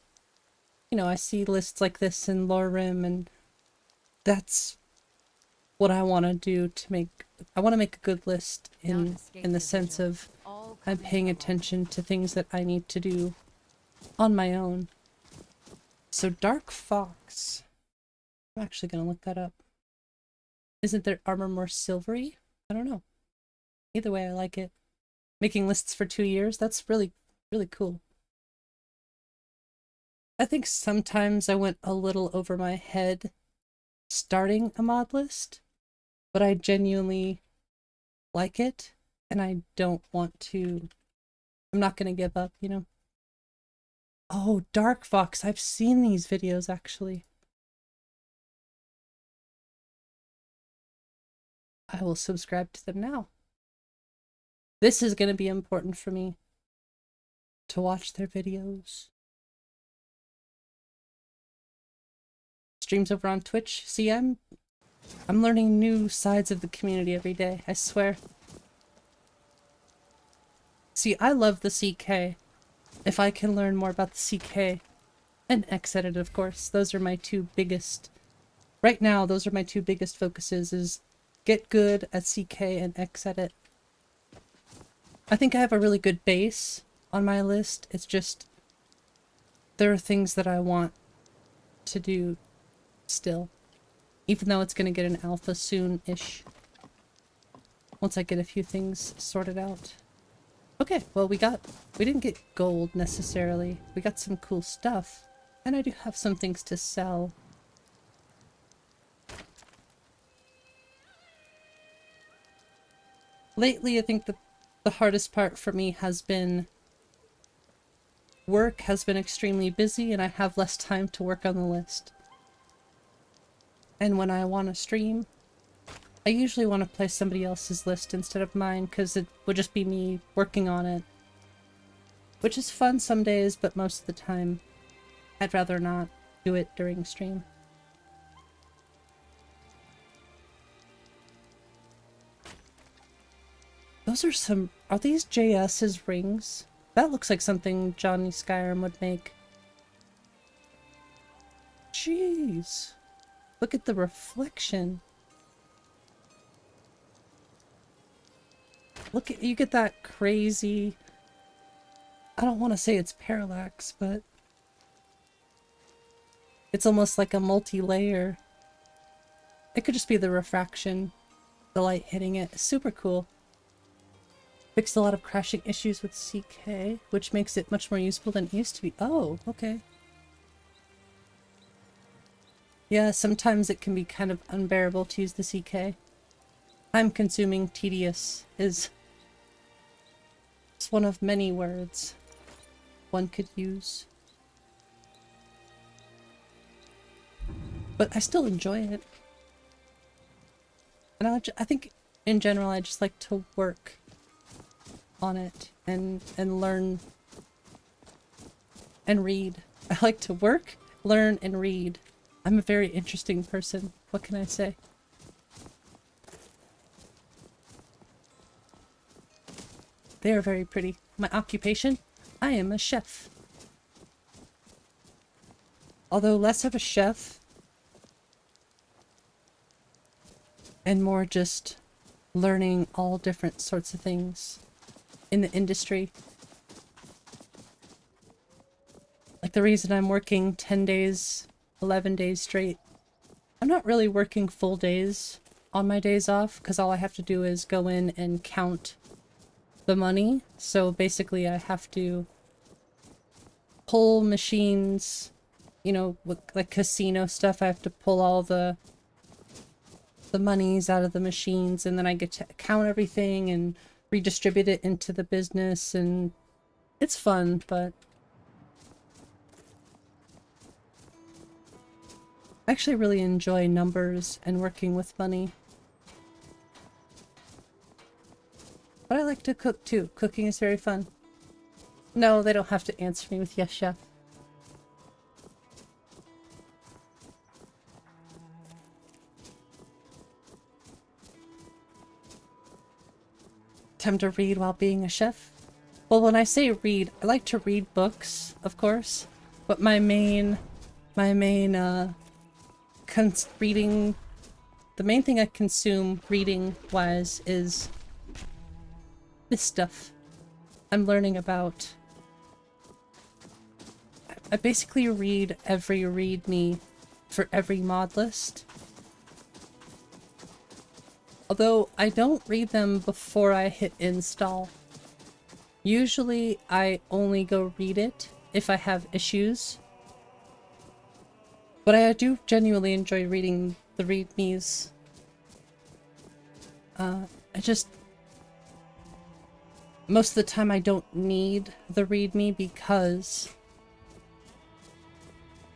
you know, I see lists like this in Lorerim, and that's what I want to do to make... I want to make a good list in the sense of I'm paying attention to things that I need to do on my own. So Dark Fox. I'm actually going to look that up. Isn't their armor more silvery? I don't know. Either way, I like it. Making lists for 2 years, that's really, really cool. I think sometimes I went a little over my head starting a mod list, but I genuinely like it, and I don't want to... I'm not going to give up, you know? Oh, Dark Fox. I've seen these videos, actually. I will subscribe to them now. This is going to be important for me to watch their videos. Streams over on Twitch. See, I'm learning new sides of the community every day, I swear. See, I love the CK. If I can learn more about the CK and Xedit, of course, those are my two biggest... Right now, those are my two biggest focuses, is get good at CK and Xedit. I think I have a really good base on my list. It's just there are things that I want to do still. Even though it's going to get an alpha soon-ish. Once I get a few things sorted out. Okay, well we didn't get gold necessarily. We got some cool stuff. And I do have some things to sell. Lately, I think the hardest part for me has been work has been extremely busy, and I have less time to work on the list. And when I want to stream, I usually want to play somebody else's list instead of mine, because it would just be me working on it. Which is fun some days, but most of the time, I'd rather not do it during stream. Those are some... Are these JS's rings? That looks like something Johnny Skyrim would make. Jeez. Look at the reflection. Look at... You get that crazy... I don't want to say it's parallax, but... It's almost like a multi-layer. It could just be the refraction. The light hitting it. Super cool. Fixed a lot of crashing issues with CK, which makes it much more useful than it used to be. Oh, okay. Yeah, sometimes it can be kind of unbearable to use the CK. Time-consuming, tedious is just one of many words one could use. But I still enjoy it. And I think, in general, I just like to work on it and learn and read. I like to work, learn, and read. I'm a very interesting person. What can I say? They are very pretty. My occupation? I am a chef. Although less of a chef and more just learning all different sorts of things in the industry. Like the reason I'm working 10 days, 11 days straight I'm not really working full days on my days off because all I have to do is go in and count the money. So basically I have to pull machines, you know, with like casino stuff. I have to pull all the monies out of the machines, and then I get to count everything and redistribute it into the business, and it's fun, but I actually really enjoy numbers and working with money. But I like to cook too. Cooking is very fun. No, they don't have to answer me with yes, chef. Time to read while being a chef? Well, when I say read, I like to read books, of course, but the main thing I consume reading-wise is this stuff I'm learning about. I basically read every readme for every mod list. Although I don't read them before I hit install. Usually I only go read it if I have issues. But I do genuinely enjoy reading the readmes. Most of the time I don't need the readme because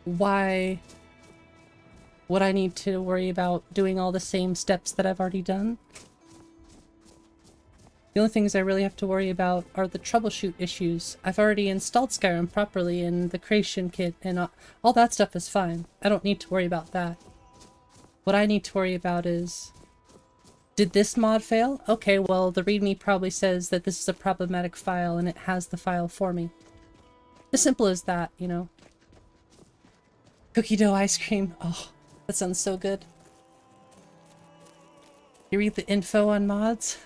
why would I need to worry about doing all the same steps that I've already done? The only things I really have to worry about are the troubleshoot issues. I've already installed Skyrim properly and the creation kit, and all that stuff is fine. I don't need to worry about that. What I need to worry about is, did this mod fail? Okay, well, the readme probably says that this is a problematic file and it has the file for me. As simple as that, you know. Cookie dough ice cream. Oh, that sounds so good. You read the info on mods?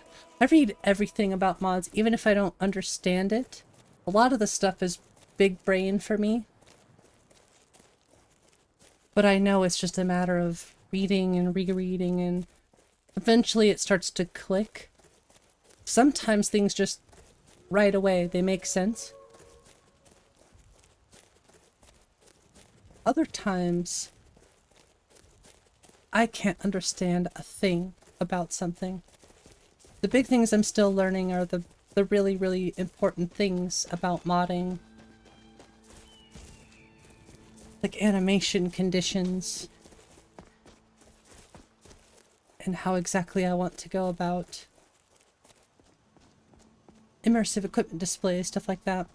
I read everything about mods, even if I don't understand it. A lot of the stuff is big brain for me. But I know it's just a matter of reading and rereading, and eventually it starts to click. Sometimes things just right away, they make sense. Other times, I can't understand a thing about something. The big things I'm still learning are the really, really important things about modding. Like animation conditions. And how exactly I want to go about immersive equipment displays, stuff like that.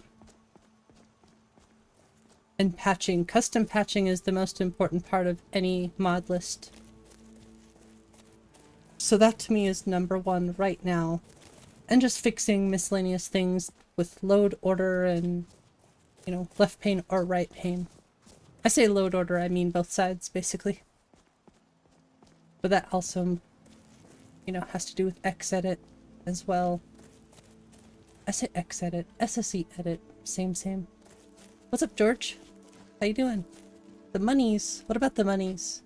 And patching. Custom patching is the most important part of any mod list. So that to me is number one right now. And just fixing miscellaneous things with load order and, you know, left pane or right pane. I say load order, I mean both sides, basically. But that also, you know, has to do with Xedit as well. I say Xedit, SSE edit, same. What's up, George? How you doing? The monies. What about the monies?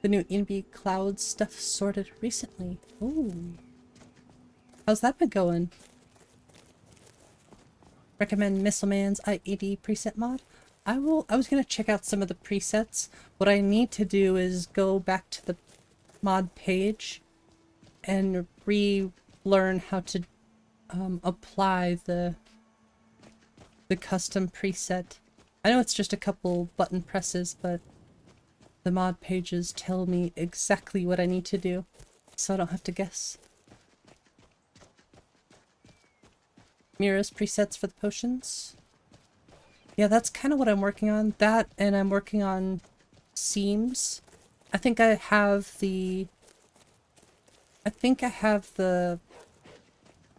The new NB Cloud stuff sorted recently. Ooh. How's that been going? Recommend Missileman's IED preset mod? I was gonna check out some of the presets. What I need to do is go back to the mod page and relearn how to apply the custom preset. I know it's just a couple button presses, but the mod pages tell me exactly what I need to do, so I don't have to guess. Mira's presets for the potions. Yeah, that's kind of what I'm working on. That, and I'm working on seams. I think I have the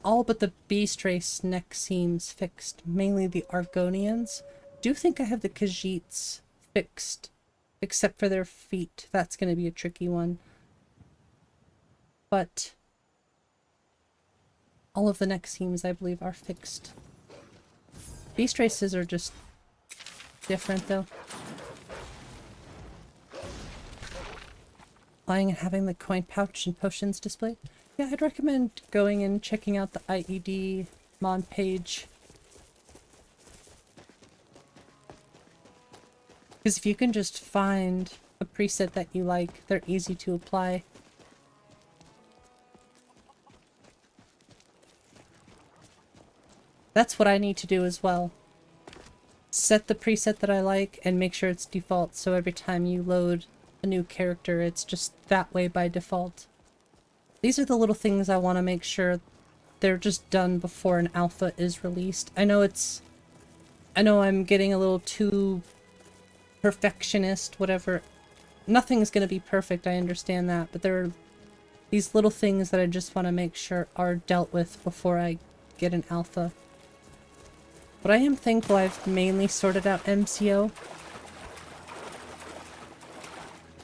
all but the Beast Race neck seams fixed, mainly the Argonians. I do think I have the Khajiits fixed, except for their feet. That's going to be a tricky one. But all of the neck seams, I believe, are fixed. Beast Races are just different though. Buying and having the coin pouch and potions displayed. Yeah, I'd recommend going and checking out the IED mod page. Because if you can just find a preset that you like, they're easy to apply. That's what I need to do as well. Set the preset that I like and make sure it's default, so every time you load a new character, it's just that way by default. These are the little things I want to make sure they're just done before an alpha is released. I know I'm getting a little too perfectionist, whatever. Nothing's going to be perfect, I understand that, but there are these little things that I just want to make sure are dealt with before I get an alpha. But I am thankful I've mainly sorted out MCO.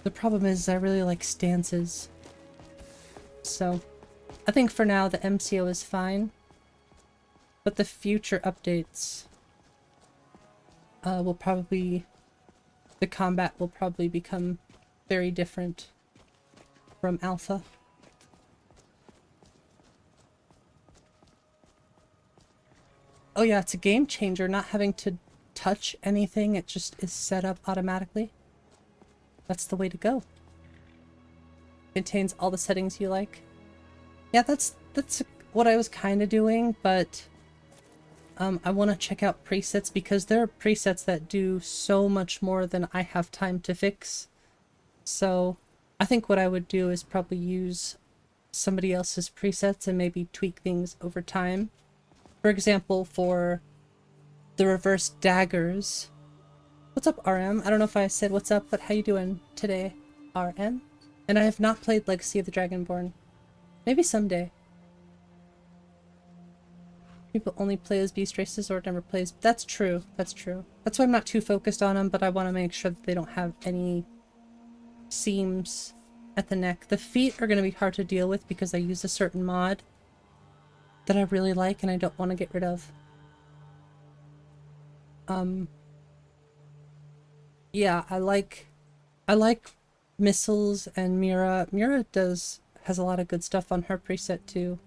The problem is I really like stances. So, I think for now the MCO is fine. But the future updates will probably... The combat will probably become very different from Alpha. Oh yeah, it's a game changer not having to touch anything. It just is set up automatically. That's the way to go. Contains all the settings you like. Yeah, that's what I was kind of doing, but I want to check out presets because there are presets that do so much more than I have time to fix. So I think what I would do is probably use somebody else's presets and maybe tweak things over time. For example, for the reverse daggers. What's up, RM? I don't know if I said what's up, but how you doing today, RM? And I have not played Legacy of the Dragonborn. Maybe someday. People only play as beast races or never plays. That's true. That's true. That's why I'm not too focused on them, but I want to make sure that they don't have any seams at the neck. The feet are going to be hard to deal with because I use a certain mod that I really like and I don't want to get rid of. Yeah, I like missiles and Mira. Mira has a lot of good stuff on her preset too.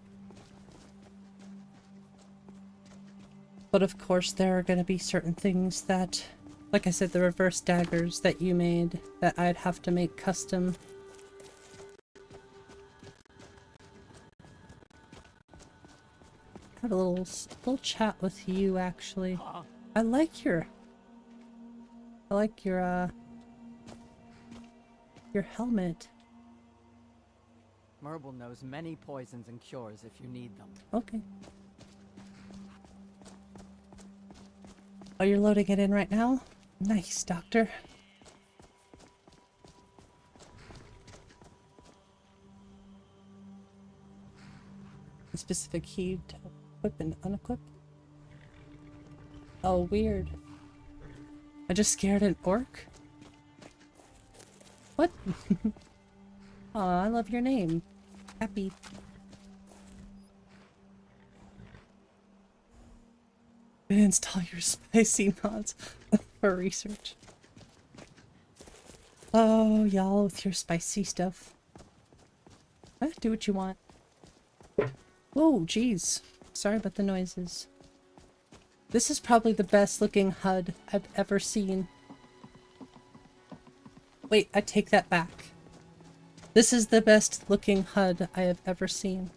But of course there are going to be certain things that, like I said, the reverse daggers that you made that I'd have to make custom. Had a little chat with you actually. I like your helmet. Merble knows many poisons and cures if you need them. Okay. Oh, you're loading it in right now? Nice, Doctor. A specific key to equip and unequip? Oh, weird. I just scared an orc? What? Aw, I love your name. Happy. Install your spicy mods for research. Oh, y'all with your spicy stuff. Do what you want. Whoa, jeez. Sorry about the noises. This is probably the best looking HUD I've ever seen. Wait, I take that back. This is the best looking HUD I have ever seen.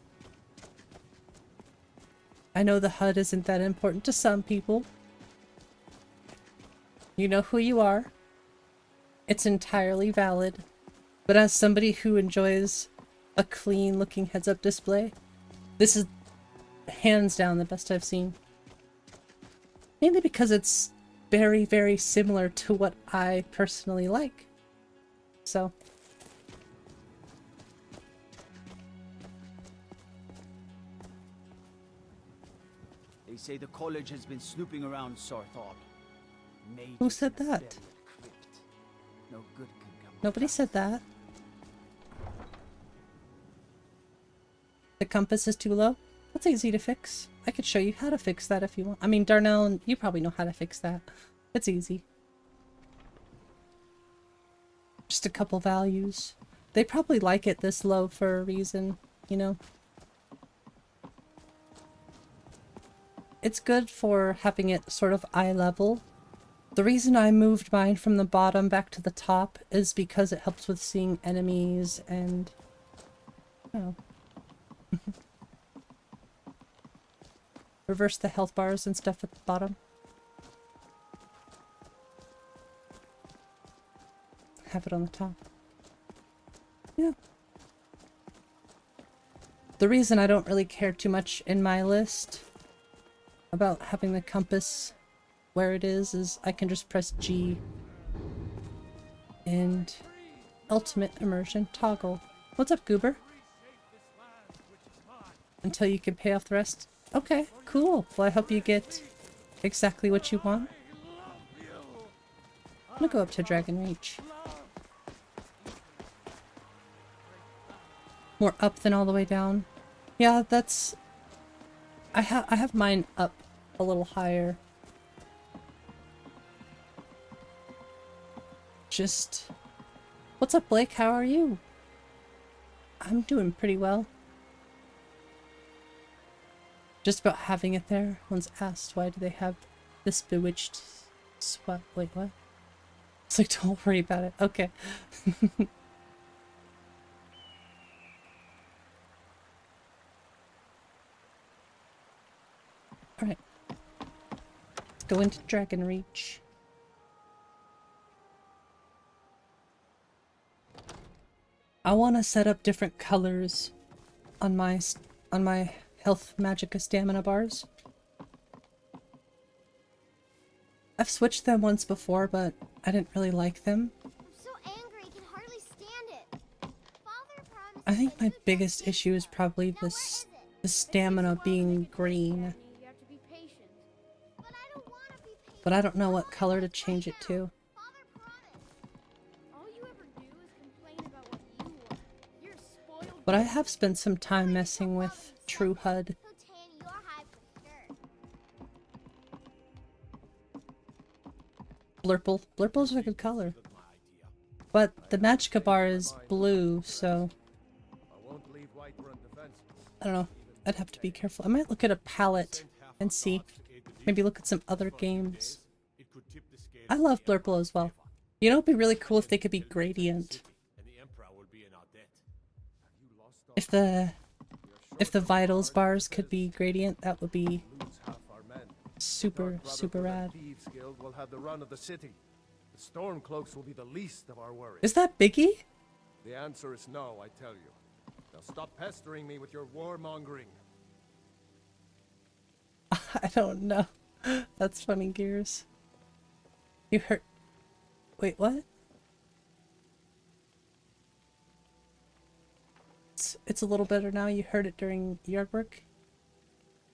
I know the HUD isn't that important to some people. You know who you are. It's entirely valid. But as somebody who enjoys a clean looking heads-up display, this is hands down the best I've seen. Mainly because it's very, very similar to what I personally like. So... They say the college has been snooping around Saarthal. Who said that? No good can come. Nobody said that. The compass is too low? That's easy to fix. I could show you how to fix that if you want. I mean, Darnell, you probably know how to fix that. It's easy. Just a couple values. They probably like it this low for a reason, you know? It's good for having it sort of eye level. The reason I moved mine from the bottom back to the top is because it helps with seeing enemies and... oh. Reverse the health bars and stuff at the bottom. Have it on the top. Yeah. The reason I don't really care too much in my list about having the compass where it is I can just press G and ultimate immersion toggle. What's up, Goober? Until you can pay off the rest. Okay, cool. Well, I hope you get exactly what you want. I'm gonna go up to Dragon Reach. More up than all the way down. Yeah, that's... I have mine up a little higher. Just... What's up, Blake? How are you? I'm doing pretty well. Just about having it there. One's asked, why do they have this bewitched sweat? Wait, what? It's like, don't worry about it. Okay. Alright. Let's go into Dragon Reach. I want to set up different colors on my health, magicka, stamina bars. I've switched them once before, but I didn't really like them. I'm so angry, I can hardly stand it. Father promised I think my biggest issue is probably this the stamina being green. you have to be patient. But I don't want to be patient. But I don't know what color to change it to. Father promised. All you ever do is complain about what you want. You're spoiled. But I have spent some time messing with True HUD. He'll tan your hide for sure. Blurple. Blurple's a good color. But the magicka bar is blue, so... I don't know. I'd have to be careful. I might look at a palette and see. Maybe look at some other games. I love Blurple as well. You know, it'd be really cool if they could be gradient. If the vitals bars could be gradient, that would be super, super rad. Will have the run of the city. The Stormcloaks will be the least of our worries. Is that Biggie? The answer is no, I tell you. Now stop pestering me with your warmongering. I don't know. That's funny, Gears. You heard... Wait, what? It's a little better now. You heard it during yard work.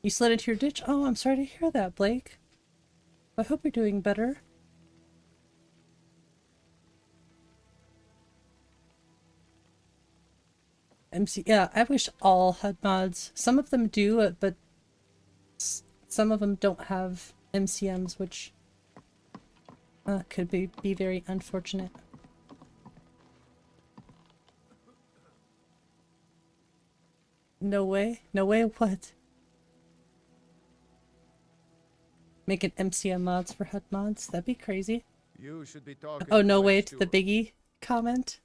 You slid into your ditch? Oh, I'm sorry to hear that, Blake. I hope you're doing better. Yeah, I wish all HUD mods. Some of them do, but some of them don't have MCMs, which could be very unfortunate. No way? No way what? Making MCM mods for HUD mods? That'd be crazy. You should be talking oh, no way to the Biggie comment?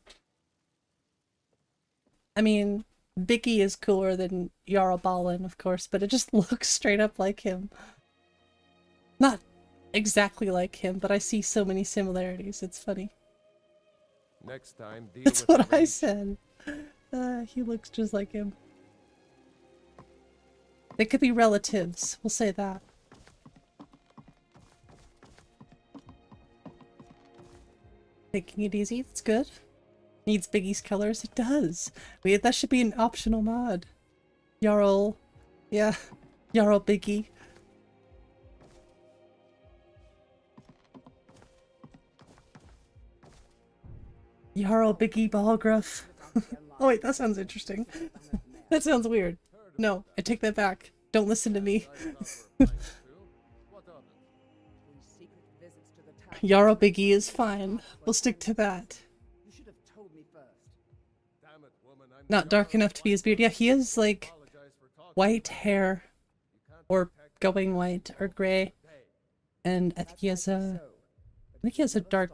I mean, Biggie is cooler than Jarl Balin, of course, but it just looks straight up like him. Not exactly like him, but I see so many similarities. It's funny. Next time, deal That's with what I said. He looks just like him. They could be relatives. We'll say that. Taking it easy. That's good. Needs Biggie's colors. It does. That should be an optional mod. Jarl. Yeah. Jarl Biggie. Jarl Biggie Ballgruff. Oh wait, that sounds interesting. That sounds weird. No, I take that back. Don't listen to me. Jarl Biggie is fine. We'll stick to that. You should have Not dark enough to be his beard. Yeah, he has like white hair, or going white or gray, and I think he has a dark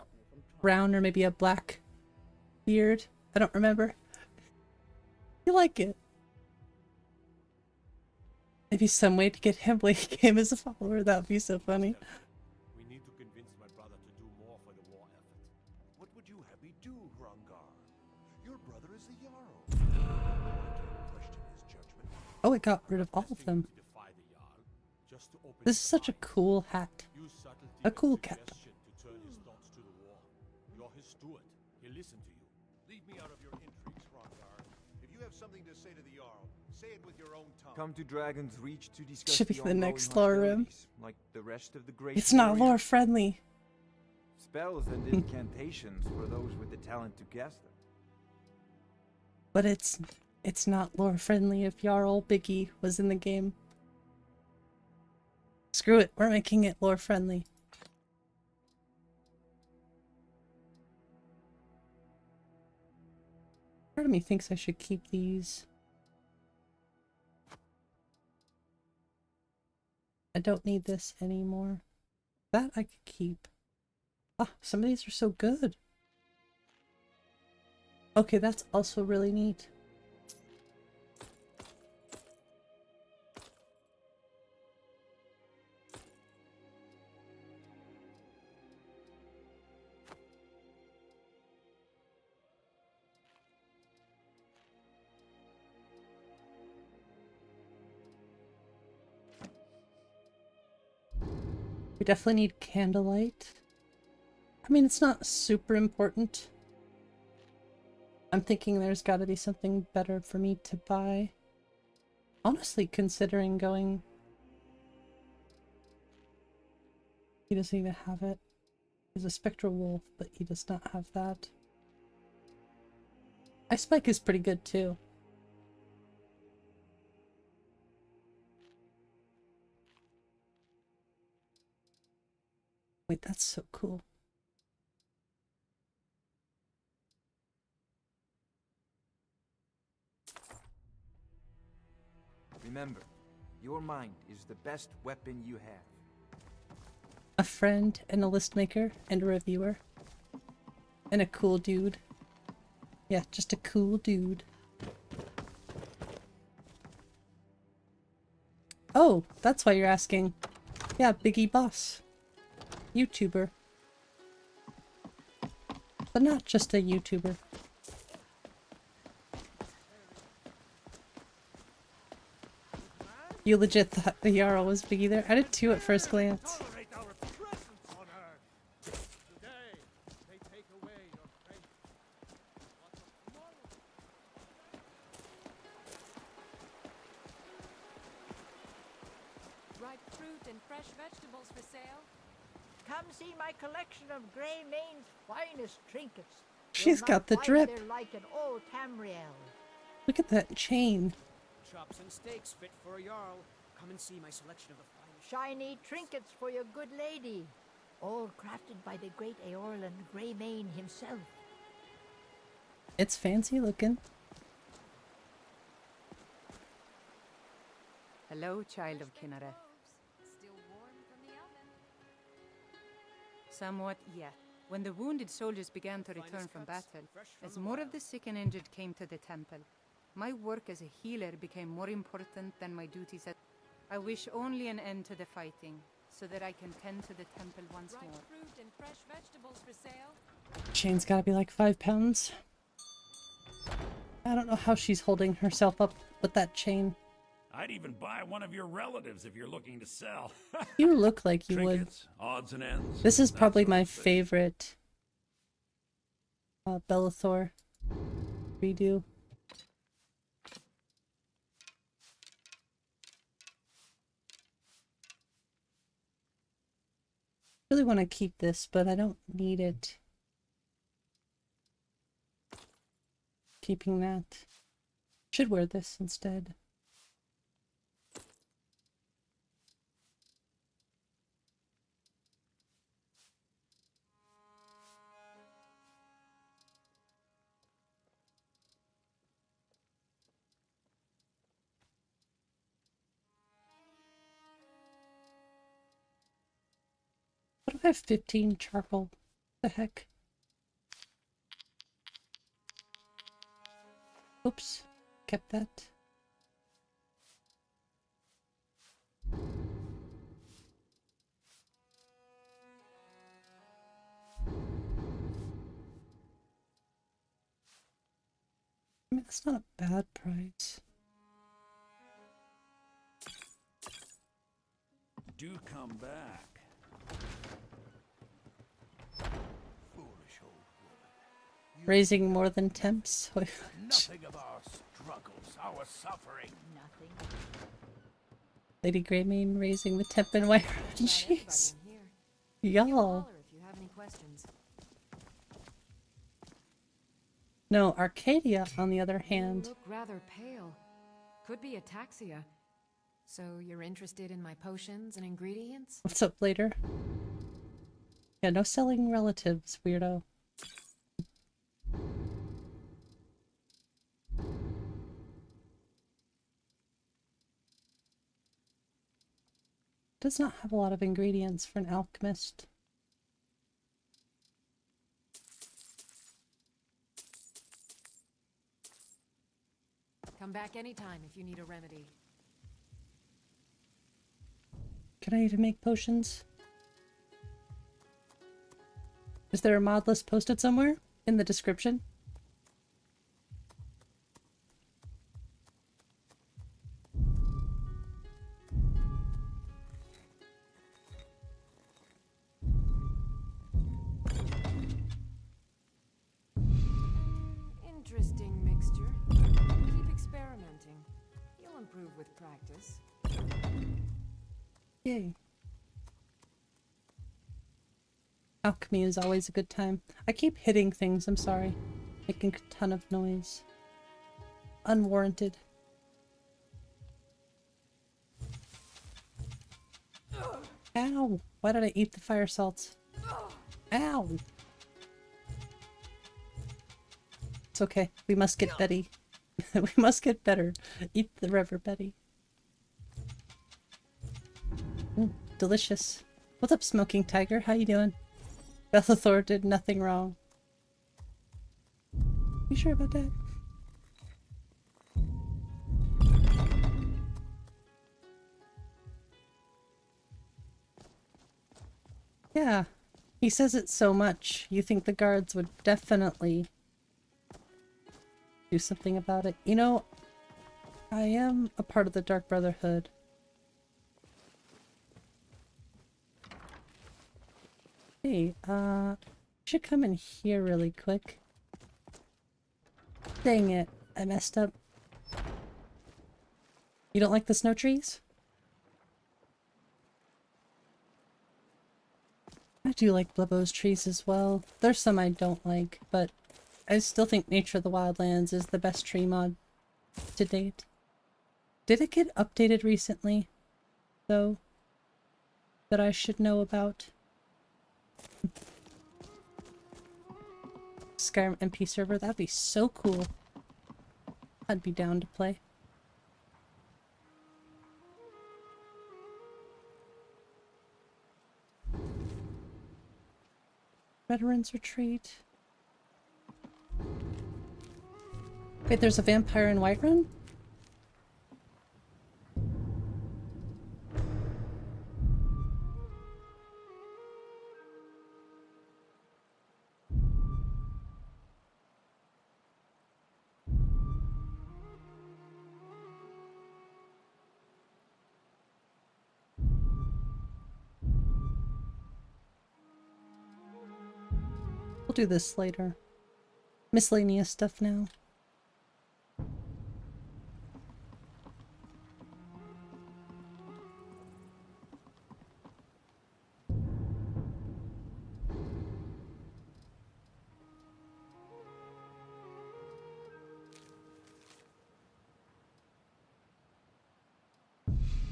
brown or maybe a black beard. I don't remember. You like it? Maybe some way to get him like him as a follower. That would be so funny. We need to convince my brother to do more for the war effort. What would you have me do, Hrongar? Your brother is the Jarl. I can't question his judgment. Oh, it got rid of all of them. This is such a cool hat. A cool cap. To turn his thoughts to the war. You're his steward. He'll listen to you. Leave me out of your intrigues, Hrongar. If you have something to say to the Jarl, say it with your own tongue. Come to Dragon's Reach to discuss Should be the next lore room. Like the rest of the great It's not warrior. lore friendly. Spells and incantations for those with the talent to cast them. But it's not lore friendly if Jarl Biggie was in the game. Screw it, we're making it lore friendly. Part of me thinks I should keep these. I don't need this anymore. That I could keep. Ah, some of these are so good. Okay, that's also really neat. We definitely need candlelight. I mean, it's not super important. I'm thinking there's got to be something better for me to buy. Honestly, considering going... He doesn't even have it. He's a spectral wolf, but he does not have that. Ice Spike is pretty good too. Wait, that's so cool. Remember, your mind is the best weapon you have. A friend and a list maker and a reviewer. And a cool dude. Yeah, just a cool dude. Oh, that's why you're asking. Yeah, Biggie Boss. YouTuber. But not just a YouTuber. You legit thought the Jarl was Biggie there? I did too at first glance. Ripe fruit and fresh vegetables for sale. Come see my collection of Grey Mane's finest trinkets. She's got the drip. They're like an old Tamriel. Look at that chain. Chops and steaks fit for a Jarl. Come and see my selection of the finest. Shiny trinkets for your good lady. All crafted by the great Eorlan Grey Mane himself. It's fancy looking. Hello, child of Kinnereth. Still warm from the oven. Somewhat, yeah. When the wounded soldiers began to return from battle, as more of the sick and injured came to the temple, my work as a healer became more important than my duties as... I wish only an end to the fighting, so that I can tend to the temple once more. Ripe fruit and fresh vegetables for sale. Chain's gotta be like 5 pounds. I don't know how she's holding herself up with that chain. I'd even buy one of your relatives if you're looking to sell. You look like you Trinkets, odds and ends. This is that probably sort my of thing. favorite Bellathor redo. Really want to keep this, but I don't need it. Keeping that. Should wear this instead. I have 15 charcoal. The heck? Oops. Kept that. I mean, that's not a bad price. Do come back. Foolish old woman. Raising more than temps? Nothing of our struggles, our suffering. Nothing. Lady Greymane raising the temp and white. Jeez. Y'all. If you have any questions. No, Arcadia, on the other hand. You look rather pale. Could be ataxia. So you're interested in my potions and ingredients? What's up later? Yeah, no selling relatives, weirdo. Does not have a lot of ingredients for an alchemist. Come back anytime if you need a remedy. Can I even make potions? Is there a mod list posted somewhere in the description? Interesting mixture. Keep experimenting. You'll improve with practice. Yay. Alchemy is always a good time. I keep hitting things, I'm sorry. Making a ton of noise. Unwarranted. Ow! Why did I eat the fire salts? Ow! It's okay. We must get Betty. We must get better. Eat the River Betty. Delicious. What's up, Smoking Tiger? How you doing? Belethor did nothing wrong. You sure about that? Yeah. He says it so much. You think the guards would definitely do something about it. You know, I am a part of the Dark Brotherhood. Hey, should come in here really quick. Dang it, I messed up. You don't like the snow trees? I do like Blubbo's trees as well. There's some I don't like, but I still think Nature of the Wildlands is the best tree mod to date. Did it get updated recently, though, that I should know about? Skyrim MP server, that'd be so cool. I'd be down to play. Veterans Retreat. Wait, there's a vampire in Whiterun? We'll do this later. Miscellaneous stuff now.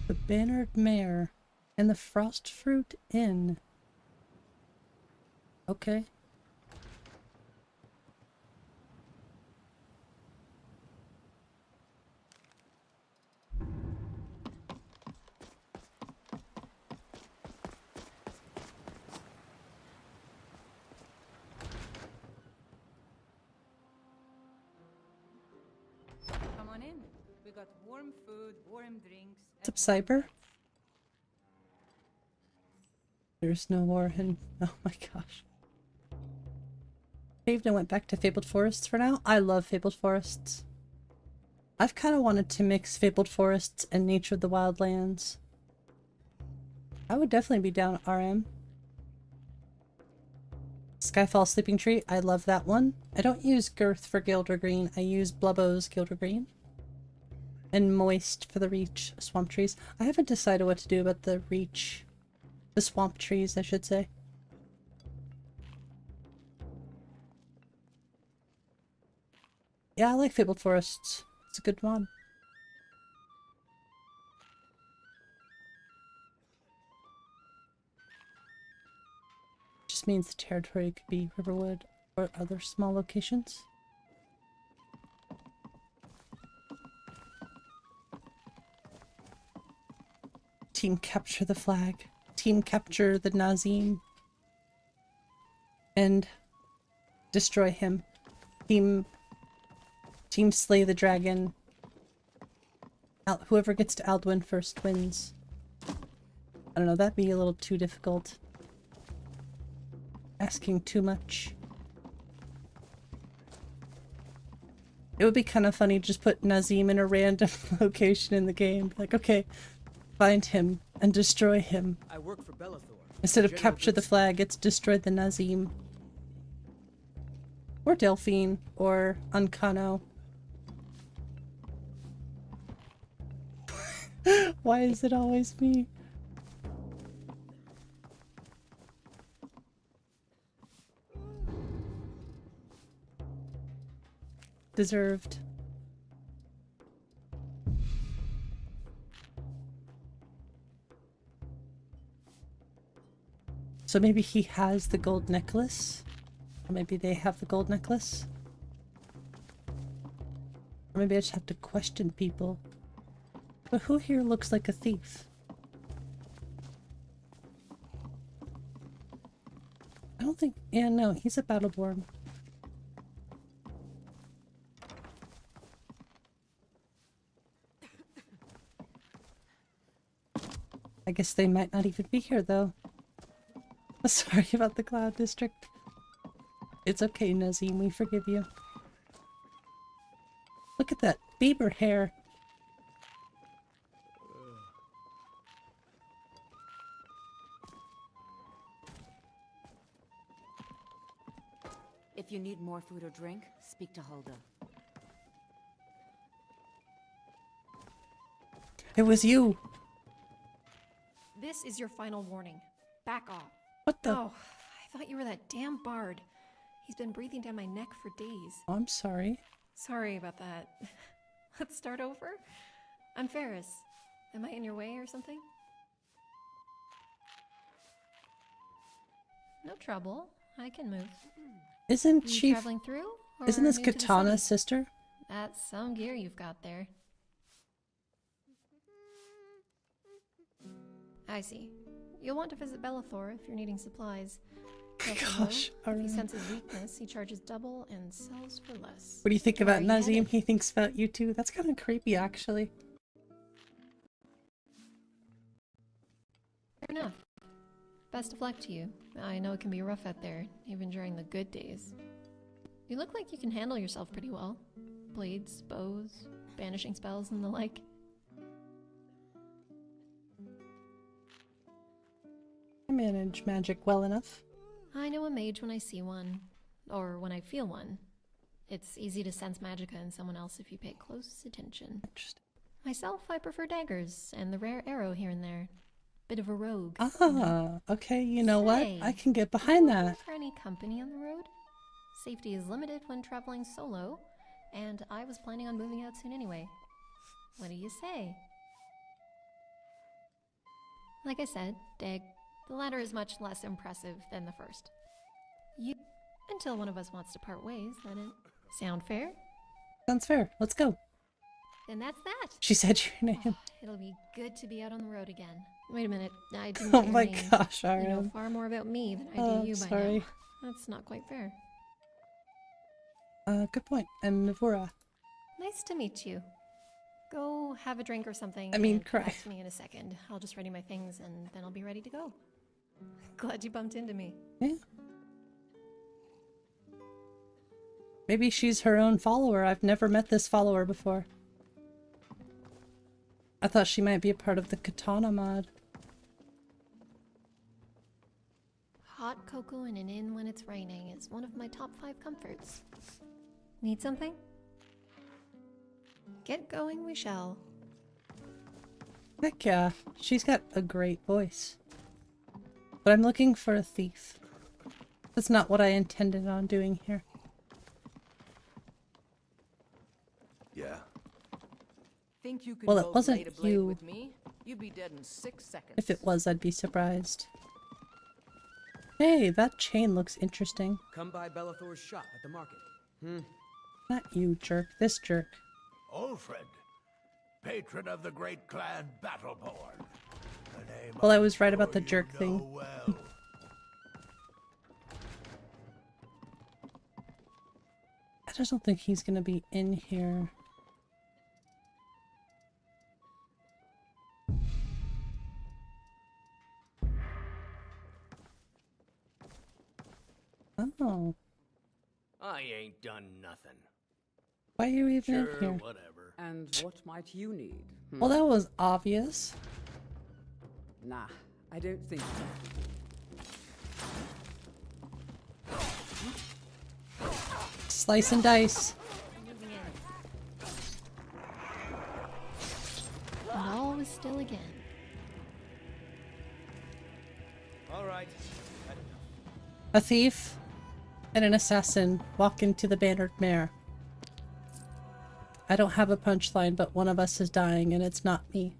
The Bannered Mare and the Frostfruit Inn. Okay. got warm food, warm drinks. What's up, Cyber? There's no war in... Oh my gosh. Saved and went back to Fabled Forests for now. I love Fabled Forests. I've kind of wanted to mix Fabled Forests and Nature of the Wildlands. I would definitely be down RM. Skyfall Sleeping Tree, I love that one. I don't use Girth for Gilder Green, I use Blubbo's Gilder Green. And Moist for the Reach Swamp Trees. I haven't decided what to do about the Reach... the Swamp Trees, I should say. Yeah, I like Fabled Forests. It's a good one. Just means the territory could be Riverwood or other small locations. Team capture the flag. Team capture the Nazim. And destroy him. Team slay the dragon. Whoever gets to Alduin first wins. I don't know, that'd be a little too difficult. Asking too much. It would be kind of funny to just put Nazim in a random location in the game. Like, okay, find him and destroy him. I work for Bellathor. Instead of capture the flag, it's destroy the Nazim. Or Delphine, or Uncano. Why is it always me? Deserved. So maybe he has the gold necklace? Or maybe they have the gold necklace? Or maybe I just have to question people. But who here looks like a thief? I don't think... Yeah, no, he's a Battleborn. I guess they might not even be here, though. Sorry about the Cloud District. It's okay, Nazim, we forgive you. Look at that Bieber hair. If you need more food or drink, speak to Hulda. It was you! This is your final warning. Back off. What the? Oh, I thought you were that damn bard. He's been breathing down my neck for days. Oh, I'm sorry. Sorry about that. Let's start over? I'm Ferris. Am I in your way or something? No trouble. I can move. Isn't You she... traveling through? Or Isn't this new to the Katana's city? sister? That's some gear you've got there. I see. You'll want to visit Bellathor if you're needing supplies. Gosh, if he senses weakness, he charges double and sells for less. What do you think Where about are you Nazim? headed? He thinks about you too. That's kind of creepy, actually. Fair enough. Best of luck to you. I know it can be rough out there, even during the good days. You look like you can handle yourself pretty well. Blades, bows, banishing spells, and the like. I manage magic well enough. I know a mage when I see one, or when I feel one. It's easy to sense magicka in someone else if you pay close attention. Interesting. Myself, I prefer daggers and the rare arrow here and there. Bit of a rogue. Ah, okay, you know what? Say, I can get behind you that. looking for any company on the road? Safety is limited when traveling solo, and I was planning on moving out soon anyway. What do you say? Like I said, the latter is much less impressive than the first. Until one of us wants to part ways, then it sound fair? Sounds fair. Let's go. Then that's that. She said your name. It'll be good to be out on the road again. Wait a minute, I didn't Oh get your my name. gosh, You know RM. far more about me than I Oh, do you by sorry. now. That's not quite fair. Good point. I'm Mivura. Nice to meet you. Go have a drink or something. I mean, and cry. come back to me in a second. I'll just ready my things and then I'll be ready to go. Glad you bumped into me. Yeah. Maybe she's her own follower. I've never met this follower before. I thought she might be a part of the Katana mod. Hot cocoa in an inn when it's raining is one of my top 5 comforts. Need something? Get going we shall. Heck yeah, she's got a great voice. But I'm looking for a thief. That's not what I intended on doing here. Yeah. Think you could Well, go it wasn't blade to blade you. with me? You'd be dead in 6 seconds. If it was, I'd be surprised. Hey, that chain looks interesting. Come by Bellathor's shop at the market. Not you, jerk. This jerk. Ulfred, patron of the great clan Battleborn. The name Well, I I'm was right about sure the jerk you thing. know well. I just don't think he's gonna be in here. Oh. I ain't done nothing. Why are you even in here? Whatever. And what might you need? Well, that was obvious. Nah, I don't think so. Slice and dice. And all was still again. All right. A thief and an assassin walk into the bannered mare. I don't have a punchline, but one of us is dying and it's not me.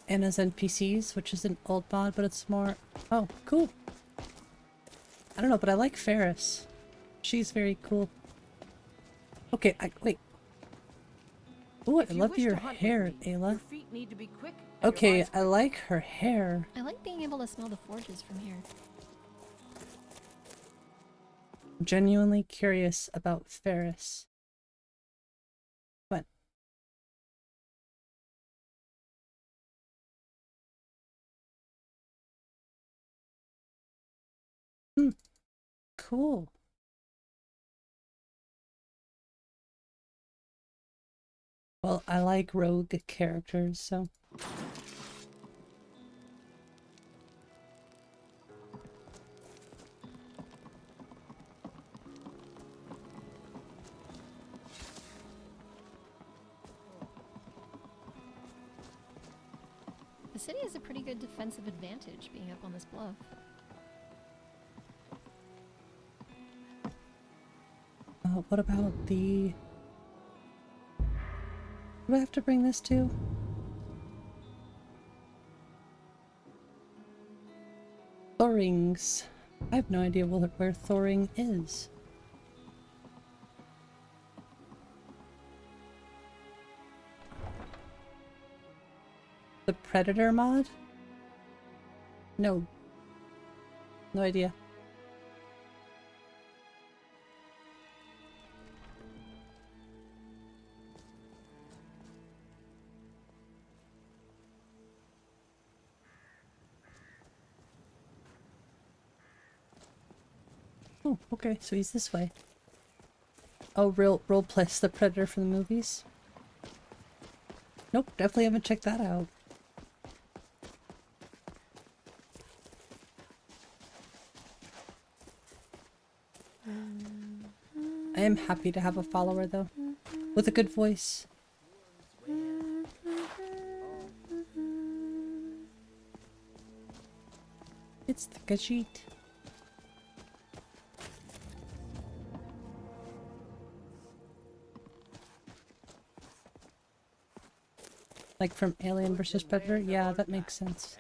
Anna's NPCs, which is an old mod, but it's more... Oh, cool. I don't know, but I like Ferris. She's very cool. Okay, wait. Ooh, I love your hair, Ayla. Feet need to be quick. Okay, I like her hair. I like being able to smell the forges from here. I'm genuinely curious about Ferris. What? Cool. Well, I like rogue characters, so... The city has a pretty good defensive advantage being up on this bluff. What about the... Do I have to bring this to? Thorings. I have no idea where Thoring is. The Predator mod? No. No idea. Oh, okay, so he's this way. Oh, roleplays the Predator from the movies? Nope, definitely haven't checked that out. I am happy to have a follower, though. With a good voice. It's the Khajiit. Like from Alien vs. Predator? Yeah, that makes sense.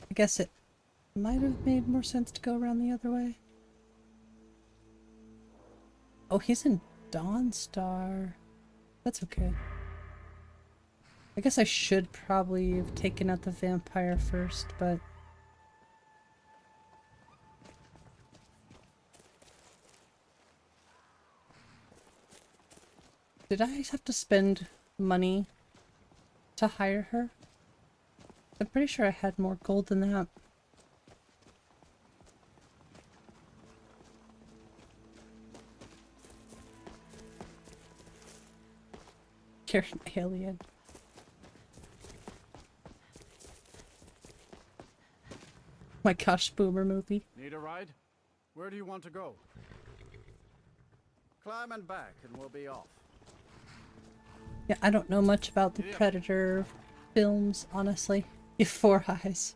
I guess it might have made more sense to go around the other way. Oh, he's in Dawnstar. That's okay. I guess I should probably have taken out the vampire first, but... Did I have to spend money to hire her? I'm pretty sure I had more gold than that. You're an alien. My gosh, boomer movie. Need a ride? Where do you want to go? Climb and back and we'll be off. Yeah, I don't know much about the Predator films, honestly. You have 4 eyes.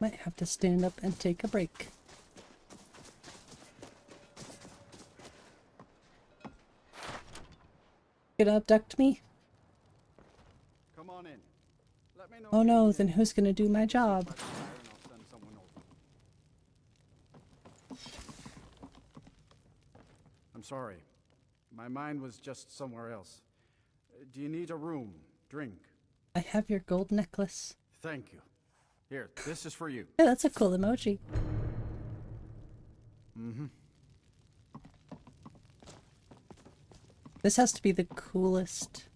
Might have to stand up and take a break. Gonna abduct me? Come on in. Let me know. Oh no, then who's gonna do my job? I'm sorry. My mind was just somewhere else. Do you need a room? Drink? I have your gold necklace. Thank you. Here, this is for you. Yeah, that's a cool emoji. Mm-hmm. This has to be the coolest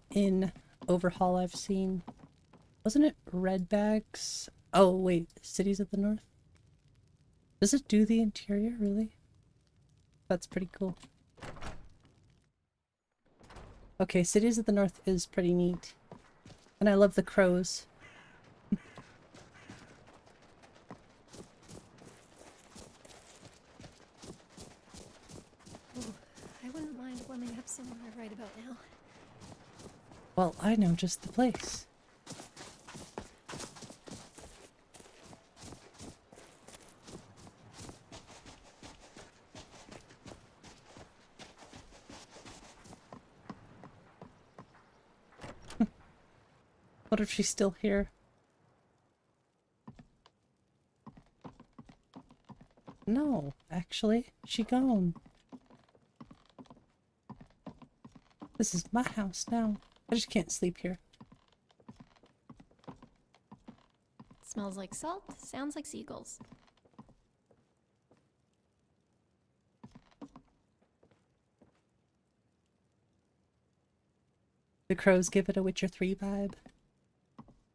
in overhaul I've seen. Wasn't it Red Bags? Oh wait, Cities of the North? Does it do the interior, really? That's pretty cool. Okay, Cities of the North is pretty neat. And I love the crows. Ooh, I wouldn't mind warming up somewhere right about now. Well, I know just the place. What if she's still here? No, actually, she gone. This is my house now. I just can't sleep here. Smells like salt, sounds like seagulls. The crows give it a Witcher 3 vibe.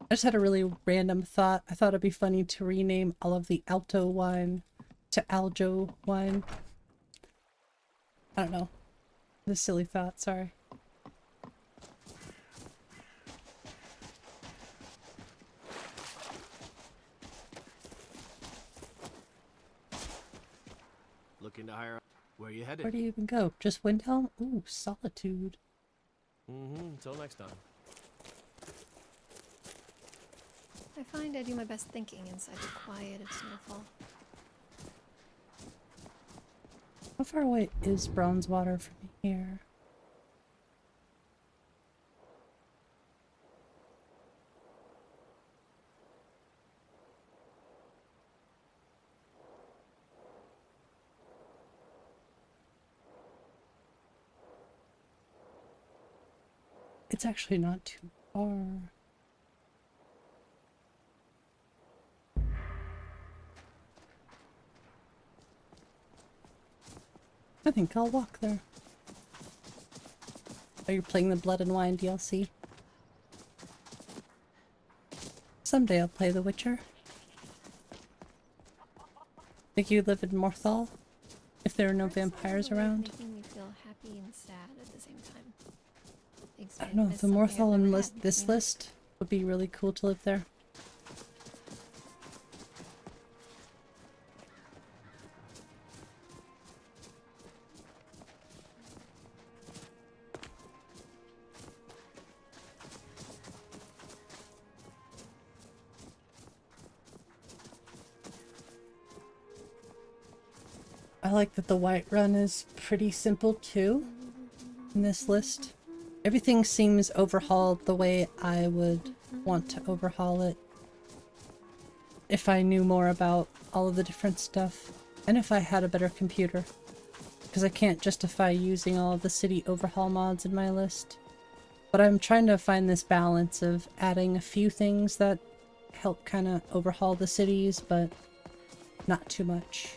I just had a really random thought. I thought it'd be funny to rename all of the Alto wine to Aljo wine. I don't know. The silly thought, sorry. Looking to hire. Where you headed? Where do you even go? Just Windhelm? Ooh, Solitude. Until next time. I find I do my best thinking inside the quiet of Snowfall. How far away is Bronzewater from here? It's actually not too far. I think I'll walk there. Are you playing the Blood and Wine DLC? Someday I'll play The Witcher. Think you live in Morthal? If there are no vampires around? Making me feel happy and sad at the same time. I don't know, the Morthal on this list would be really cool to live there. I like that the Whiterun is pretty simple too in this list. Everything seems overhauled the way I would want to overhaul it if I knew more about all of the different stuff and if I had a better computer, because I can't justify using all of the city overhaul mods in my list. But I'm trying to find this balance of adding a few things that help kind of overhaul the cities, but not too much.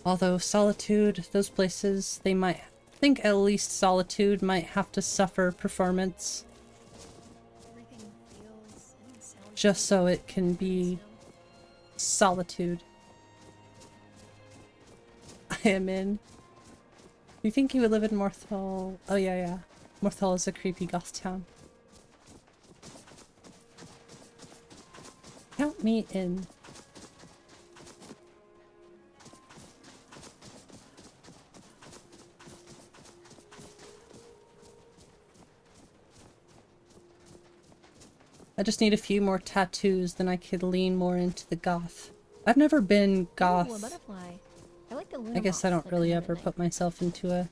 Although Solitude, those places, they might think at least Solitude might have to suffer performance just so it can be Solitude. I am in. You think you would live in Morthal? Oh yeah. Morthal is a creepy goth town. Count me in. I just need a few more tattoos, then I could lean more into the goth. I've never been goth. Ooh, a butterfly. I like the I guess I don't really ever put myself into a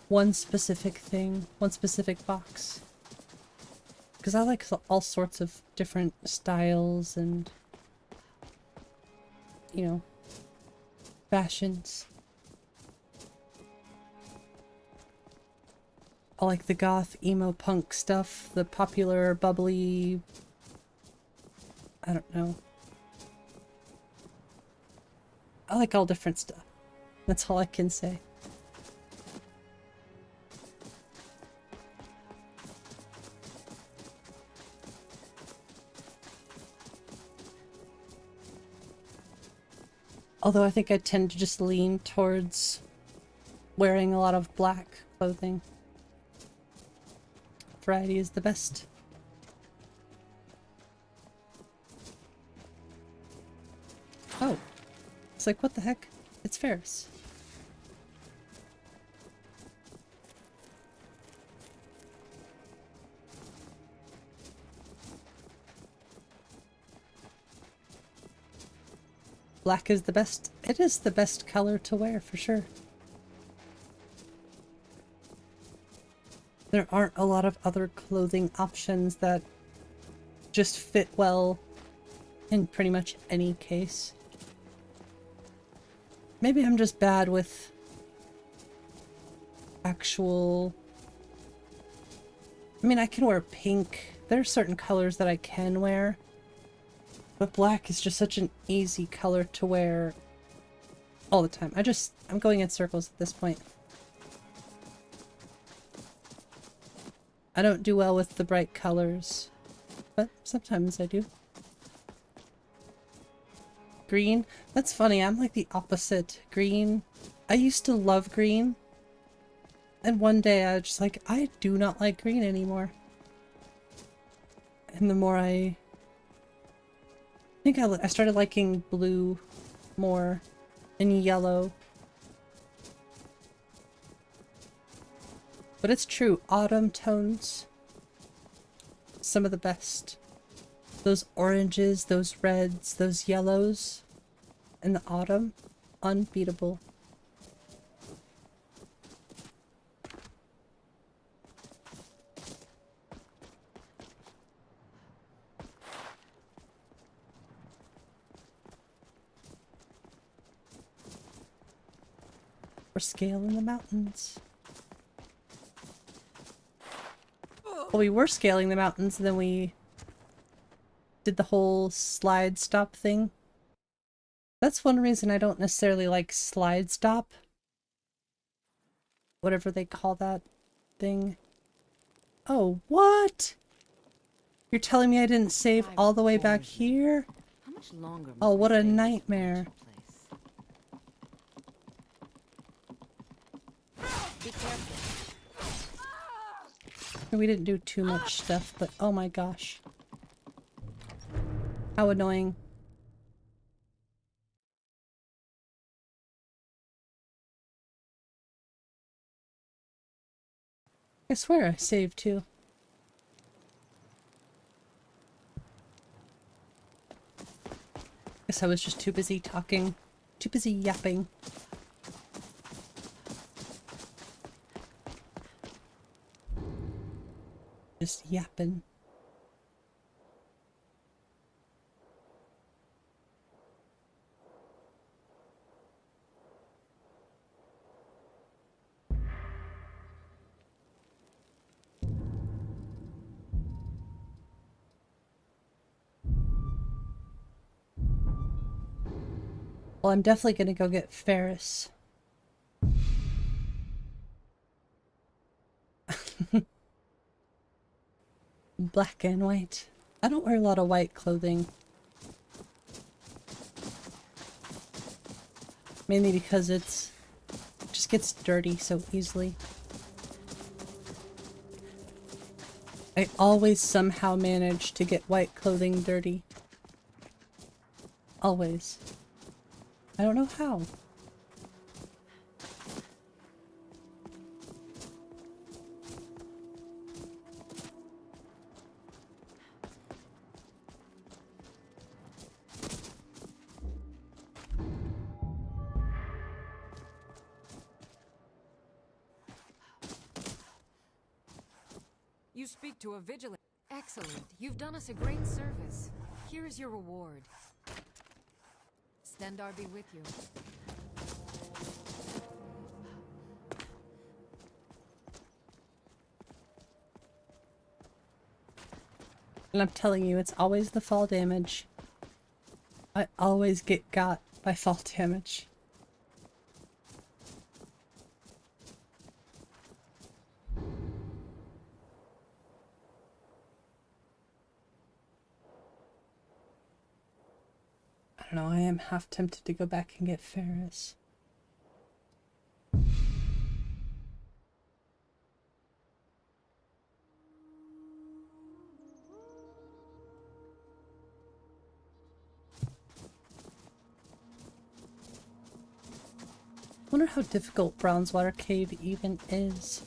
one specific thing, one specific box. Because I like all sorts of different styles and, you know, fashions. I like the goth, emo, punk stuff, the popular, bubbly... I don't know. I like all different stuff. That's all I can say. Although I think I tend to just lean towards wearing a lot of black clothing. Variety is the best. Oh. It's like, what the heck? It's Ferris. Black is the best. It is the best color to wear for sure. There aren't a lot of other clothing options that just fit well in pretty much any case. Maybe I'm just bad with actual... I mean, I can wear pink. There are certain colors that I can wear. But black is just such an easy color to wear all the time. I'm going in circles at this point. I don't do well with the bright colors, but sometimes I do. Green? That's funny, I'm like the opposite. Green. I used to love green. And one day I was just like, I do not like green anymore. And the more I think I started liking blue more and yellow. But it's true, autumn tones, some of the best. Those oranges, those reds, those yellows in the autumn, unbeatable. We're scaling the mountains. Well, we were scaling the mountains, and then we did the whole slide stop thing. That's one reason I don't necessarily like slide stop. Whatever they call that thing. Oh, what? You're telling me I didn't save all the way back here? How much longer Oh, what a nightmare. Be careful. We didn't do too much stuff, but oh my gosh. How annoying. I swear I saved too. Guess I was just too busy talking. Too busy yapping. Just yapping. Well, I'm definitely gonna go get Ferris. Black and white. I don't wear a lot of white clothing. Mainly because it just gets dirty so easily. I always somehow manage to get white clothing dirty. Always. I don't know how. You speak to a vigilant. Excellent. You've done us a great service. Here is your reward. Stendar be with you. And I'm telling you, it's always the fall damage. I always get got by fall damage. I don't know, I am half tempted to go back and get Ferris. I wonder how difficult Bronzewater Cave even is.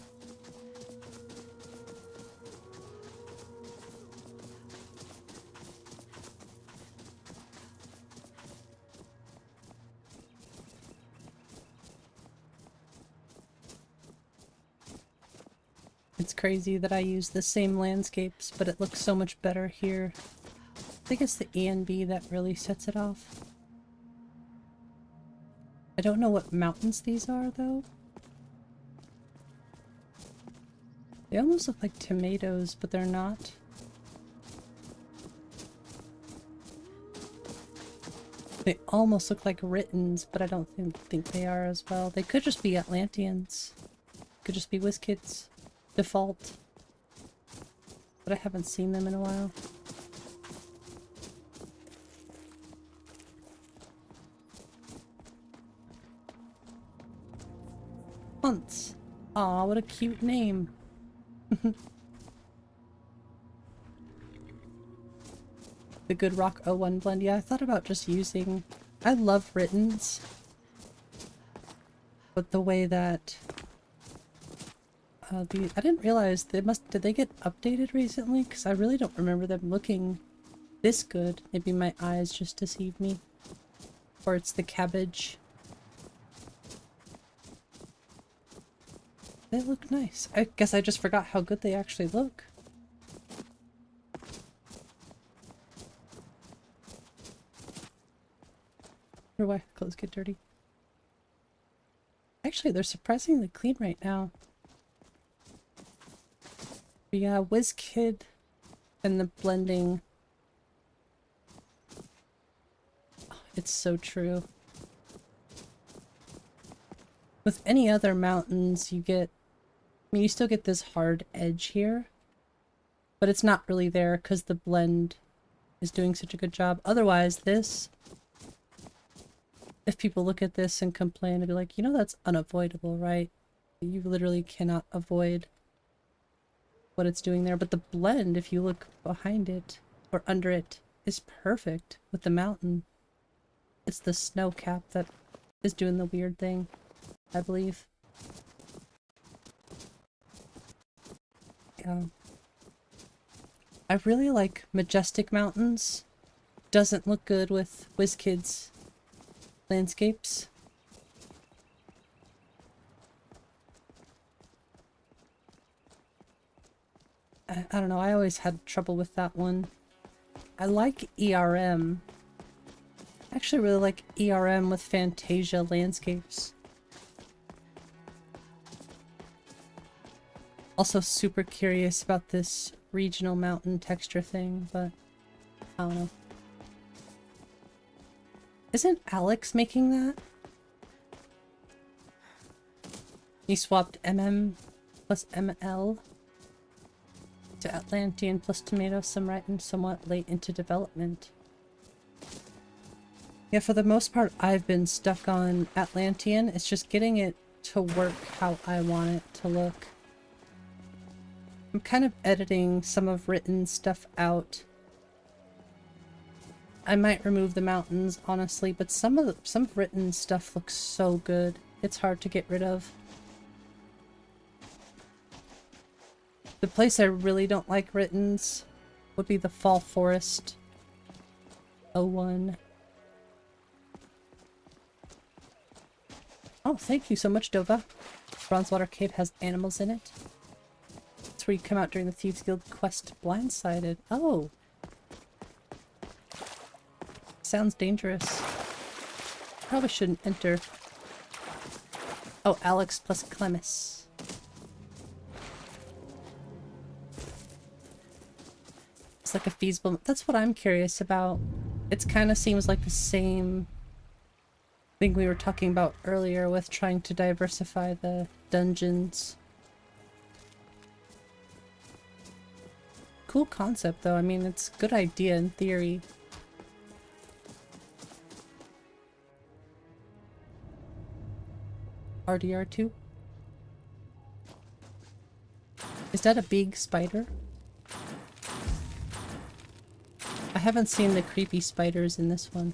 It's crazy that I use the same landscapes, but it looks so much better here. I think it's the E&B that really sets it off. I don't know what mountains these are, though. They almost look like tomatoes, but they're not. They almost look like Rittens, but I don't think they are as well. They could just be Atlanteans. Could just be WizKids. Default. But I haven't seen them in a while. Hunts. Aw, what a cute name. The Good Rock 01 blend. Yeah, I thought about just using... I love Rittens. But the way that... I didn't realize they did they get updated recently? Because I really don't remember them looking this good. Maybe my eyes just deceive me. Or it's the cabbage. They look nice. I guess I just forgot how good they actually look. Or why clothes get dirty. Actually, they're surprisingly clean right now. But yeah, WizKid and the blending. Oh, it's so true. With any other mountains, you get... I mean, you still get this hard edge here. But it's not really there because the blend is doing such a good job. Otherwise, this... If people look at this and complain, they'll be like, you know, that's unavoidable, right? You literally cannot avoid what it's doing there. But the blend, if you look behind it or under it, is perfect with the mountain. It's the snow cap that is doing the weird thing, I believe. Yeah. I really like majestic mountains doesn't look good with WizKids landscapes. I don't know, I always had trouble with that one. I like ERM. I actually really like ERM with Fantasia landscapes. Also super curious about this regional mountain texture thing, but I don't know. Isn't Alex making that? He swapped MM plus ML to Atlantean plus tomato, some right and somewhat late into development. Yeah, for the most part, I've been stuck on Atlantean. It's just getting it to work how I want it to look. I'm kind of editing some of written stuff out. I might remove the mountains, honestly, but some written stuff looks so good. It's hard to get rid of. The place I really don't like writtens would be the Fall Forest 01. Oh, thank you so much, Dova. Bronzewater Cave has animals in it. That's where you come out during the Thieves Guild quest Blindsided. Oh! Sounds dangerous. Probably shouldn't enter. Oh, Alex plus Clemis. It's like a feasible... That's what I'm curious about. It kind of seems like the same thing we were talking about earlier with trying to diversify the dungeons. Cool concept though, I mean it's a good idea in theory. RDR2? Is that a big spider? I haven't seen the creepy spiders in this one.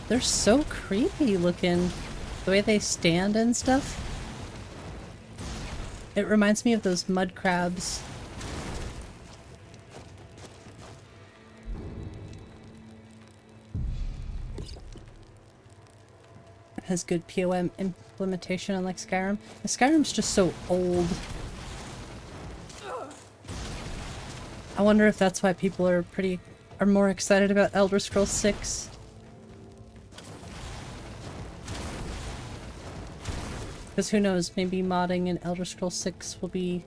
They're so creepy looking. The way they stand and stuff. It reminds me of those mud crabs. It has good POM implementation unlike Skyrim. The Skyrim's just so old. I wonder if that's why people are more excited about Elder Scrolls 6. Because who knows, maybe modding in Elder Scrolls 6 will be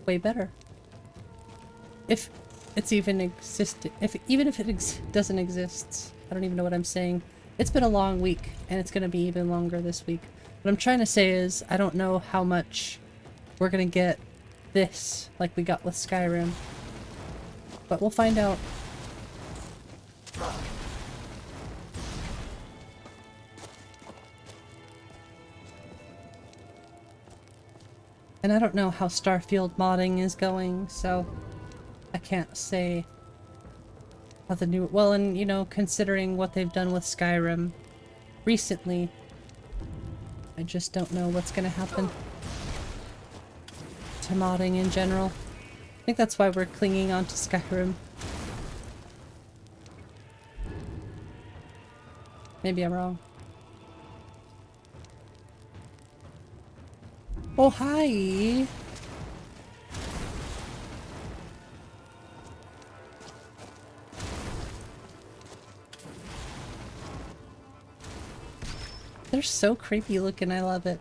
way better. If it's even even if it doesn't exist. I don't even know what I'm saying. It's been a long week, and it's gonna be even longer this week. What I'm trying to say is, I don't know how much we're gonna get this, like we got with Skyrim. But we'll find out. And I don't know how Starfield modding is going, so I can't say how the new... Well, and, you know, considering what they've done with Skyrim recently, I just don't know what's gonna happen to modding in general. I think that's why we're clinging on to Skyrim. Maybe I'm wrong. Oh, hi! They're so creepy looking, I love it.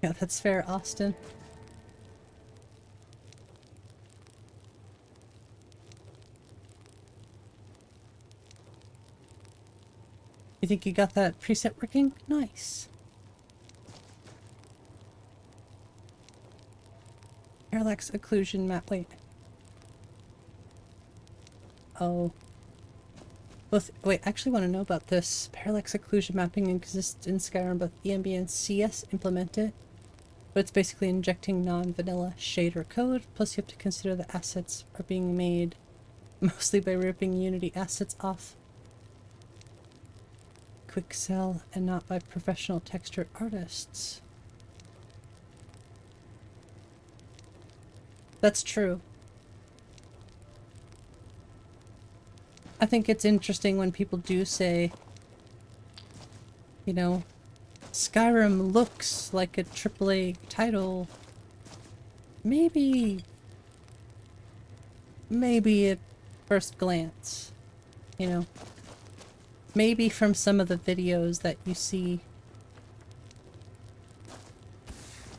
Yeah, that's fair, Austin. You think you got that preset working? Nice. Parallax occlusion map. Wait. Oh. Wait, I actually want to know about this. Parallax occlusion mapping exists in Skyrim, both EMB and CS implement it. But it's basically injecting non-vanilla shader code, plus you have to consider the assets are being made mostly by ripping Unity assets off quick sell and not by professional texture artists. That's true. I think it's interesting when people do say, you know, Skyrim looks like a AAA title. Maybe at first glance, you know. Maybe from some of the videos that you see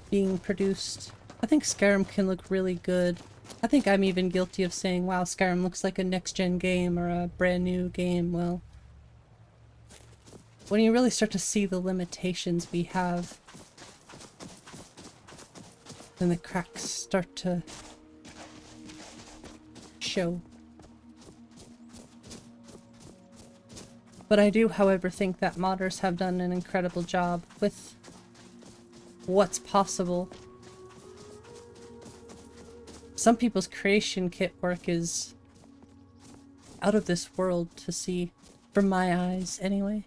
being produced. I think Skyrim can look really good. I think I'm even guilty of saying, wow, Skyrim looks like a next-gen game or a brand new game. Well, when you really start to see the limitations we have, then the cracks start to show. But I do, however, think that modders have done an incredible job with what's possible. Some people's creation kit work is out of this world to see, from my eyes anyway.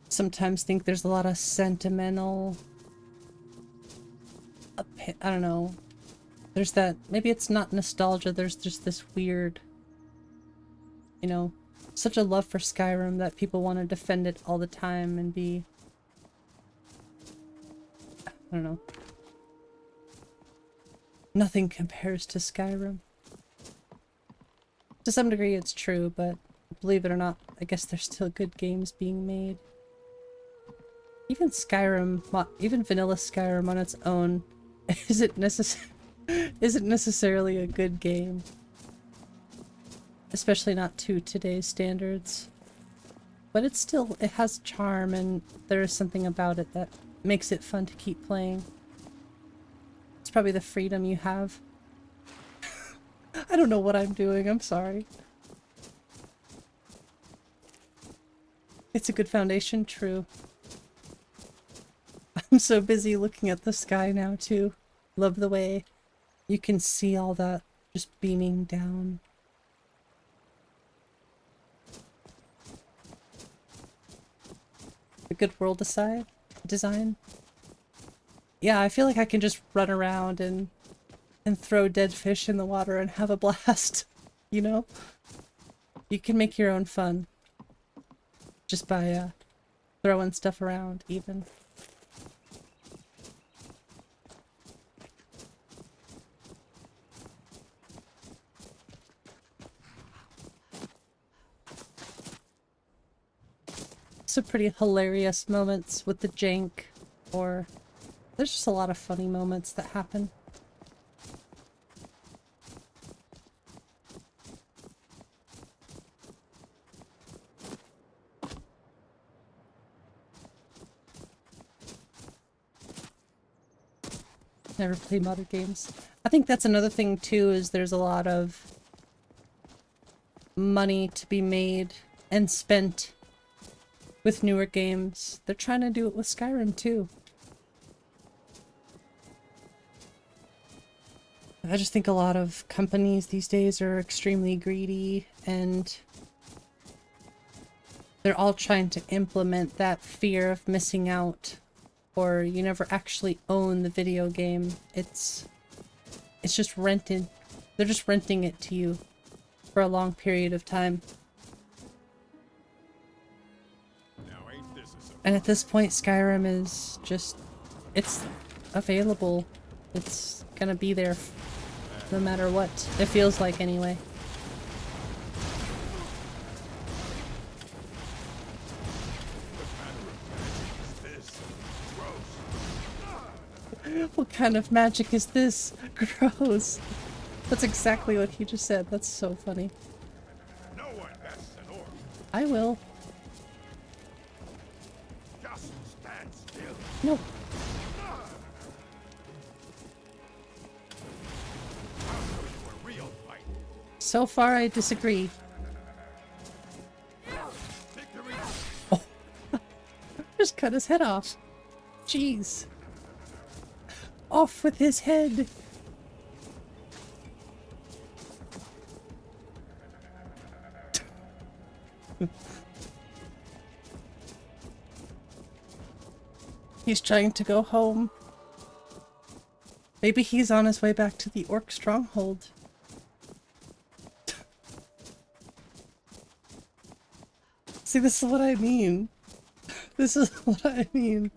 Sometimes think there's a lot of sentimental, I don't know, there's that, maybe it's not nostalgia, there's just this weird, you know, such a love for Skyrim that people want to defend it all the time and be, I don't know. Nothing compares to Skyrim. To some degree it's true, but believe it or not, I guess there's still good games being made. Even Skyrim, even vanilla Skyrim on its own, isn't necessarily a good game. Especially not to today's standards. But it's still, it has charm, and there is something about it that makes it fun to keep playing. It's probably the freedom you have. I don't know what I'm doing, I'm sorry. It's a good foundation, true. I'm so busy looking at the sky now too. Love the way you can see all that just beaming down. A good world design. Yeah, I feel like I can just run around and throw dead fish in the water and have a blast, you know? You can make your own fun just by throwing stuff around even. Some pretty hilarious moments with the jank, or there's just a lot of funny moments that happen. Never played modern games. I think that's another thing too, is there's a lot of money to be made and spent with newer games. They're trying to do it with Skyrim too. I just think a lot of companies these days are extremely greedy, and they're all trying to implement that fear of missing out, or you never actually own the video game. It's just rented. They're just renting it to you for a long period of time. And at this point, Skyrim is just, it's available. It's gonna be there no matter what. It feels like anyway. What kind of magic is this? Gross. That's exactly what he just said. That's so funny. No one has an order. I will. Just stand still. No. So far, I disagree. Oh. Cut his head off. Jeez. Off with his head. He's trying to go home. Maybe he's on his way back to the orc stronghold. See, this is what I mean. This is what I mean.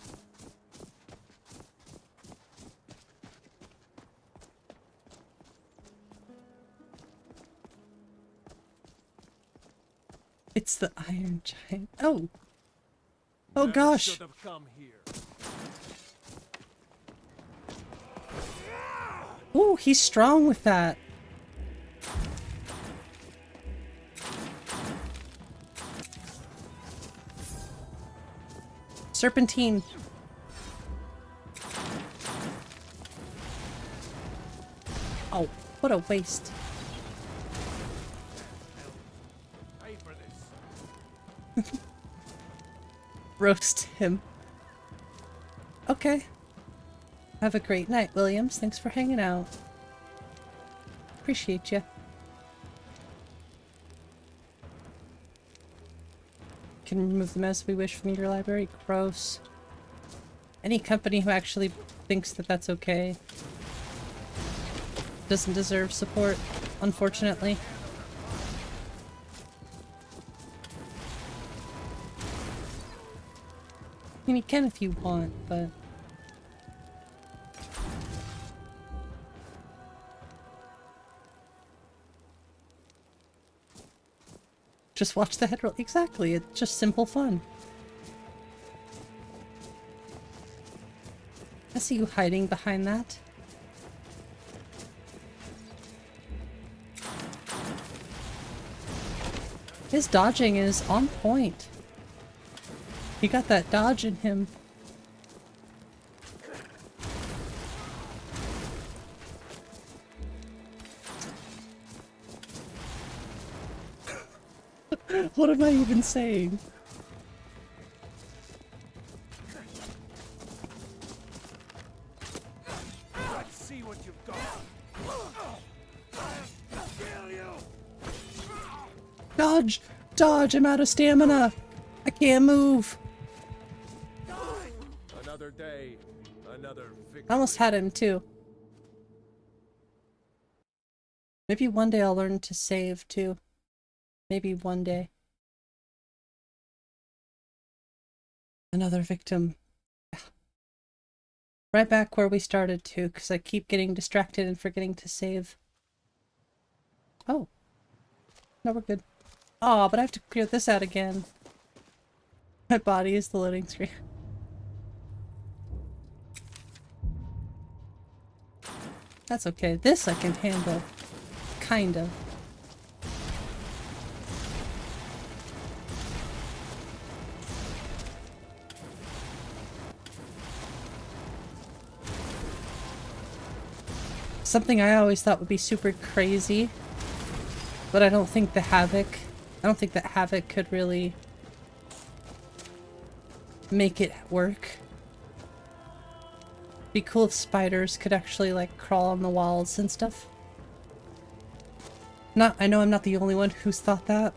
It's the Iron Giant. Oh! Oh gosh! Ooh, he's strong with that. Serpentine. Oh, what a waste. Roast him. Okay. Have a great night, Williams. Thanks for hanging out. Appreciate you. Can remove them as we wish from your library. Gross. Any company who actually thinks that that's okay doesn't deserve support, unfortunately. I mean, you can if you want, but... Just watch the head roll. Exactly, it's just simple fun. I see you hiding behind that. His dodging is on point. He got that dodge in him. What am I even saying? Let's see what you've got. Dodge! Dodge! I'm out of stamina! I can't move! Another day, another victory. I almost had him too. Maybe one day I'll learn to save too. Maybe one day. Another victim. Right back where we started too, because I keep getting distracted and forgetting to save. Oh. No, we're good. Oh, but I have to clear this out again. My body is the loading screen. That's okay. This I can handle. Kind of. Something I always thought would be super crazy, but I don't think that Havoc could really make it work. Be cool if spiders could actually like crawl on the walls and stuff. I know I'm not the only one who's thought that.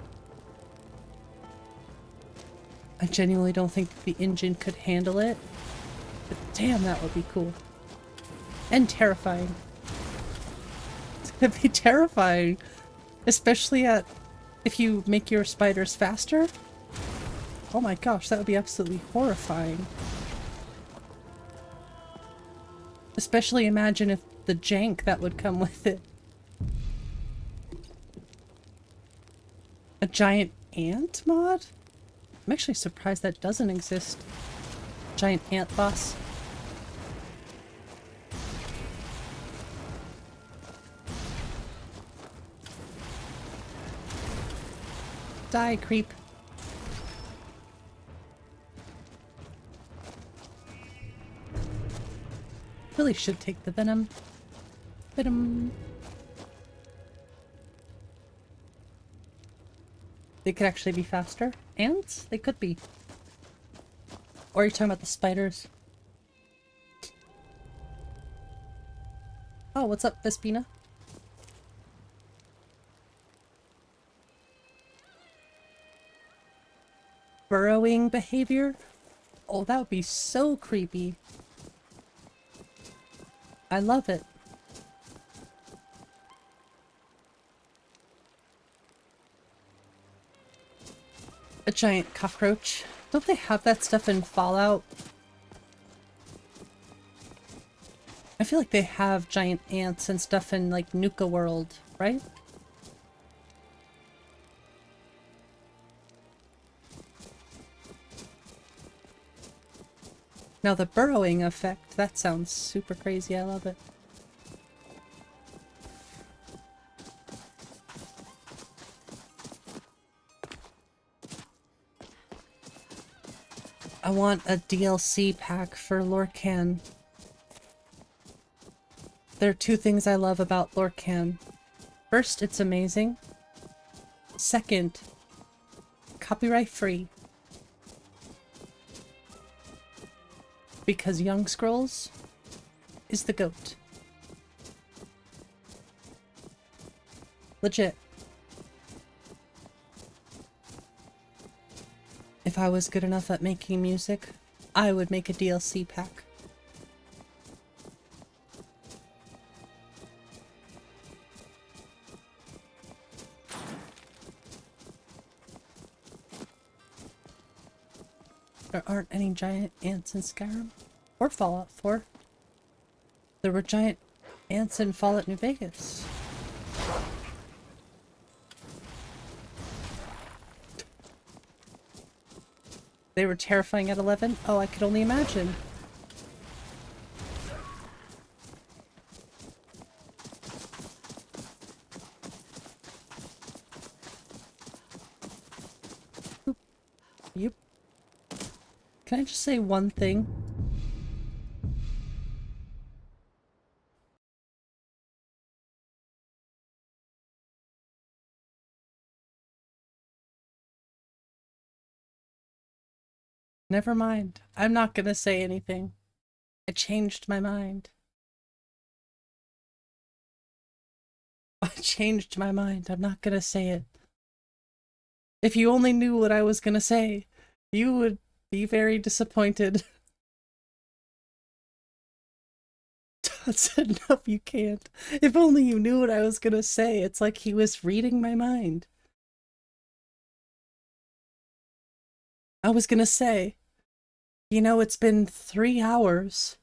I genuinely don't think the engine could handle it, but damn, that would be cool. And terrifying. It'd be terrifying. Especially if you make your spiders faster. Oh my gosh, that would be absolutely horrifying. Especially imagine if the jank that would come with it. A giant ant mod? I'm actually surprised that doesn't exist. Giant ant boss. Die, creep. Really should take the venom. Venom. They could actually be faster. Ants? They could be. Or are you talking about the spiders? Oh, what's up, Vespina? Burrowing behavior? Oh, that would be so creepy. I love it. A giant cockroach. Don't they have that stuff in Fallout? I feel like they have giant ants and stuff in, like, Nuka World, right? Now the burrowing effect, that sounds super crazy. I love it. I want a DLC pack for Lorcan. There are two things I love about Lorcan. First, it's amazing. Second, copyright free. Because Young Scrolls is the GOAT. Legit. If I was good enough at making music, I would make a DLC pack. There aren't any giant ants in Skyrim or Fallout 4. There were giant ants in Fallout New Vegas. They were terrifying at 11? Oh, I could only imagine. Oop. Yep. Can I just say one thing? Never mind. I'm not gonna say anything. I changed my mind. I changed my mind. I'm not gonna say it. If you only knew what I was gonna say, you would be very disappointed. Todd said, no, you can't. If only you knew what I was gonna say. It's like he was reading my mind. I was gonna say, you know, it's been 3 hours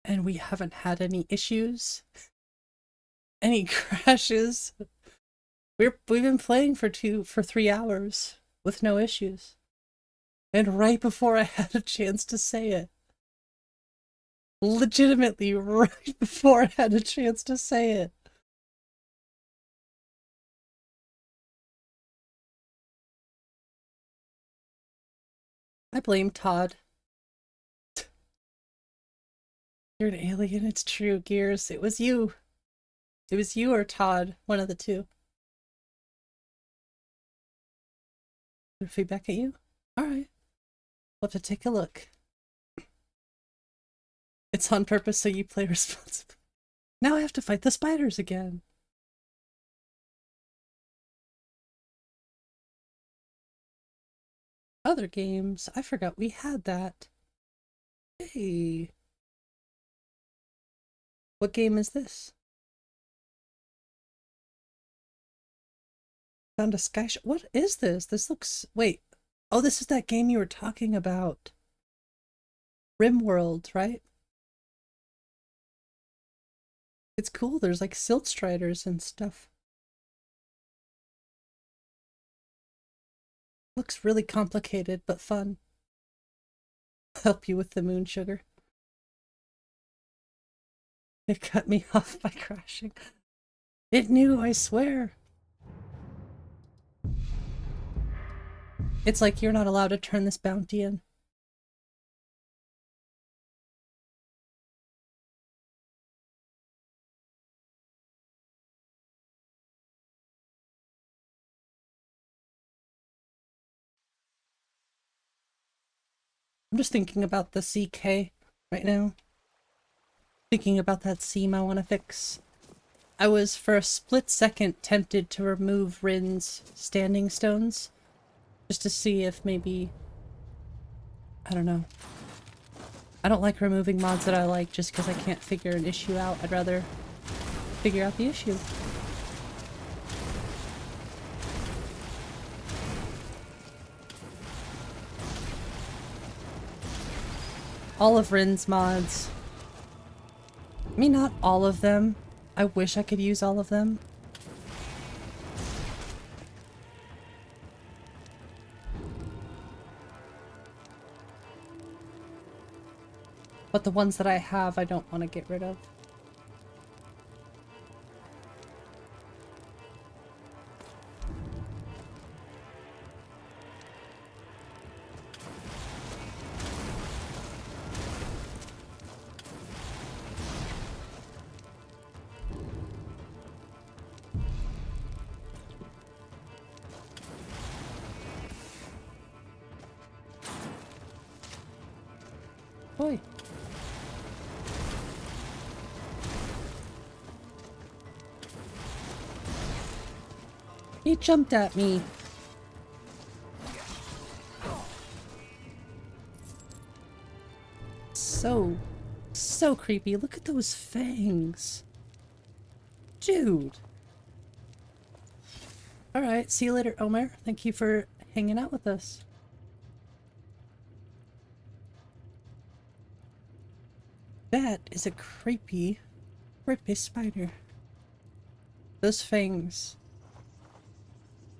and we haven't had any issues, any crashes. We've been playing for 3 hours with no issues. And right before I had a chance to say it, legitimately right before I had a chance to say it, I blame Todd. You're an alien, it's true, Gears. It was you. It was you or Todd, one of the two. Feedback at you? Alright. We'll have to take a look. It's on purpose so you play responsibly. Now I have to fight the spiders again. Other games. I forgot we had that. Hey. What game is this? Found a sky shot. What is this? This looks... Wait. Oh, this is that game you were talking about. RimWorld, right? It's cool. There's like silt striders and stuff. Looks really complicated, but fun. Help you with the moon sugar. It cut me off by crashing. It knew, I swear. It's like you're not allowed to turn this bounty in. I'm just thinking about the CK right now. Thinking about that seam I want to fix. I was for a split second tempted to remove Rin's standing stones. Just to see if maybe... I don't know. I don't like removing mods that I like just because I can't figure an issue out. I'd rather figure out the issue. All of Rin's mods. I mean, not all of them. I wish I could use all of them. But the ones that I have, I don't want to get rid of. Boy. He jumped at me. So creepy. Look at those fangs. Dude. Alright, see you later, Omer. Thank you for hanging out with us. That is a creepy spider. Those fangs.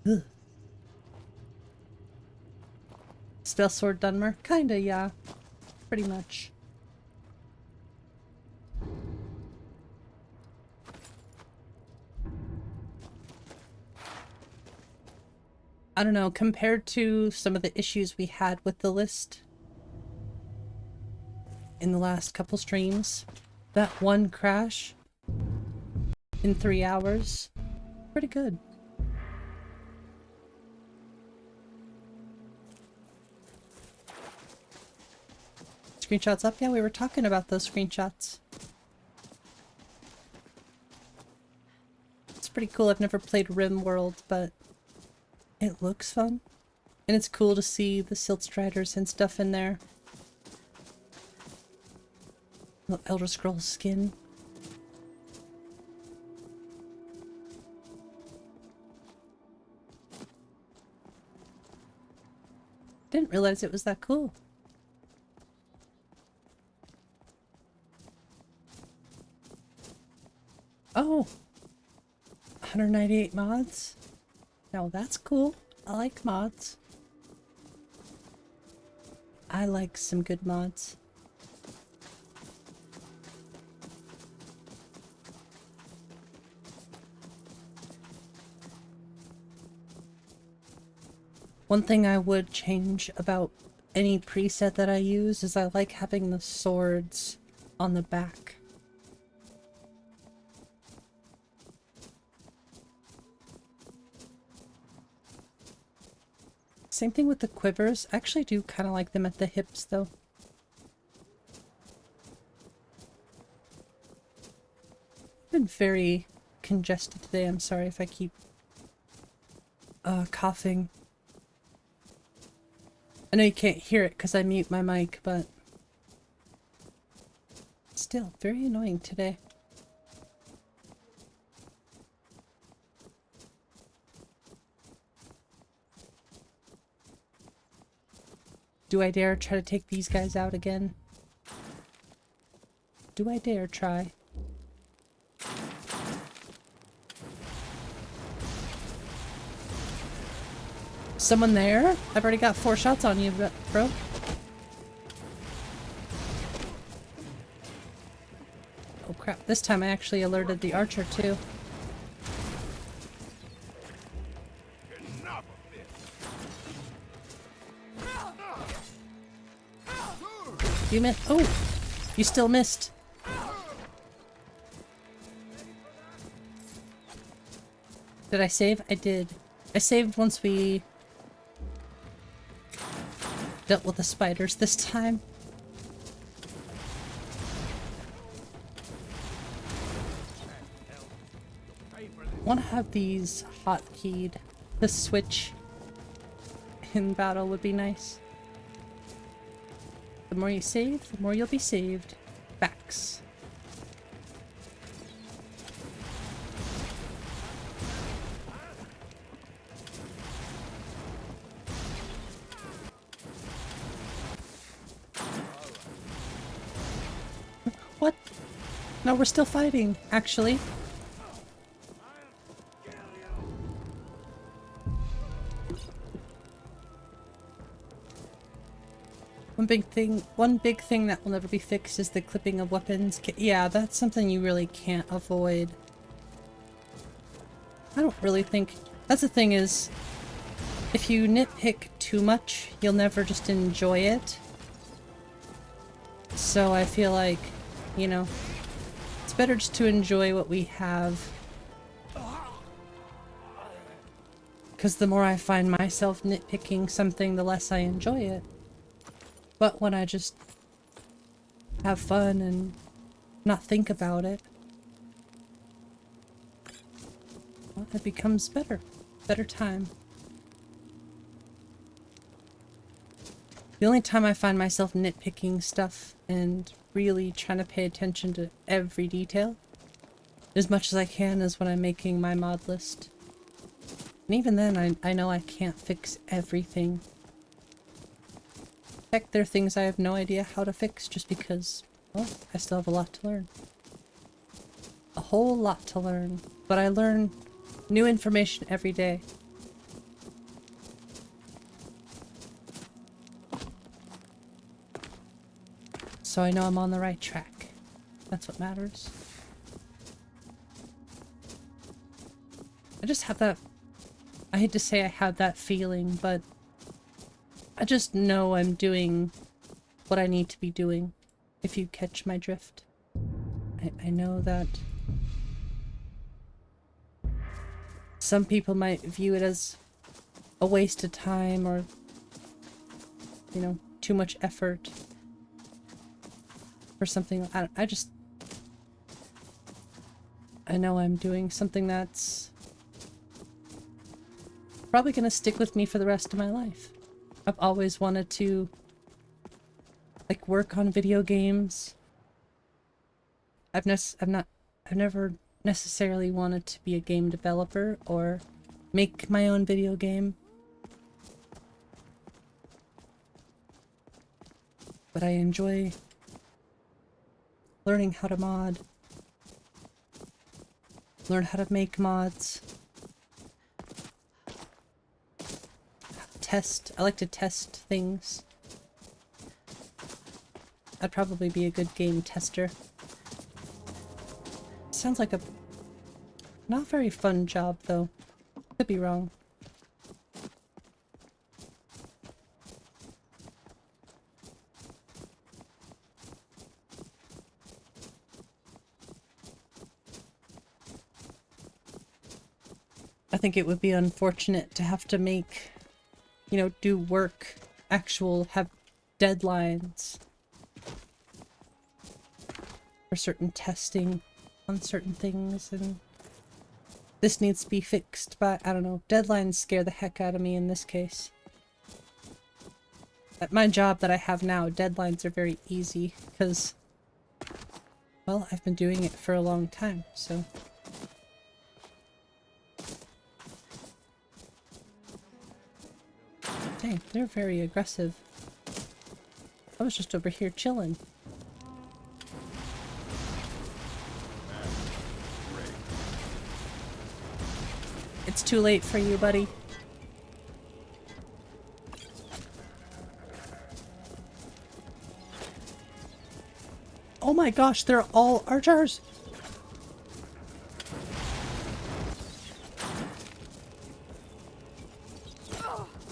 Ugh. Spell sword Dunmer? Kinda, yeah. Pretty much. I don't know, compared to some of the issues we had with the list in the last couple streams, that one crash in 3 hours, pretty good. Screenshots up? Yeah, we were talking about those screenshots. It's pretty cool. I've never played RimWorld, but it looks fun. And it's cool to see the Silt Striders and stuff in there. Little Elder Scrolls skin. Didn't realize it was that cool. Oh! 198 mods? Now that's cool. I like mods. I like some good mods. One thing I would change about any preset that I use is I like having the swords on the back. Same thing with the quivers. I actually do kind of like them at the hips though. Been very congested today. I'm sorry if I keep coughing. I know you can't hear it because I mute my mic, but still very annoying today. Do I dare try to take these guys out again? Do I dare try? Someone there? I've already got 4 shots on you, bro. Oh crap, this time I actually alerted the archer too. You missed. Oh! You still missed. Did I save? I did. I saved once we... dealt with the spiders this time. I want to have these hotkeyed. The switch in battle would be nice. The more you save, the more you'll be saved. Facts. What? No, we're still fighting, actually. One big thing that will never be fixed is the clipping of weapons. Yeah, that's something you really can't avoid. I don't really think... That's the thing is, if you nitpick too much, you'll never just enjoy it. So I feel like, you know, it's better just to enjoy what we have. Because the more I find myself nitpicking something, the less I enjoy it. But when I just have fun and not think about it, well, it becomes better. Better time. The only time I find myself nitpicking stuff and really trying to pay attention to every detail, as much as I can, is when I'm making my mod list. And even then, I know I can't fix everything. Heck, there are things I have no idea how to fix just because, well, I still have a lot to learn. A whole lot to learn. But I learn new information every day. So I know I'm on the right track. That's what matters. I just have that... I hate to say I have that feeling, but I just know I'm doing what I need to be doing, if you catch my drift. I know that some people might view it as a waste of time or, you know, too much effort for something. I know I'm doing something that's probably gonna stick with me for the rest of my life. I've always wanted to, like, work on video games. I've never necessarily wanted to be a game developer or make my own video game. But I enjoy learning how to mod. Learn how to make mods. Test. I like to test things. I'd probably be a good game tester. Sounds like a not very fun job, though. Could be wrong. I think it would be unfortunate to have to make, you know, do work, have deadlines for certain testing on certain things, and this needs to be fixed, but I don't know, deadlines scare the heck out of me in this case. At my job that I have now, deadlines are very easy, because, well, I've been doing it for a long time, so... Dang, they're very aggressive. I was just over here chilling. It's too late for you, buddy. Oh my gosh, they're all archers!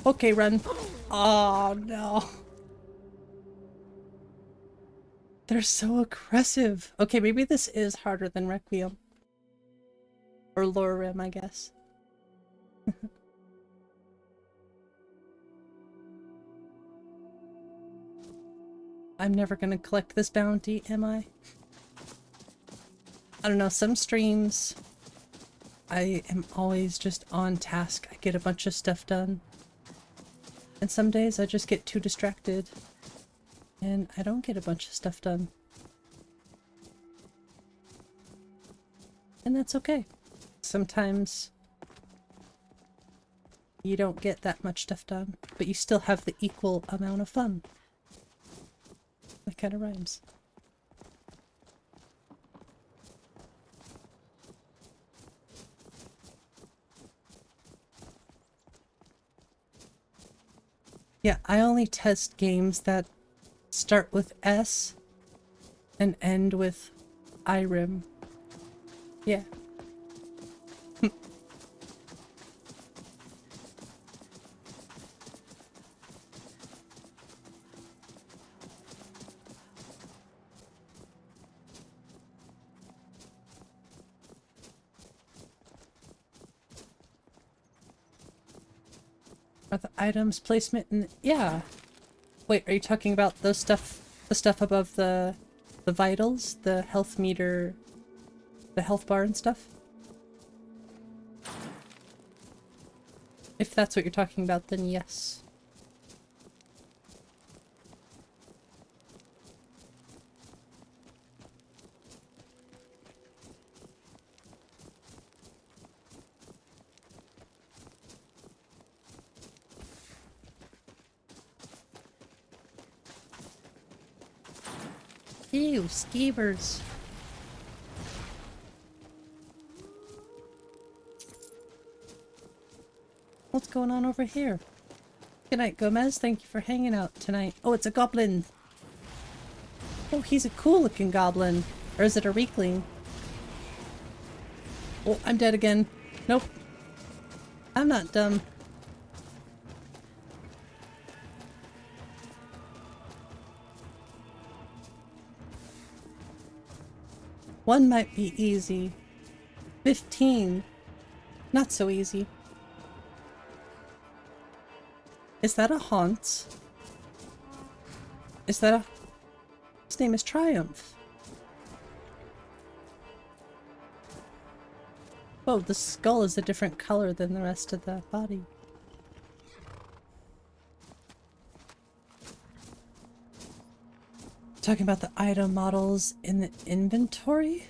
Okay, run. Oh no. They're so aggressive. Okay, maybe this is harder than Requiem. Or Lorim, I guess. I'm never gonna collect this bounty, am I? I don't know, some streams I am always just on task. I get a bunch of stuff done. And some days I just get too distracted and I don't get a bunch of stuff done. And that's okay. Sometimes you don't get that much stuff done, but you still have the equal amount of fun. That kind of rhymes. Yeah, I only test games that start with S and end with Irem. Yeah. Are the items placement in... Yeah. Wait, are you talking about those stuff, the stuff above the vitals, the health meter, the health bar and stuff? If that's what you're talking about, then yes. Ew, skeevers. What's going on over here? Good night, Gomez. Thank you for hanging out tonight. Oh, it's a goblin. Oh, he's a cool looking goblin. Or is it a weakling? Oh, I'm dead again. Nope. I'm not dumb. One might be easy. 15. Not so easy. Is that a haunt? Is that a... His name is Triumph. Whoa, the skull is a different color than the rest of the body. Talking about the item models in the inventory?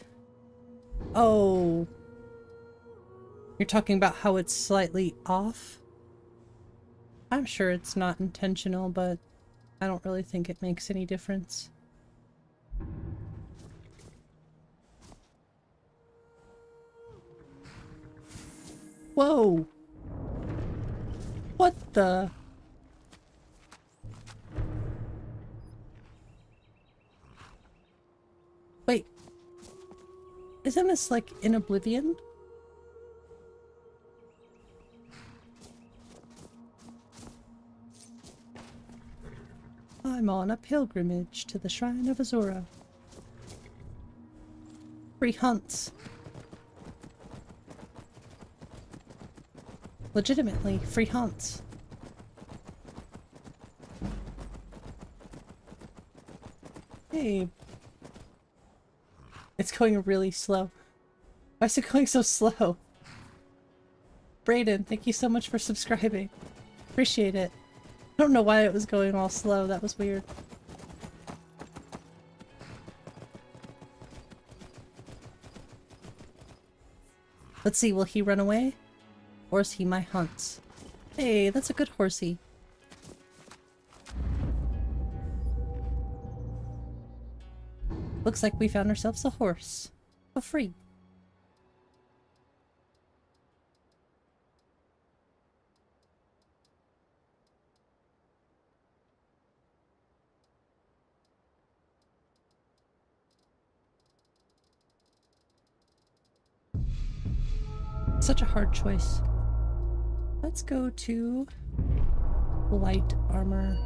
Oh. You're talking about how it's slightly off? I'm sure it's not intentional, but I don't really think it makes any difference. Whoa! What the? Wait. Isn't this like in Oblivion? I'm on a pilgrimage to the Shrine of Azura. Free hunts. Legitimately, free hunts. Hey. It's going really slow. Why is it going so slow? Brayden, thank you so much for subscribing. Appreciate it. I don't know why it was going all slow. That was weird. Let's see, will he run away? Or is he my hunt? Hey, that's a good horsey. Looks like we found ourselves a horse. For free. Such a hard choice. Let's go to light armor.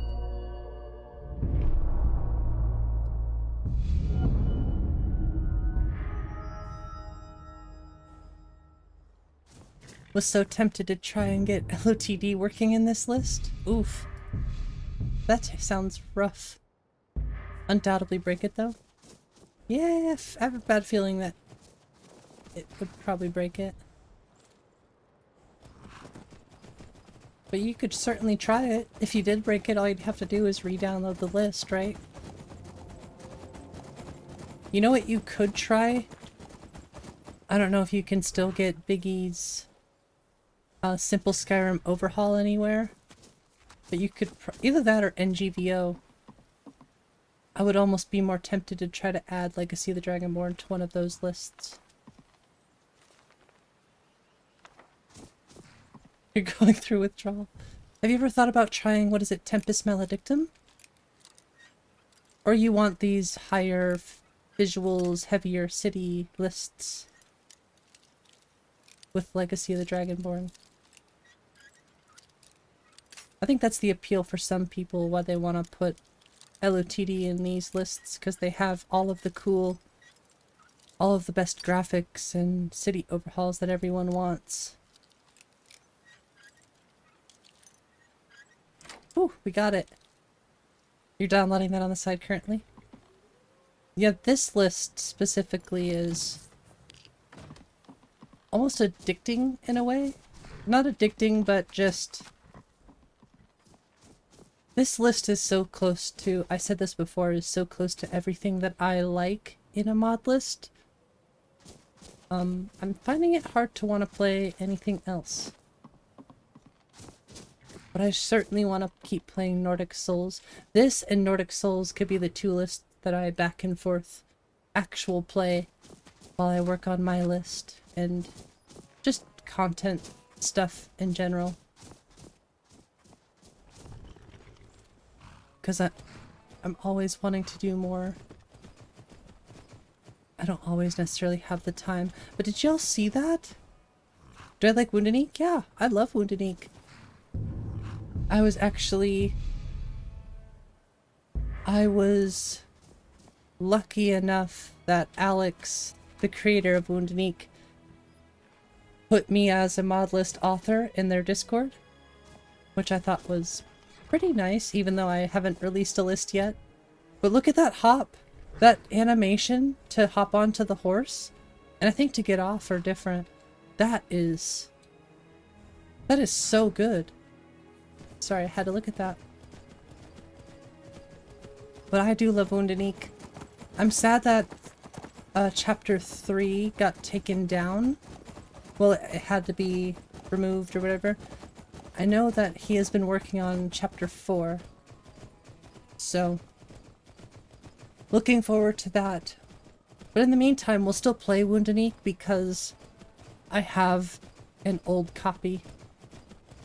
Was so tempted to try and get LOTD working in this list. Oof. That sounds rough. undoubtedly break it though. Yeah, I have a bad feeling that it would probably break it. But you could certainly try it. If you did break it, all you'd have to do is re-download the list, right? You know what you could try? I don't know if you can still get Biggie's Simple Skyrim Overhaul anywhere. But you could either that or NGVO. I would almost be more tempted to try to add Legacy of the Dragonborn to one of those lists. You're going through withdrawal. Have you ever thought about trying, what is it, Tempest Maledictum? Or you want these higher visuals, heavier city lists with Legacy of the Dragonborn? I think that's the appeal for some people, why they want to put LOTD in these lists, because they have all of the cool, all of the best graphics and city overhauls that everyone wants. Ooh, we got it. You're downloading that on the side currently? Yeah, this list specifically is almost addicting in a way. Not addicting, but just... This list is so close to, I said this before, is so close to everything that I like in a mod list. I'm finding it hard to want to play anything else. But I certainly want to keep playing Nordic Souls. This and Nordic Souls could be the two lists that I back and forth actual play while I work on my list. And just content stuff in general. Because I'm always wanting to do more. I don't always necessarily have the time. But did y'all see that? Do I like Wounded Ink? Yeah, I love Wounded Ink. I was lucky enough that Alex, the creator of Wounded Ink, put me as a Modlist author in their Discord, which I thought was pretty nice, even though I haven't released a list yet. But look at that hop! That animation to hop onto the horse, and I think to get off are different. That is so good. Sorry, I had to look at that. But I do love Wounded Ink. I'm sad that chapter 3 got taken down. Well, it had to be removed or whatever. I know that he has been working on chapter 4. So, looking forward to that. But in the meantime, we'll still play Wounded Ink because I have an old copy.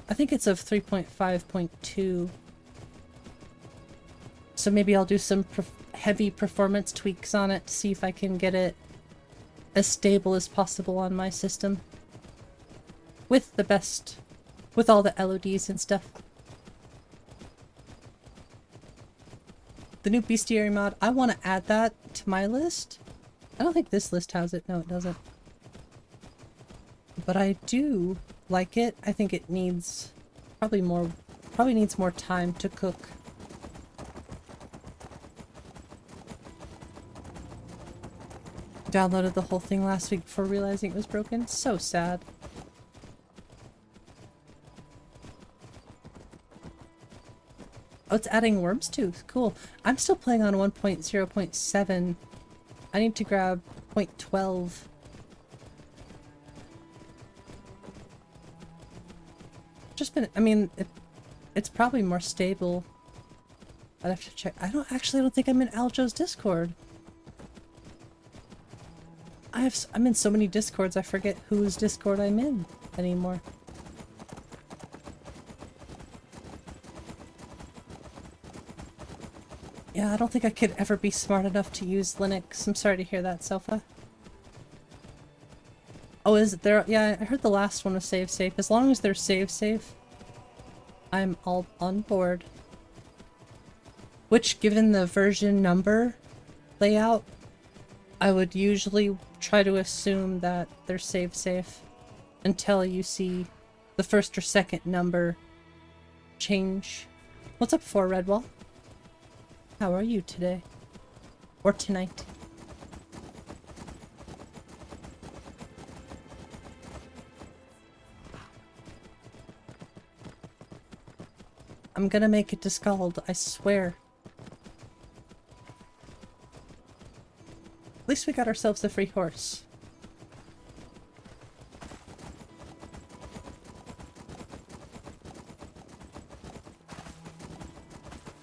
I think it's of 3.5.2. So maybe I'll do some heavy performance tweaks on it to see if I can get it as stable as possible on my system. With all the LODs and stuff. The new bestiary mod, I want to add that to my list. I don't think this list has it. No, it doesn't. But I do like it. I think it needs probably needs more time to cook. Downloaded the whole thing last week before realizing it was broken. So sad. Oh, it's adding Worm's Tooth. Cool. I'm still playing on 1.0.7. I need to grab 0.12. Just been, I mean, it's probably more stable. I'd have to check. I don't think I'm in Aljo's Discord. I'm in so many Discords I forget whose Discord I'm in anymore. Yeah, I don't think I could ever be smart enough to use Linux. I'm sorry to hear that, Sofa. Oh, is it there? Yeah, I heard the last one was save safe. As long as they're save safe, I'm all on board. Which, given the version number layout, I would usually try to assume that they're save safe until you see the first or second number change. What's up, 4 Redwall? How are you today? Or tonight. I'm gonna make it to Scald, I swear. At least we got ourselves a free horse.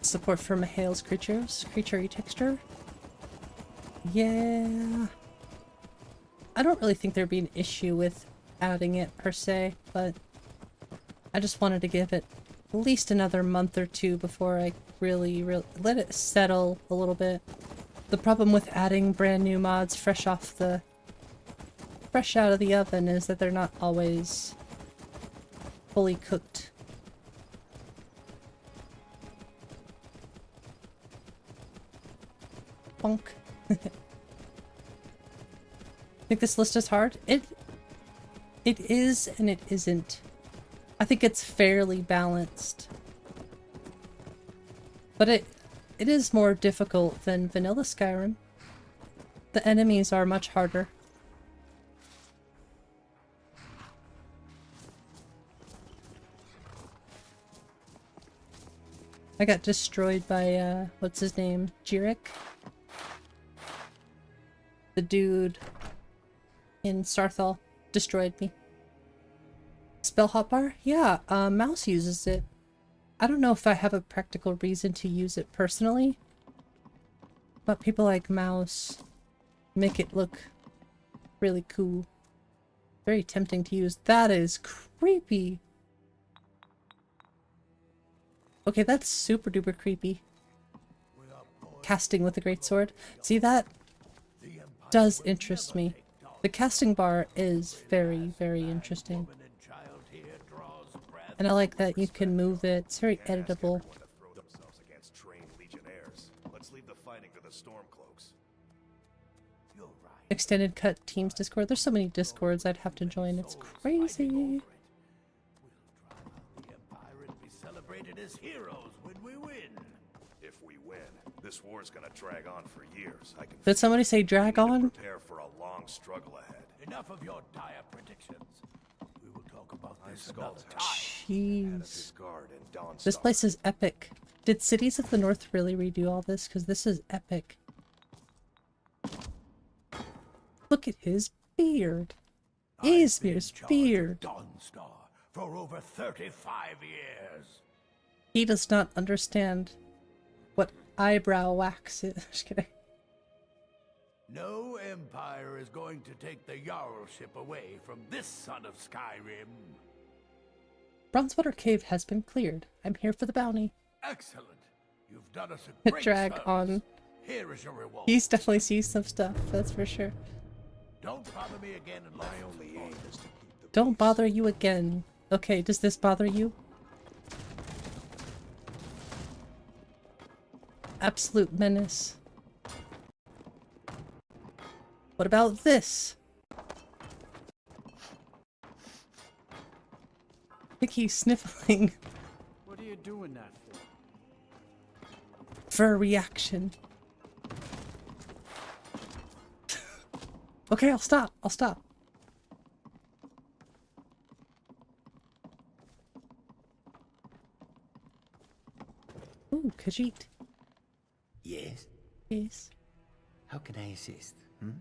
Support for Mahale's creaturey texture. Yeah. I don't really think there'd be an issue with adding it per se, but I just wanted to give it at least another month or two before I really let it settle a little bit. The problem with adding brand new mods fresh out of the oven is that they're not always fully cooked. Bonk. Think this list is hard? It is and it isn't. I think it's fairly balanced. But it is more difficult than vanilla Skyrim. The enemies are much harder. I got destroyed by, what's his name? Jirik? The dude in Saarthal destroyed me. Spell hotbar? Yeah, Mouse uses it. I don't know if I have a practical reason to use it personally, but people like Mouse make it look really cool. Very tempting to use. That is creepy. Okay, that's super duper creepy. Casting with a greatsword. See, that does interest me. The casting bar is very, very interesting. And I like that you can move it. It's very editable. Extended cut teams Discord. There's so many Discords I'd have to join. It's crazy. As heroes when we win. If we win, this war's gonna drag on for years. I can. Did somebody say drag on? Prepare for a long struggle ahead. Enough of your dire predictions. We will talk about this another time. Jeez. This place is epic. Did Cities of the North really redo all this? Because this is epic. Look at his beard. Izmir's beard. Dawnstar for over 35 years. He does not understand what eyebrow wax is. Just kidding. No empire is going to take the Jarlship away from this son of Skyrim. Bronzewater Cave has been cleared. I'm here for the bounty. Excellent. You've done us a great Drag service. on. Here is your reward. He's definitely seen some stuff, that's for sure. Don't bother me again unless my only aim is to keep the Don't bother you again. Okay, does this bother you? Absolute menace. What about this? I think he's sniffling. What are you doing that for? For a reaction. Okay, I'll stop. I'll stop. Ooh, Khajiit. Yes? Yes. How can I assist? Hmm?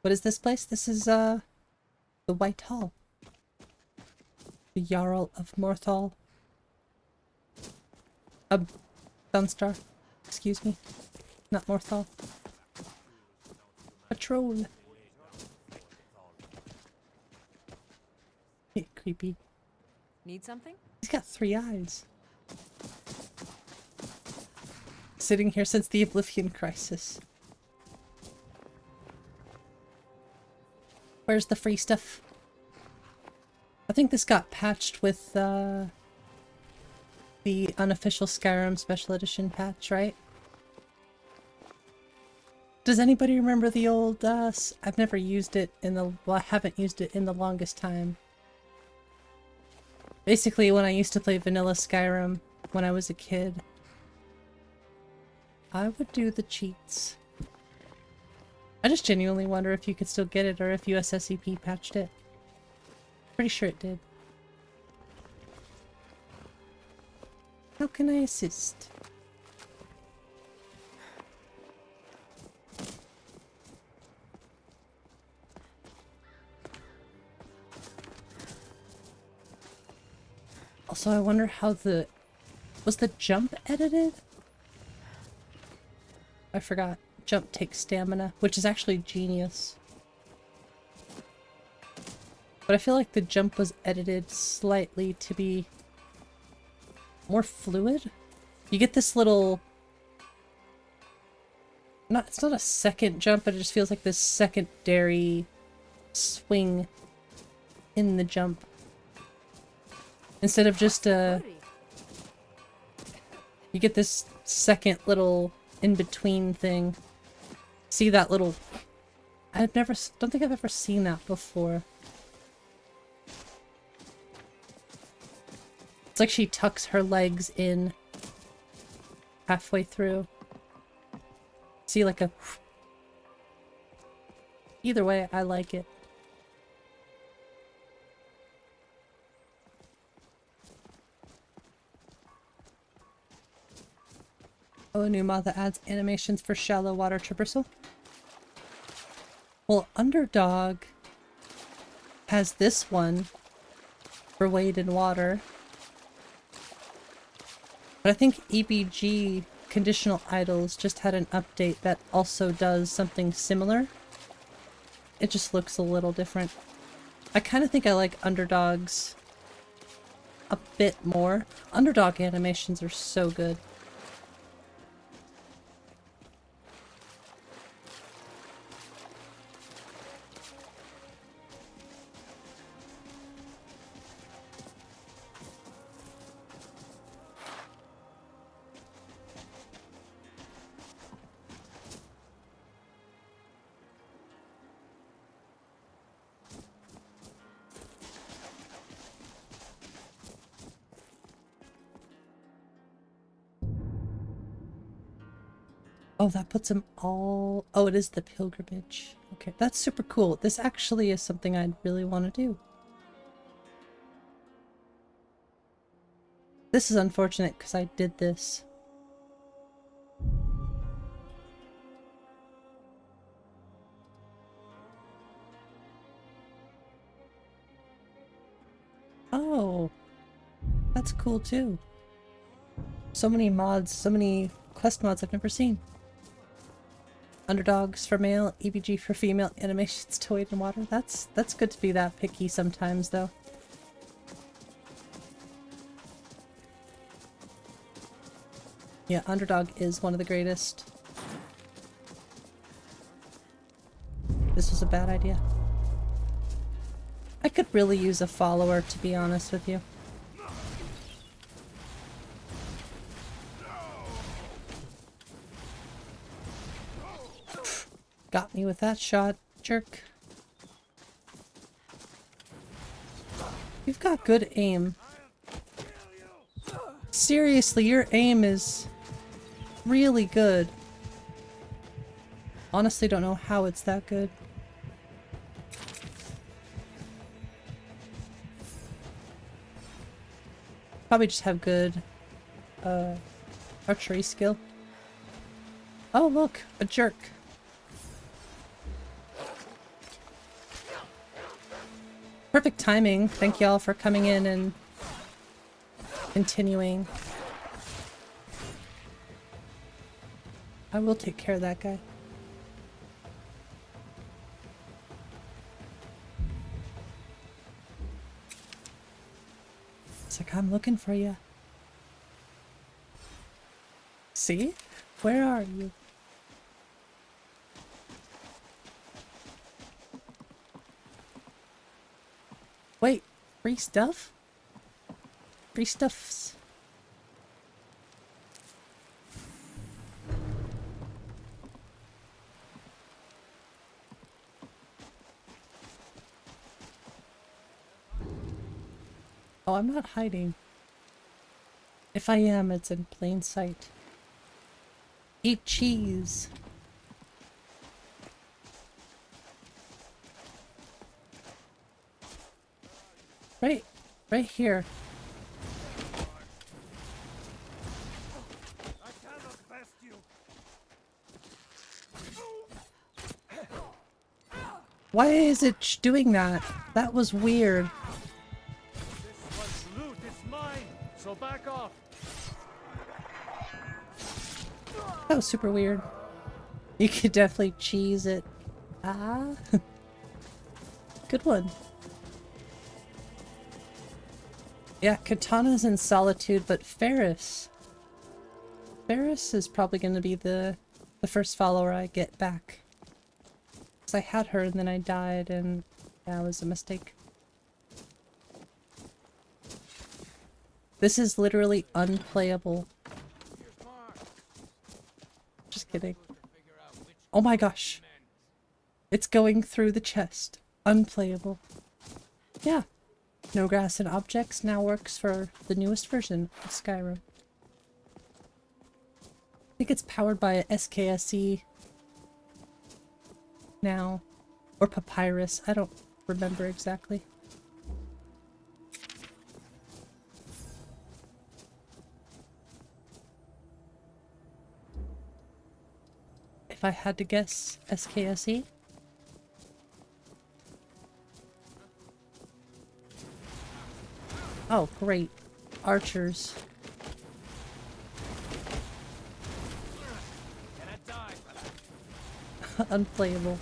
What is this place? This is, the White Hall. The Jarl of Morthal. Dunstar. Excuse me. Not Morthal. A troll. Yeah, creepy. Need something? He's got 3 eyes. Sitting here since the Oblivion Crisis. Where's the free stuff? I think this got patched with the unofficial Skyrim Special Edition patch, right? Does anybody remember the old, I've never used it in the, well, I haven't used it in the longest time. Basically, when I used to play vanilla Skyrim, when I was a kid, I would do the cheats. I just genuinely wonder if you could still get it or if USSCP patched it. Pretty sure it did. How can I assist? Also, I wonder how was the jump edited? I forgot. Jump takes stamina, which is actually genius. But I feel like the jump was edited slightly to be more fluid. You get this little... it's not a second jump, but it just feels like this secondary swing in the jump. Instead of just you get this second little in-between thing. See that little... don't think I've ever seen that before. It's like she tucks her legs in halfway through. See, like a... Either way, I like it. Oh, a new mod that adds animations for shallow water traversal. Well, Underdog has this one for wade in water. But I think EBG Conditional Idols just had an update that also does something similar. It just looks a little different. I kind of think I like Underdog's a bit more. Underdog animations are so good. Oh, that puts them all... Oh, it is the pilgrimage. Okay, that's super cool. This actually is something I'd really want to do. This is unfortunate because I did this. Oh, that's cool too. So many mods, so many quest mods I've never seen. Underdogs for male, EBG for female, animations to wade in water. That's good to be that picky sometimes, though. Yeah, Underdog is one of the greatest. This was a bad idea. I could really use a follower, to be honest with you. Got me with that shot, jerk. You've got good aim. Seriously, your aim is really good. Honestly, don't know how it's that good. Probably just have good archery skill. Oh look, a jerk. Perfect timing. Thank y'all for coming in and continuing. I will take care of that guy. It's like, I'm looking for you. See? Where are you? Wait, free stuff? Free stuffs. Oh, I'm not hiding. If I am, it's in plain sight. Eat cheese. Right here. Why is it doing that? That was weird. This one's loot, it's mine, so back off. That was super weird. You could definitely cheese it. Ah. Good one. Yeah, Katana's in Solitude, but Ferris. Ferris is probably going to be the first follower I get back. Because I had her and then I died and that was a mistake. This is literally unplayable. Just kidding. Oh my gosh. It's going through the chest. Unplayable. Yeah. No grass and objects now works for the newest version of Skyrim. I think it's powered by a SKSE now. Or Papyrus. I don't remember exactly. If I had to guess, SKSE. Oh, great. Archers. Unplayable.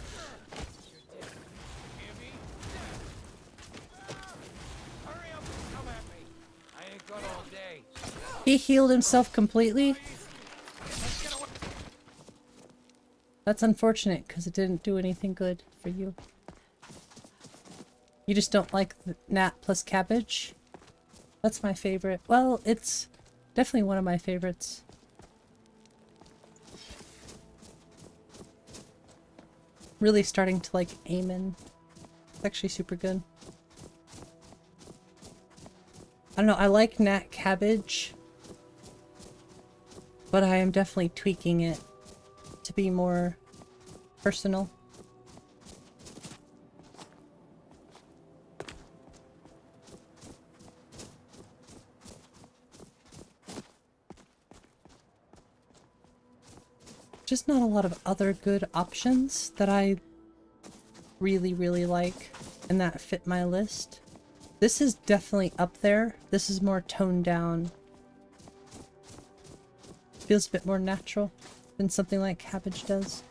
He healed himself completely? That's unfortunate, because it didn't do anything good for you. You just don't like the Nat plus cabbage? That's my favorite. Well, it's definitely one of my favorites. Really starting to like Aemon. It's actually super good. I don't know, I like Nat cabbage, but I am definitely tweaking it to be more personal. Just not a lot of other good options that I really, really like and that fit my list. This is definitely up there. This is more toned down. Feels a bit more natural than something like cabbage does.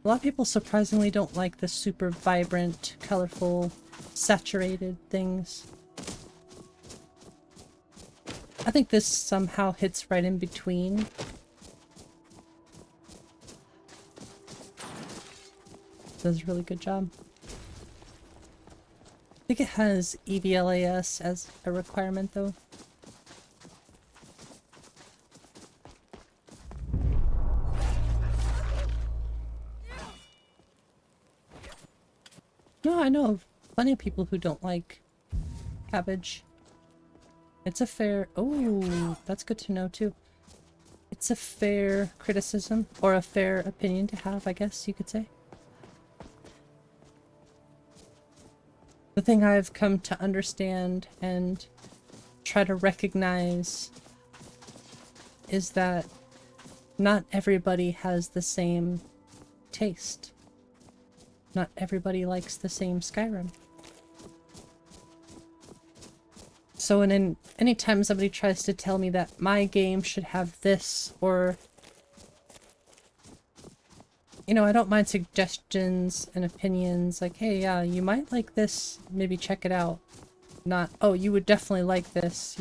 A lot of people surprisingly don't like the super vibrant, colorful, saturated things. I think this somehow hits right in between. Does a really good job. I think it has EVLAS as a requirement though. No, I know of plenty of people who don't like cabbage. It's a fair... Oh, that's good to know too. It's a fair criticism, or a fair opinion to have, I guess you could say. The thing I've come to understand and try to recognize is that not everybody has the same taste. Not everybody likes the same Skyrim. So anytime somebody tries to tell me that my game should have this, or... You know, I don't mind suggestions and opinions, like, hey, yeah, you might like this, maybe check it out. Not, oh, you would definitely like this,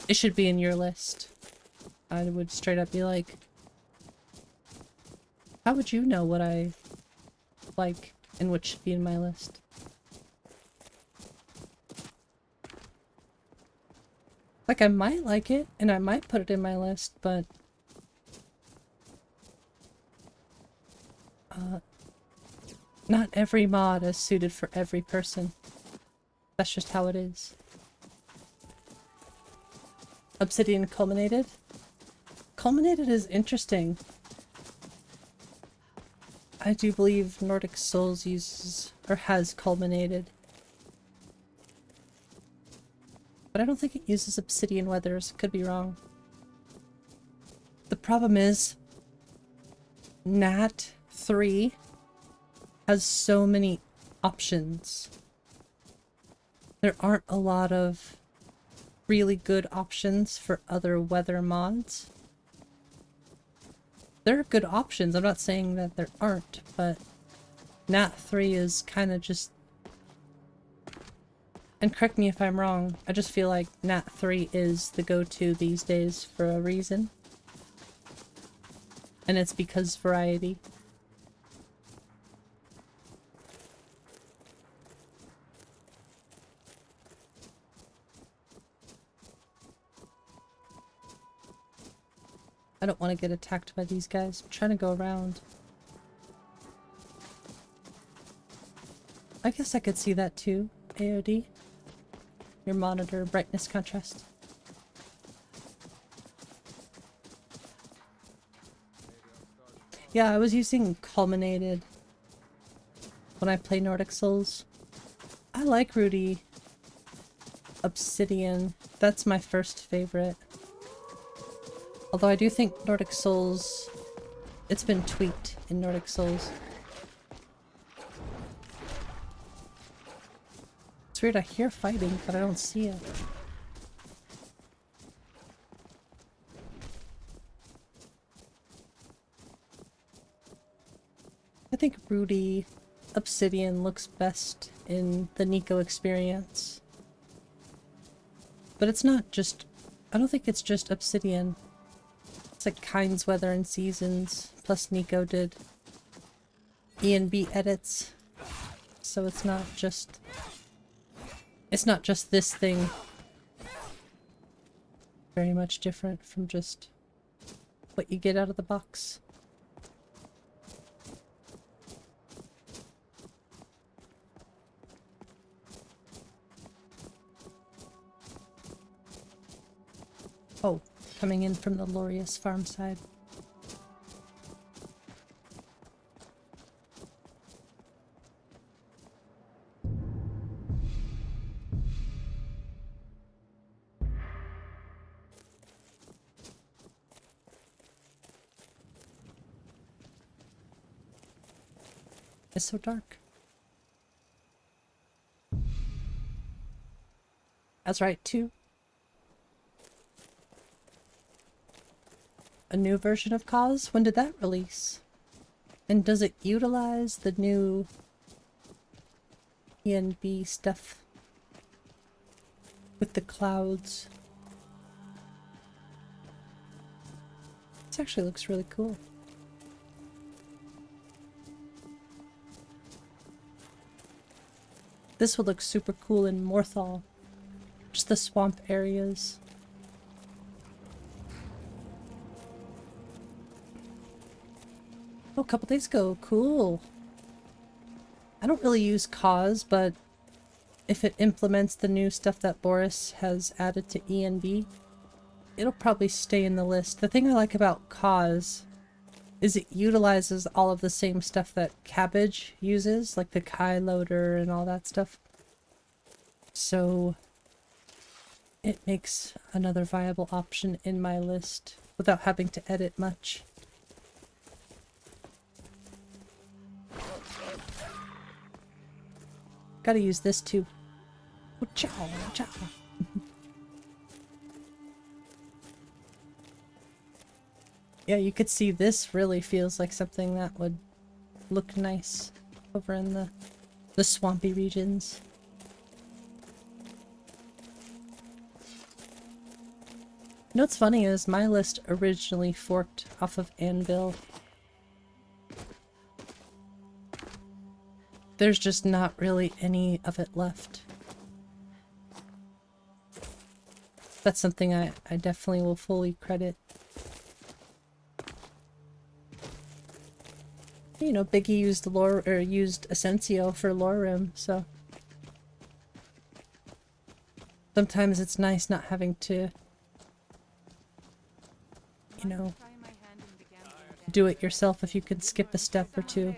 it should be in your list. I would straight up be like, how would you know what I like and what should be in my list? Like, I might like it, and I might put it in my list, but... not every mod is suited for every person. That's just how it is. Obsidian culminated? Culminated is interesting. I do believe Nordic Souls uses, or has culminated. But I don't think it uses obsidian weathers. Could be wrong. The problem is, Nat 3 has so many options. There aren't a lot of really good options for other weather mods. There are good options, I'm not saying that there aren't, but Nat 3 is kind of just... And correct me if I'm wrong, I just feel like Nat 3 is the go-to these days for a reason. And it's because variety. I don't want to get attacked by these guys. I'm trying to go around. I guess I could see that too, AOD. Your monitor brightness contrast. Yeah, I was using Culminated when I play Nordic Souls. I like Rudy Obsidian. That's my first favorite. Although I do think Nordic Souls, it's been tweaked in Nordic Souls. It's weird, I hear fighting, but I don't see it. I think Rudy Obsidian looks best in the Nico experience. But it's not just... I don't think it's just Obsidian. It's like Kind's Weather and Seasons, plus Nico did E&B edits. So it's not just... It's not just this thing. Very much different from just what you get out of the box. Oh, coming in from the Lorius farm side. It's so dark. That's right, too. A new version of Cause? When did that release? And does it utilize the new E&B stuff with the clouds? This actually looks really cool. This would look super cool in Morthal. Just the swamp areas. Oh, a couple days ago. Cool. I don't really use Cause, but if it implements the new stuff that Boris has added to E&B, it'll probably stay in the list. The thing I like about Cause is it utilizes all of the same stuff that Cabbage uses, like the Kai loader and all that stuff. So it makes another viable option in my list without having to edit much. Gotta use this too. Oh, chow, chow. Yeah, you could see this really feels like something that would look nice over in the swampy regions. You know what's funny is my list originally forked off of Anvil. There's just not really any of it left. That's something I definitely will fully credit. You know, Biggie used used Essentio for Lore Room, so Sometimes it's nice not having to, you know, do it yourself if you can skip a step or two.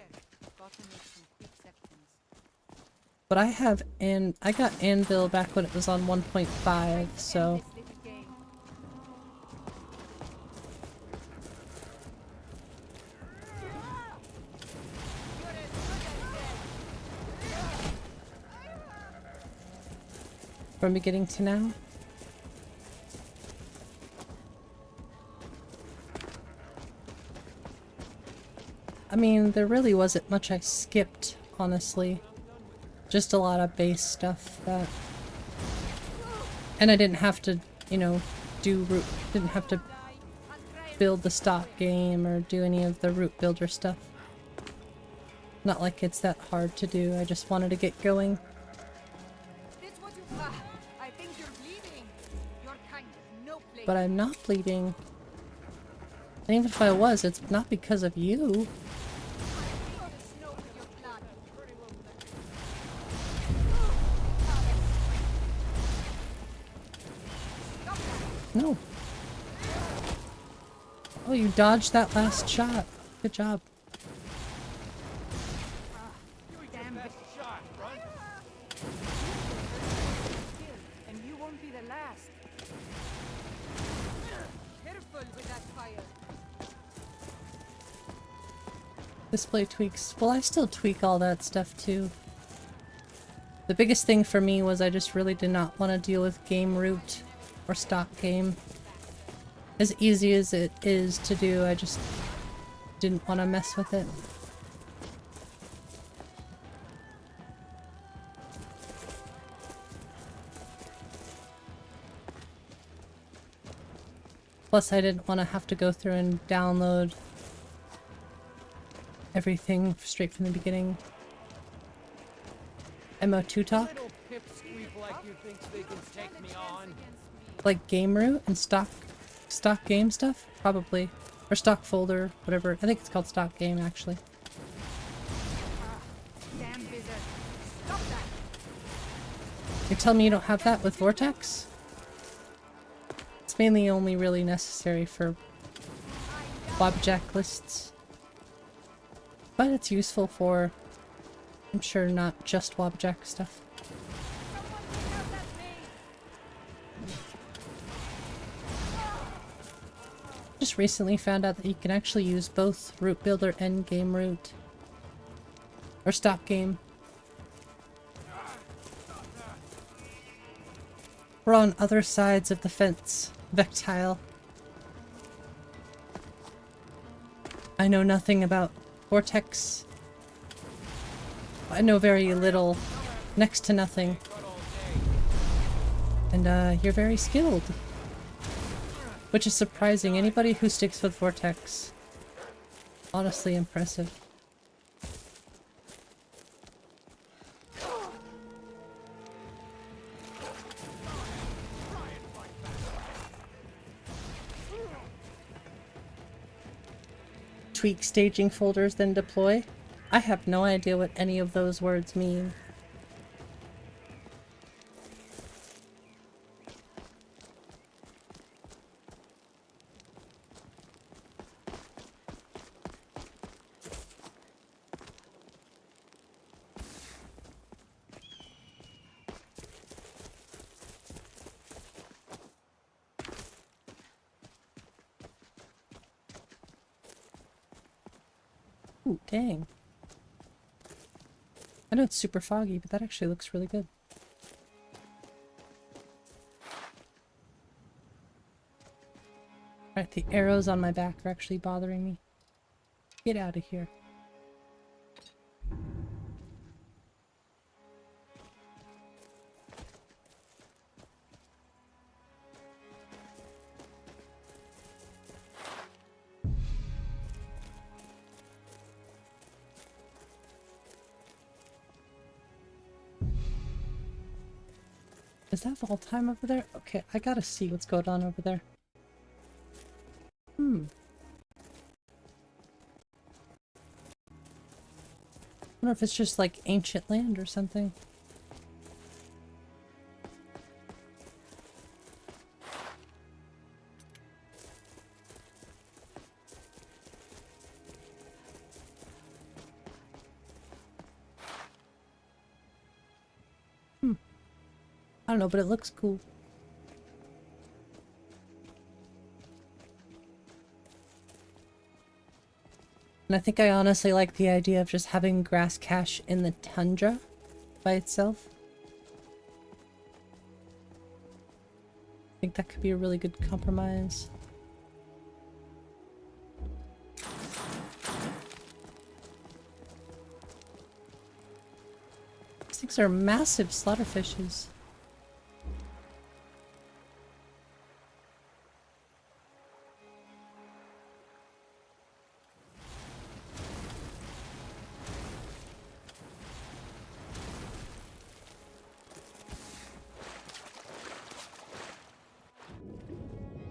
But I have, and I got Anvil back when it was on 1.5, so... From beginning to now? I mean, there really wasn't much I skipped, honestly. Just a lot of base stuff that... And I didn't have to, you know, didn't have to build the stock game or do any of the root builder stuff. Not like it's that hard to do, I just wanted to get going. But I'm not bleeding. And even if I was, it's not because of you. No. Oh, you dodged that last shot. Good job. And you won't be the last. Careful with that fire. Display tweaks. Well, I still tweak all that stuff too. The biggest thing for me was I just really did not want to deal with game root or stock game. As easy as it is to do, I just didn't want to mess with it. Plus, I didn't want to have to go through and download everything straight from the beginning. MO2 talk? Like game root and stock game stuff? Probably. Or stock folder, whatever. I think it's called stock game, actually. You're telling me you don't have that with Vortex? It's mainly only really necessary for Wobjack lists. But it's useful for, I'm sure, not just Wobjack stuff. Just recently found out that you can actually use both root builder and game root. Or stock game. We're on other sides of the fence, Vectile. I know nothing about Vortex. I know very little, next to nothing. And you're very skilled. Which is surprising. Anybody who sticks with Vortex. Honestly impressive. Tweak staging folders, then deploy? I have no idea what any of those words mean. Ooh, dang. I know it's super foggy, but that actually looks really good. Alright, the arrows on my back are actually bothering me. Get out of here. Is that Vault Time over there? Okay, I gotta see what's going on over there. I wonder if it's just like ancient land or something. don't know, but it looks cool. And I think I honestly like the idea of just having grass cache in the tundra by itself. I think that could be a really good compromise. These things are massive slaughterfishes.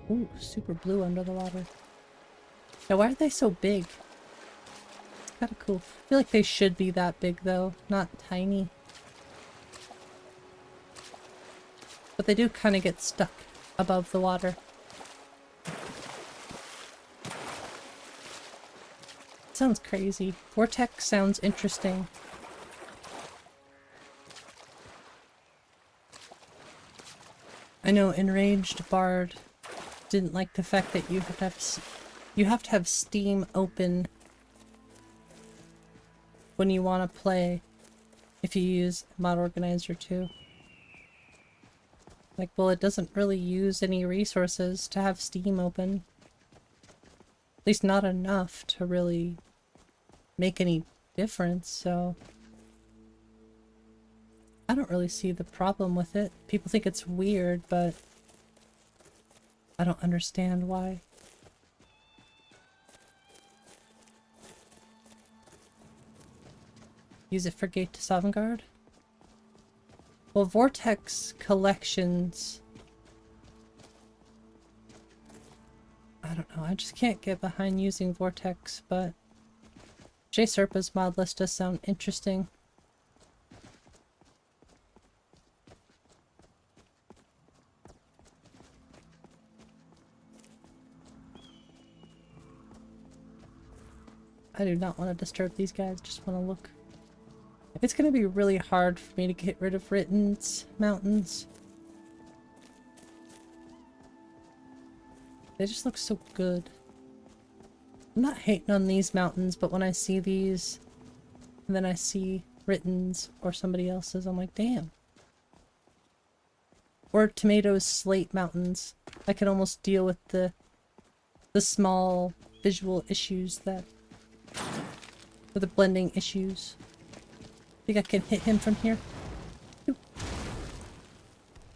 Ooh, super blue under the water. Now, why are they so big? It's kind of cool. I feel like they should be that big, though, not tiny. But they do kind of get stuck above the water. Sounds crazy. Vortex sounds interesting. I know Enraged Bard didn't like the fact that you have to have Steam open when you want to play if you use Mod Organizer too. Like, well, it doesn't really use any resources to have Steam open. At least not enough to really make any difference, so I don't really see the problem with it. People think it's weird, but I don't understand why. Use it for Gate to Sovngarde? Well, Vortex collections... I don't know, I just can't get behind using Vortex, but J-Serpa's mod list does sound interesting. I do not want to disturb these guys, just want to look. It's going to be really hard for me to get rid of Ritten's mountains. They just look so good. I'm not hating on these mountains, but when I see these, and then I see Ritten's or somebody else's, I'm like, damn. Or Tomatoes Slate mountains. I can almost deal with the small visual issues that... with the blending issues. Think I can hit him from here?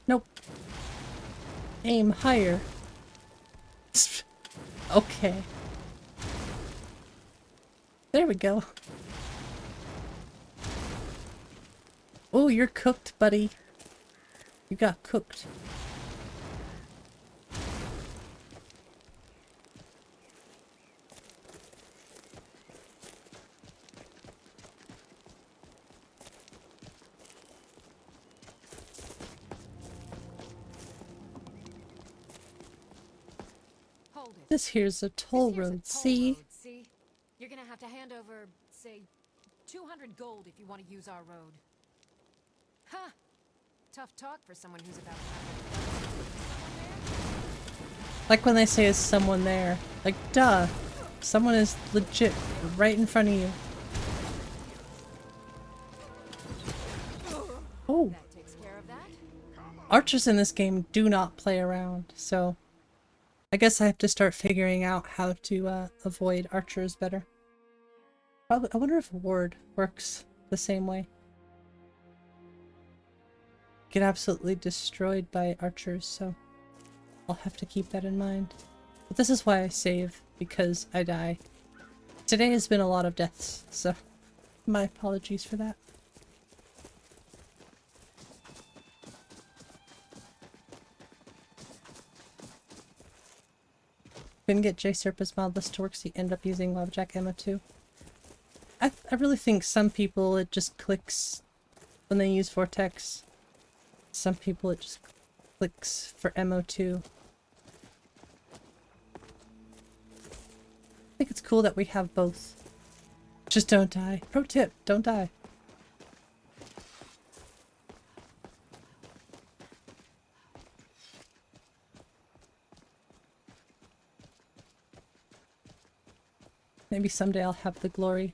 Nope. Aim higher. Okay. There we go. Oh, you're cooked, buddy. You got cooked. This here's a toll road, see? You're gonna have to hand over, say, 200 gold if you want to use our road. Ha! Tough talk for someone who's about to have Like when they say, is someone there? Like, duh. Someone is legit right in front of you. Oh. That takes care of that. Archers in this game do not play around, so... I guess I have to start figuring out how to avoid archers better. Probably, I wonder if Ward works the same way. Get absolutely destroyed by archers, so I'll have to keep that in mind. But this is why I save, because I die. Today has been a lot of deaths, so my apologies for that. Couldn't get J-Serpa's mod list to work, so you end up using Lovejack ammo too. I really think some people it just clicks when they use Vortex. Some people it just clicks for ammo too. I think it's cool that we have both. Just don't die. Pro tip, don't die. Maybe someday I'll have the glory.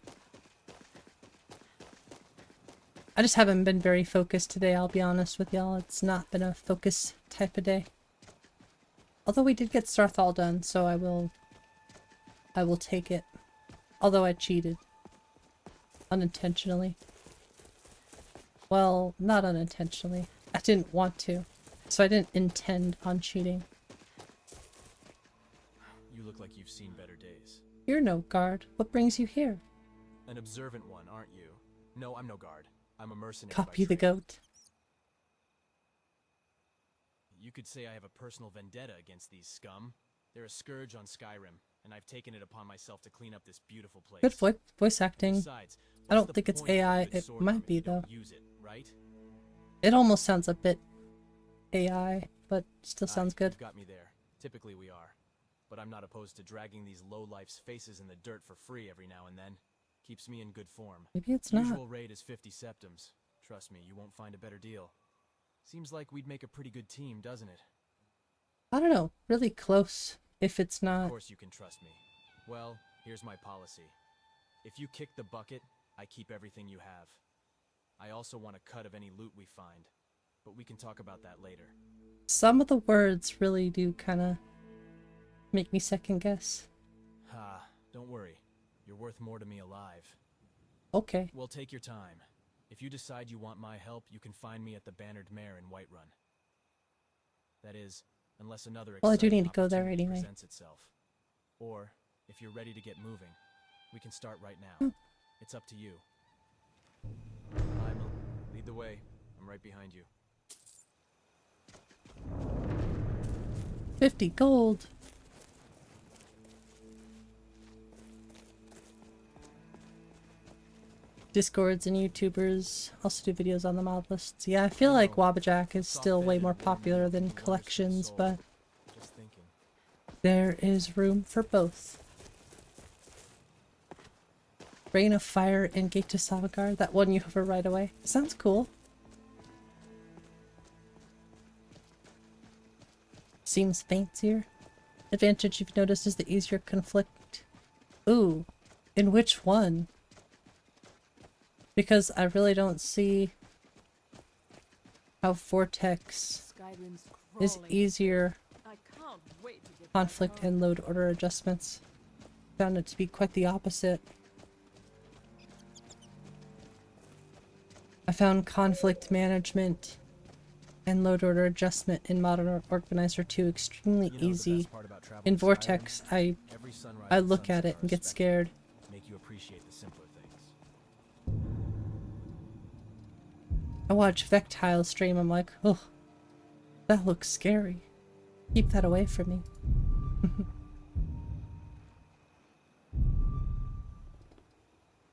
I just haven't been very focused today, I'll be honest with y'all. It's not been a focus type of day. Although we did get Saarthal done, so I will take it. Although I cheated. Unintentionally. Well, not unintentionally. I didn't want to. So I didn't intend on cheating. You look like you've seen better days. You're no guard. What brings you here? An observant one, aren't you? No, I'm no guard. I'm a mercenary. Copy the by trade. goat. You could say I have a personal vendetta against these scum. They're a scourge on Skyrim, and I've taken it upon myself to clean up this beautiful place. Good voice acting. Besides, I don't think it's AI. It might be though. Use it, right? It almost sounds a bit AI, but still sounds good. You've got me there. Typically we are. But I'm not opposed to dragging these lowlifes' faces in the dirt for free every now and then. Keeps me in good form. Maybe it's not. Usual rate is 50 septims. Trust me, you won't find a better deal. Seems like we'd make a pretty good team, doesn't it? I don't know. Really close, if it's not. Of course you can trust me. Well, here's my policy. If you kick the bucket, I keep everything you have. I also want a cut of any loot we find. But we can talk about that later. Some of the words really do kind of make me second guess. Ah, don't worry. You're worth more to me alive. Okay. Well, take your time. If you decide you want my help, you can find me at the Bannered Mare in Whiterun. That is, unless another Well, I do exciting need to go there opportunity anyway. presents itself. Or, if you're ready to get moving, we can start right now. It's up to you. Lead the way. I'm right behind you. 50 gold. Discords and YouTubers also do videos on the mod lists. Yeah, I feel like Wabbajack is still way more popular than collections, but there is room for both. Rain of Fire and Gate to Savagar, that one you hover right away. Sounds cool. Seems fancier. Advantage you've noticed is the easier conflict. Ooh, in which one? Because I really don't see how Vortex is easier conflict and load order adjustments. Found it to be quite the opposite. I found conflict management and load order adjustment in Modern Organizer 2 extremely easy. In Vortex, I look at it and get scared. Make you appreciate the simpler things. I watch Vectile stream, I'm like, oh, that looks scary. Keep that away from me.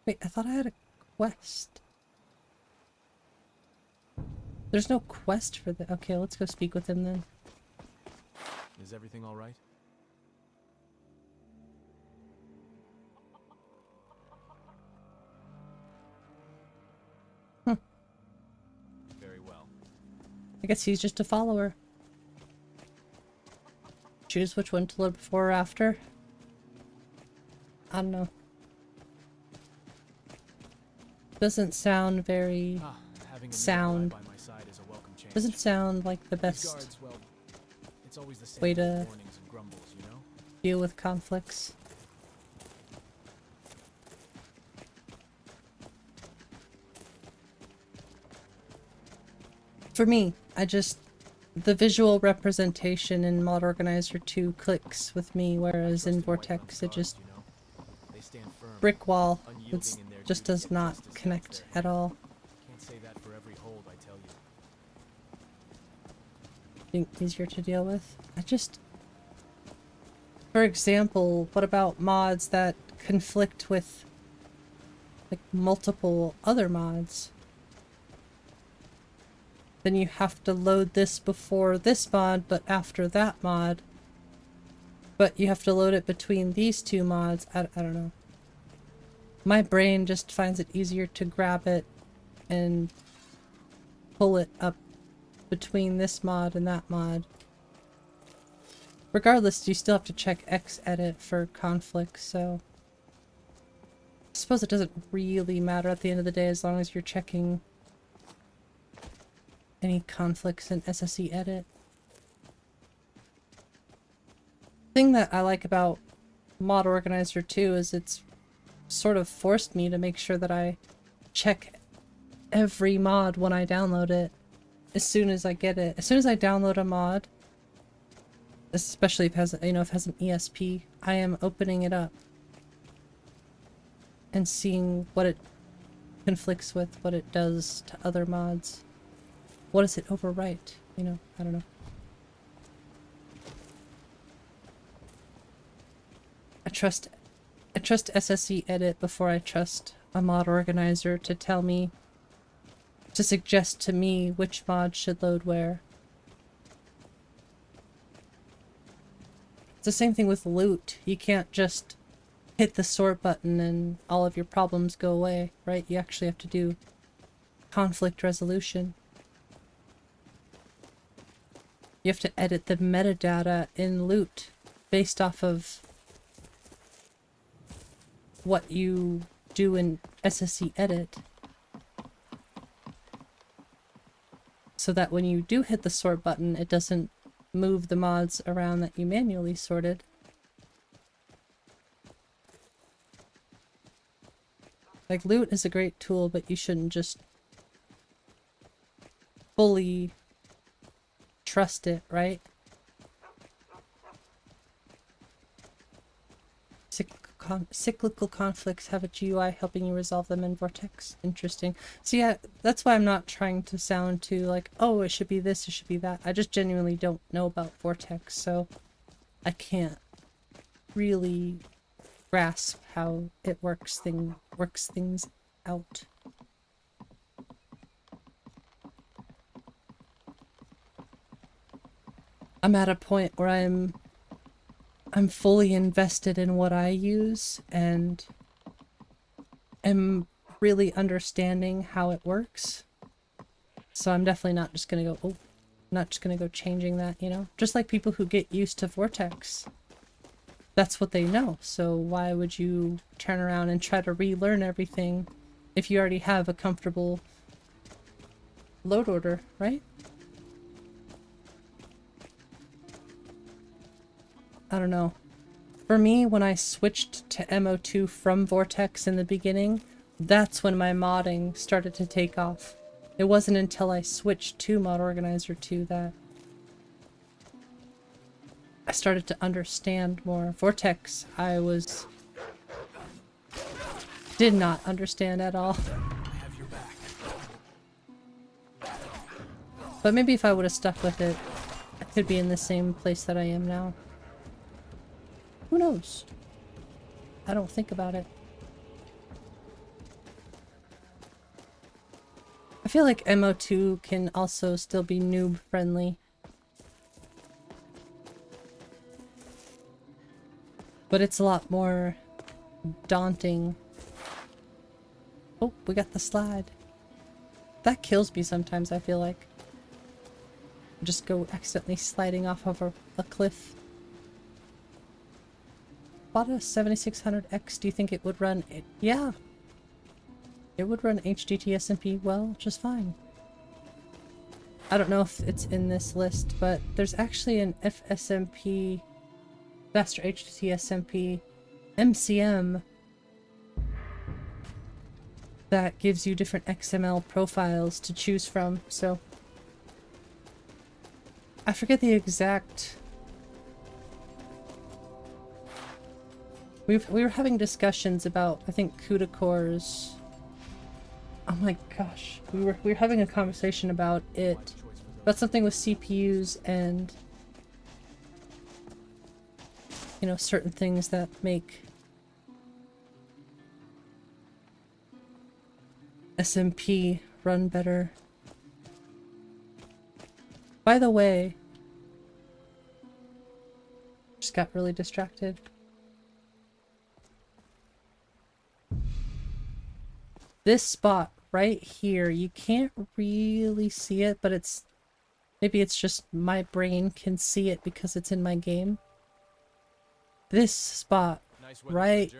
Wait, I thought I had a quest. There's no quest for the— okay, let's go speak with him then. Is everything all right? Very well. I guess he's just a follower. Choose which one to load before or after. I don't know. Doesn't sound very sound. Doesn't sound like the best way to deal with conflicts. For me, the visual representation in Mod Organizer 2 clicks with me, whereas in Vortex it just brick wall. It just does not connect at all. Can't say that for every hold, I tell you. Think easier to deal with. For example, what about mods that conflict with like multiple other mods? Then you have to load this before this mod, but after that mod. But you have to load it between these two mods. I don't know. My brain just finds it easier to grab it and pull it up between this mod and that mod. Regardless, you still have to check Xedit for conflicts, so suppose it doesn't really matter at the end of the day as long as you're checking any conflicts in SSE edit. Thing that I like about Mod Organizer too is it's sort of forced me to make sure that I check every mod when I download it as soon as I get it. As soon as I download a mod, especially if it has, you know, if it has an ESP, I am opening it up and seeing what it conflicts with, what it does to other mods. What does it overwrite? You know, I don't know. I trust SSE edit before I trust a mod organizer to tell me, to suggest to me which mod should load where. It's the same thing with loot. You can't just hit the sort button and all of your problems go away, right? You actually have to do conflict resolution. You have to edit the metadata in loot based off of what you do in SSE edit, so that when you do hit the sort button, it doesn't move the mods around that you manually sorted. Like, loot is a great tool, but you shouldn't just fully trust it, right? Cyclical conflicts have a GUI helping you resolve them in Vortex. Interesting. So yeah, that's why I'm not trying to sound too like, oh, it should be this, it should be that. I just genuinely don't know about Vortex, so I can't really grasp how it works things out. I'm at a point where I'm fully invested in what I use and am really understanding how it works. So I'm definitely not just gonna go, not just gonna go changing that, you know? Just like people who get used to Vortex. That's what they know, so why would you turn around and try to relearn everything if you already have a comfortable load order, right? I don't know. For me, when I switched to MO2 from Vortex in the beginning, that's when my modding started to take off. It wasn't until I switched to Mod Organizer 2 that I started to understand more. Vortex, I did not understand at all. But maybe if I would have stuck with it, I could be in the same place that I am now. Who knows? I don't think about it. I feel like MO2 can also still be noob friendly. But it's a lot more daunting. Oh, we got the slide. That kills me sometimes, I feel like. Just go accidentally sliding off of a cliff. Bought a 7600X. Do you think it would run it? Yeah. It would run HDT SMP well, just fine. I don't know if it's in this list, but there's actually an FSMP, Faster HDT SMP, MCM that gives you different XML profiles to choose from, so I forget the exact. We were having discussions about, I think, CUDA cores. Oh my gosh, we were having a conversation about it, about something with CPUs and, you know, certain things that make SMP run better. By the way, just got really distracted. This spot right here, you can't really see it, but it's, maybe it's just my brain can see it because it's in my game. This spot right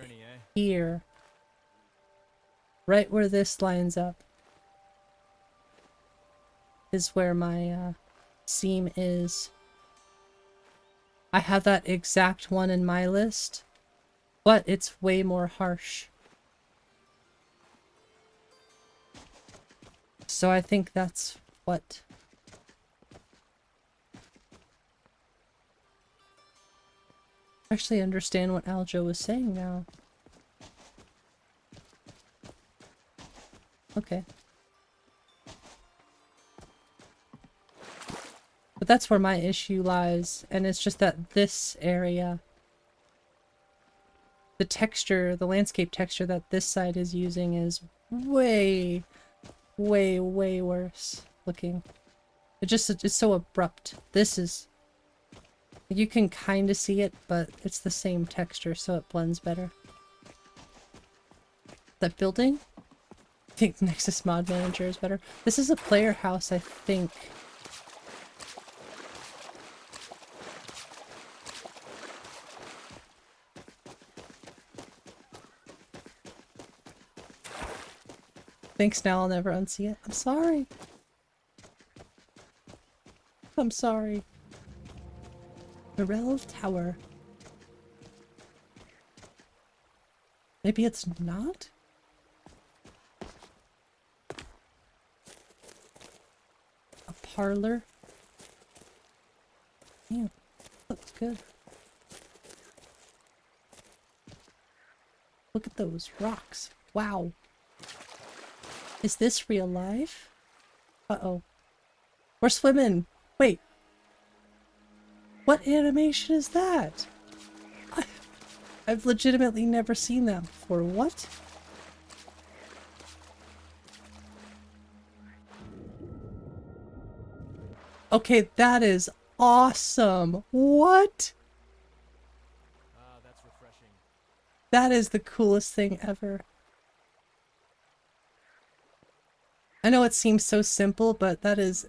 here right where this lines up is where my seam is. I have that exact one in my list, but it's way more harsh. So I think that's what... I actually understand what Aljo was saying now. Okay. But that's where my issue lies, and it's just that this area, the texture, the landscape texture that this side is using is way, way, way worse looking. It's so abrupt. This is, you can kind of see it, but it's the same texture, so it blends better. That building? I think Nexus Mod Manager is better. This is a player house, I think. Thanks, now I'll never unsee it. I'm sorry. I'm sorry. Morel Tower. Maybe it's not? A parlor? Yeah, looks good. Look at those rocks. Wow. Is this real life? Uh-oh. We're swimming. Wait. What animation is that? I've legitimately never seen that before. What? Okay, that is awesome. What? That's refreshing. That is the coolest thing ever. I know it seems so simple, but that is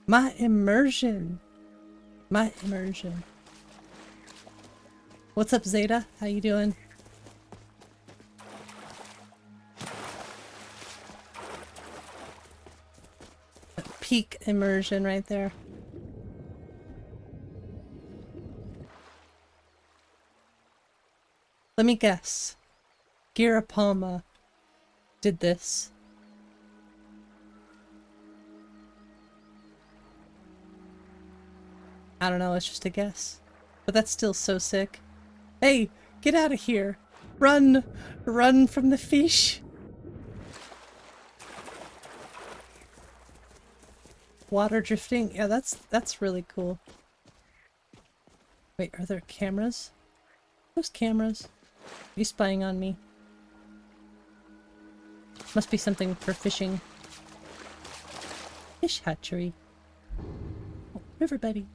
my immersion. My immersion. What's up, Zeta? How you doing? Peak immersion right there. Let me guess. Girapalma did this. I don't know, it's just a guess. But that's still so sick. Hey, get out of here. Run! Run from the fish! Water drifting? Yeah, that's really cool. Wait, are there cameras? Those cameras? Are you spying on me? Must be something for fishing. Fish hatchery. Oh, river Betty.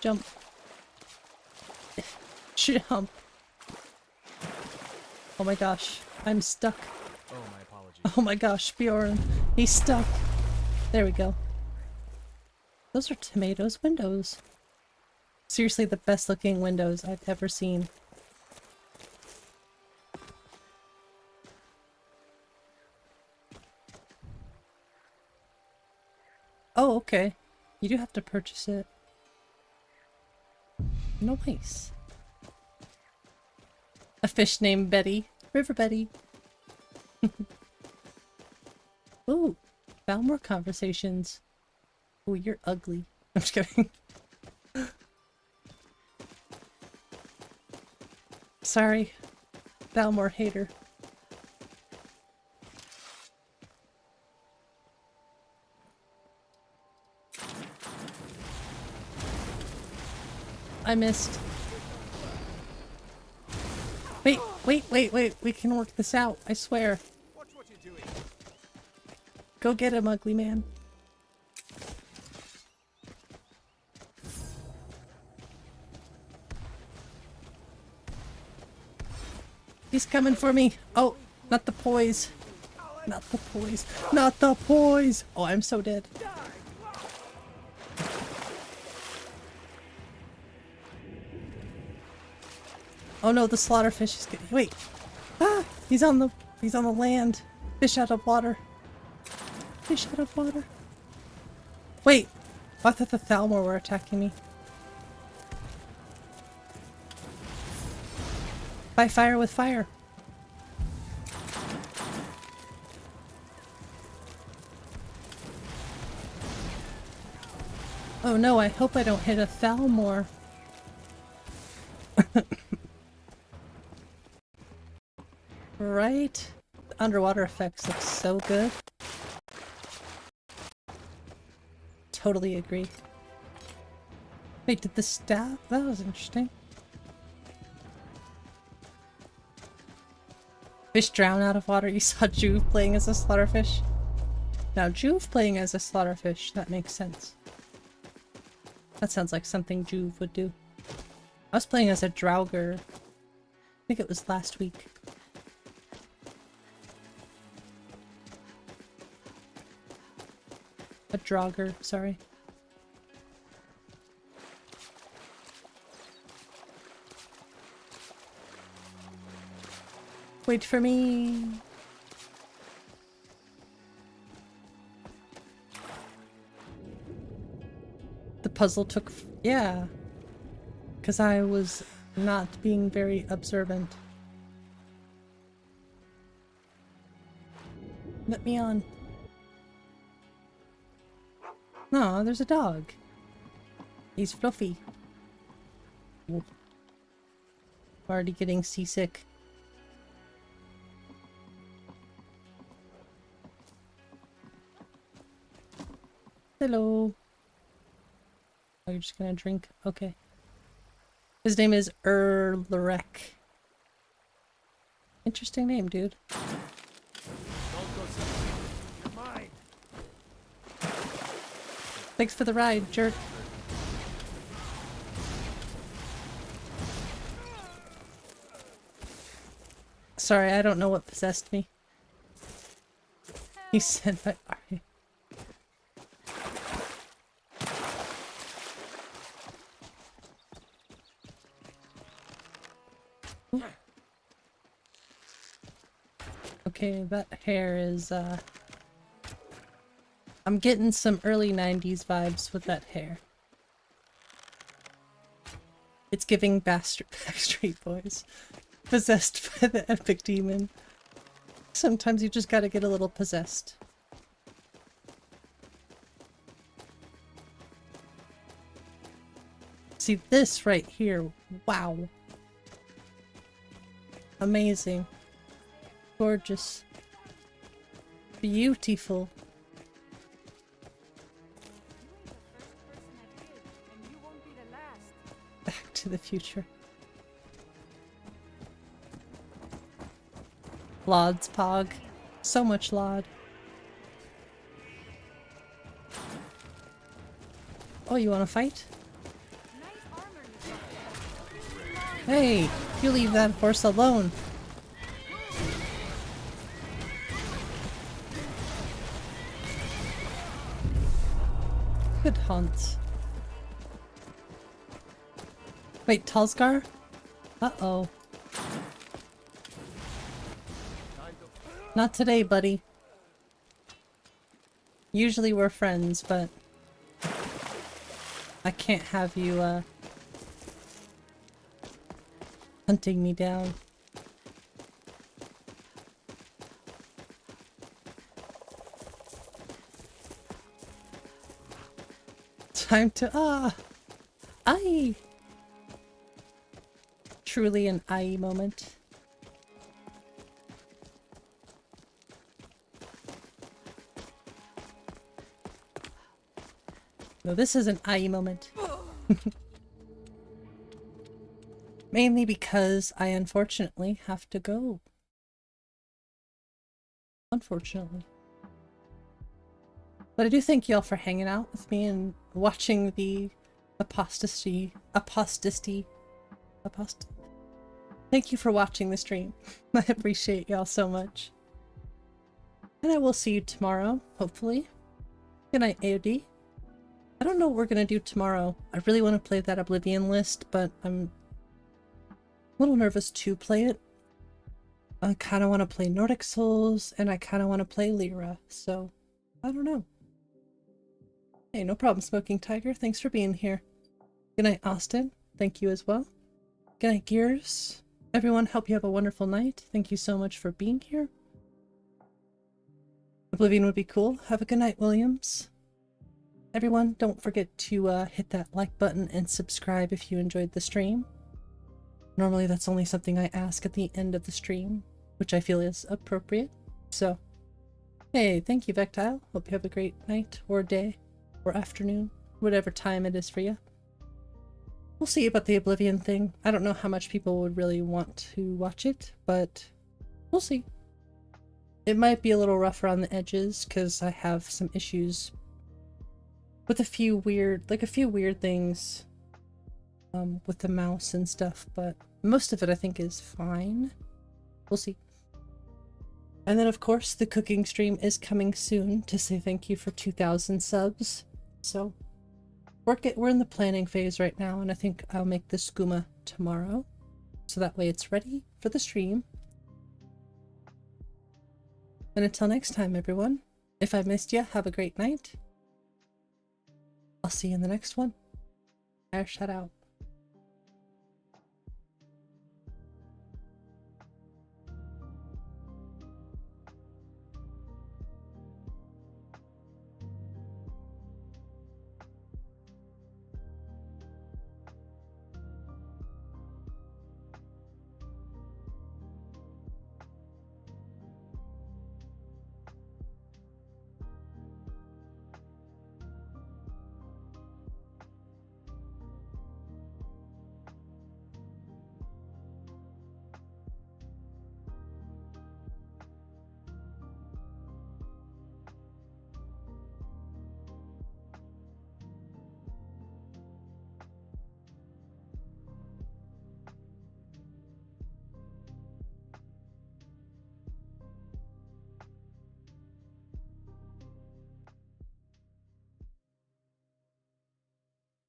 Jump. Jump. Oh my gosh, I'm stuck. Oh, my apologies. Oh my gosh, Bjorn. He's stuck. There we go. Those are Tomato's windows. Seriously, the best looking windows I've ever seen. Oh, okay. You do have to purchase it. Nice. A fish named Betty. River Betty. Ooh, found more conversations. Ooh, you're ugly. I'm just kidding. Sorry. Balmore hater. I missed. Wait, wait, wait, wait. We can work this out. I swear. Watch what you're doing. Go get him, ugly man. He's coming for me. Oh, not the poise. Not the poise. Not the poise. Oh, I'm so dead. Oh no, the slaughterfish is getting— wait! Ah! He's on the land! Fish out of water! Fish out of water! Wait! I thought the Thalmor were attacking me. By fire with fire! Oh no, I hope I don't hit a Thalmor. Right? The underwater effects look so good. Totally agree. Wait, did the stab? That was interesting. Fish drown out of water. You saw Juve playing as a slaughterfish? Now, Juve playing as a slaughterfish, that makes sense. That sounds like something Juve would do. I was playing as a Draugr. I think it was last week. A Draugr, sorry. Wait for me! The puzzle took— yeah. Because I was not being very observant. Let me on. No, there's a dog. He's fluffy. Ooh. Already getting seasick. Hello. Oh, you're just gonna drink? Okay. His name is Erlerek. Interesting name, dude. Thanks for the ride, jerk. Sorry, I don't know what possessed me. He said by Ari. Okay, that hair is, I'm getting some early 90s vibes with that hair. It's giving Backstreet Boys. Possessed by the epic demon. Sometimes you just gotta get a little possessed. See this right here. Wow. Amazing. Gorgeous. Beautiful. Back to the Future. Laud's Pog. So much laud. Oh, you wanna fight? Hey, you leave that horse alone. Good hunt. Wait, Talsgar? Uh-oh. Not today, buddy. Usually we're friends, but I can't have you, hunting me down. Time to— aye! Truly an aye moment. No, this is an aye moment. Mainly because I unfortunately have to go. Unfortunately. But I do thank y'all for hanging out with me and watching the Apostasy. Thank you for watching the stream. I appreciate y'all so much. And I will see you tomorrow, hopefully. Good night, AOD. I don't know what we're gonna do tomorrow. I really want to play that Oblivion list, but I'm little nervous to play it. I kind of want to play Nordic Souls, and I kind of want to play Lyra, so I don't know. Hey, no problem, Smoking Tiger. Thanks for being here. Good night, Austin. Thank you as well. Good night, Gears. Everyone, hope you have a wonderful night. Thank you so much for being here. Oblivion would be cool. Have a good night, Williams. Everyone, don't forget to hit that like button and subscribe if you enjoyed the stream. Normally that's only something I ask at the end of the stream, which I feel is appropriate. So, hey, thank you, Vectile. Hope you have a great night or day or afternoon, whatever time it is for you. We'll see about the Oblivion thing. I don't know how much people would really want to watch it, but we'll see. It might be a little rough around the edges because I have some issues with a few weird things with the mouse and stuff, but most of it I think is fine. We'll see. And then of course the cooking stream is coming soon to say thank you for 2,000 subs. So we're in the planning phase right now, and I think I'll make the skooma tomorrow, so that way it's ready for the stream. And until next time, everyone, if I missed you, have a great night. I'll see you in the next one. Shout out.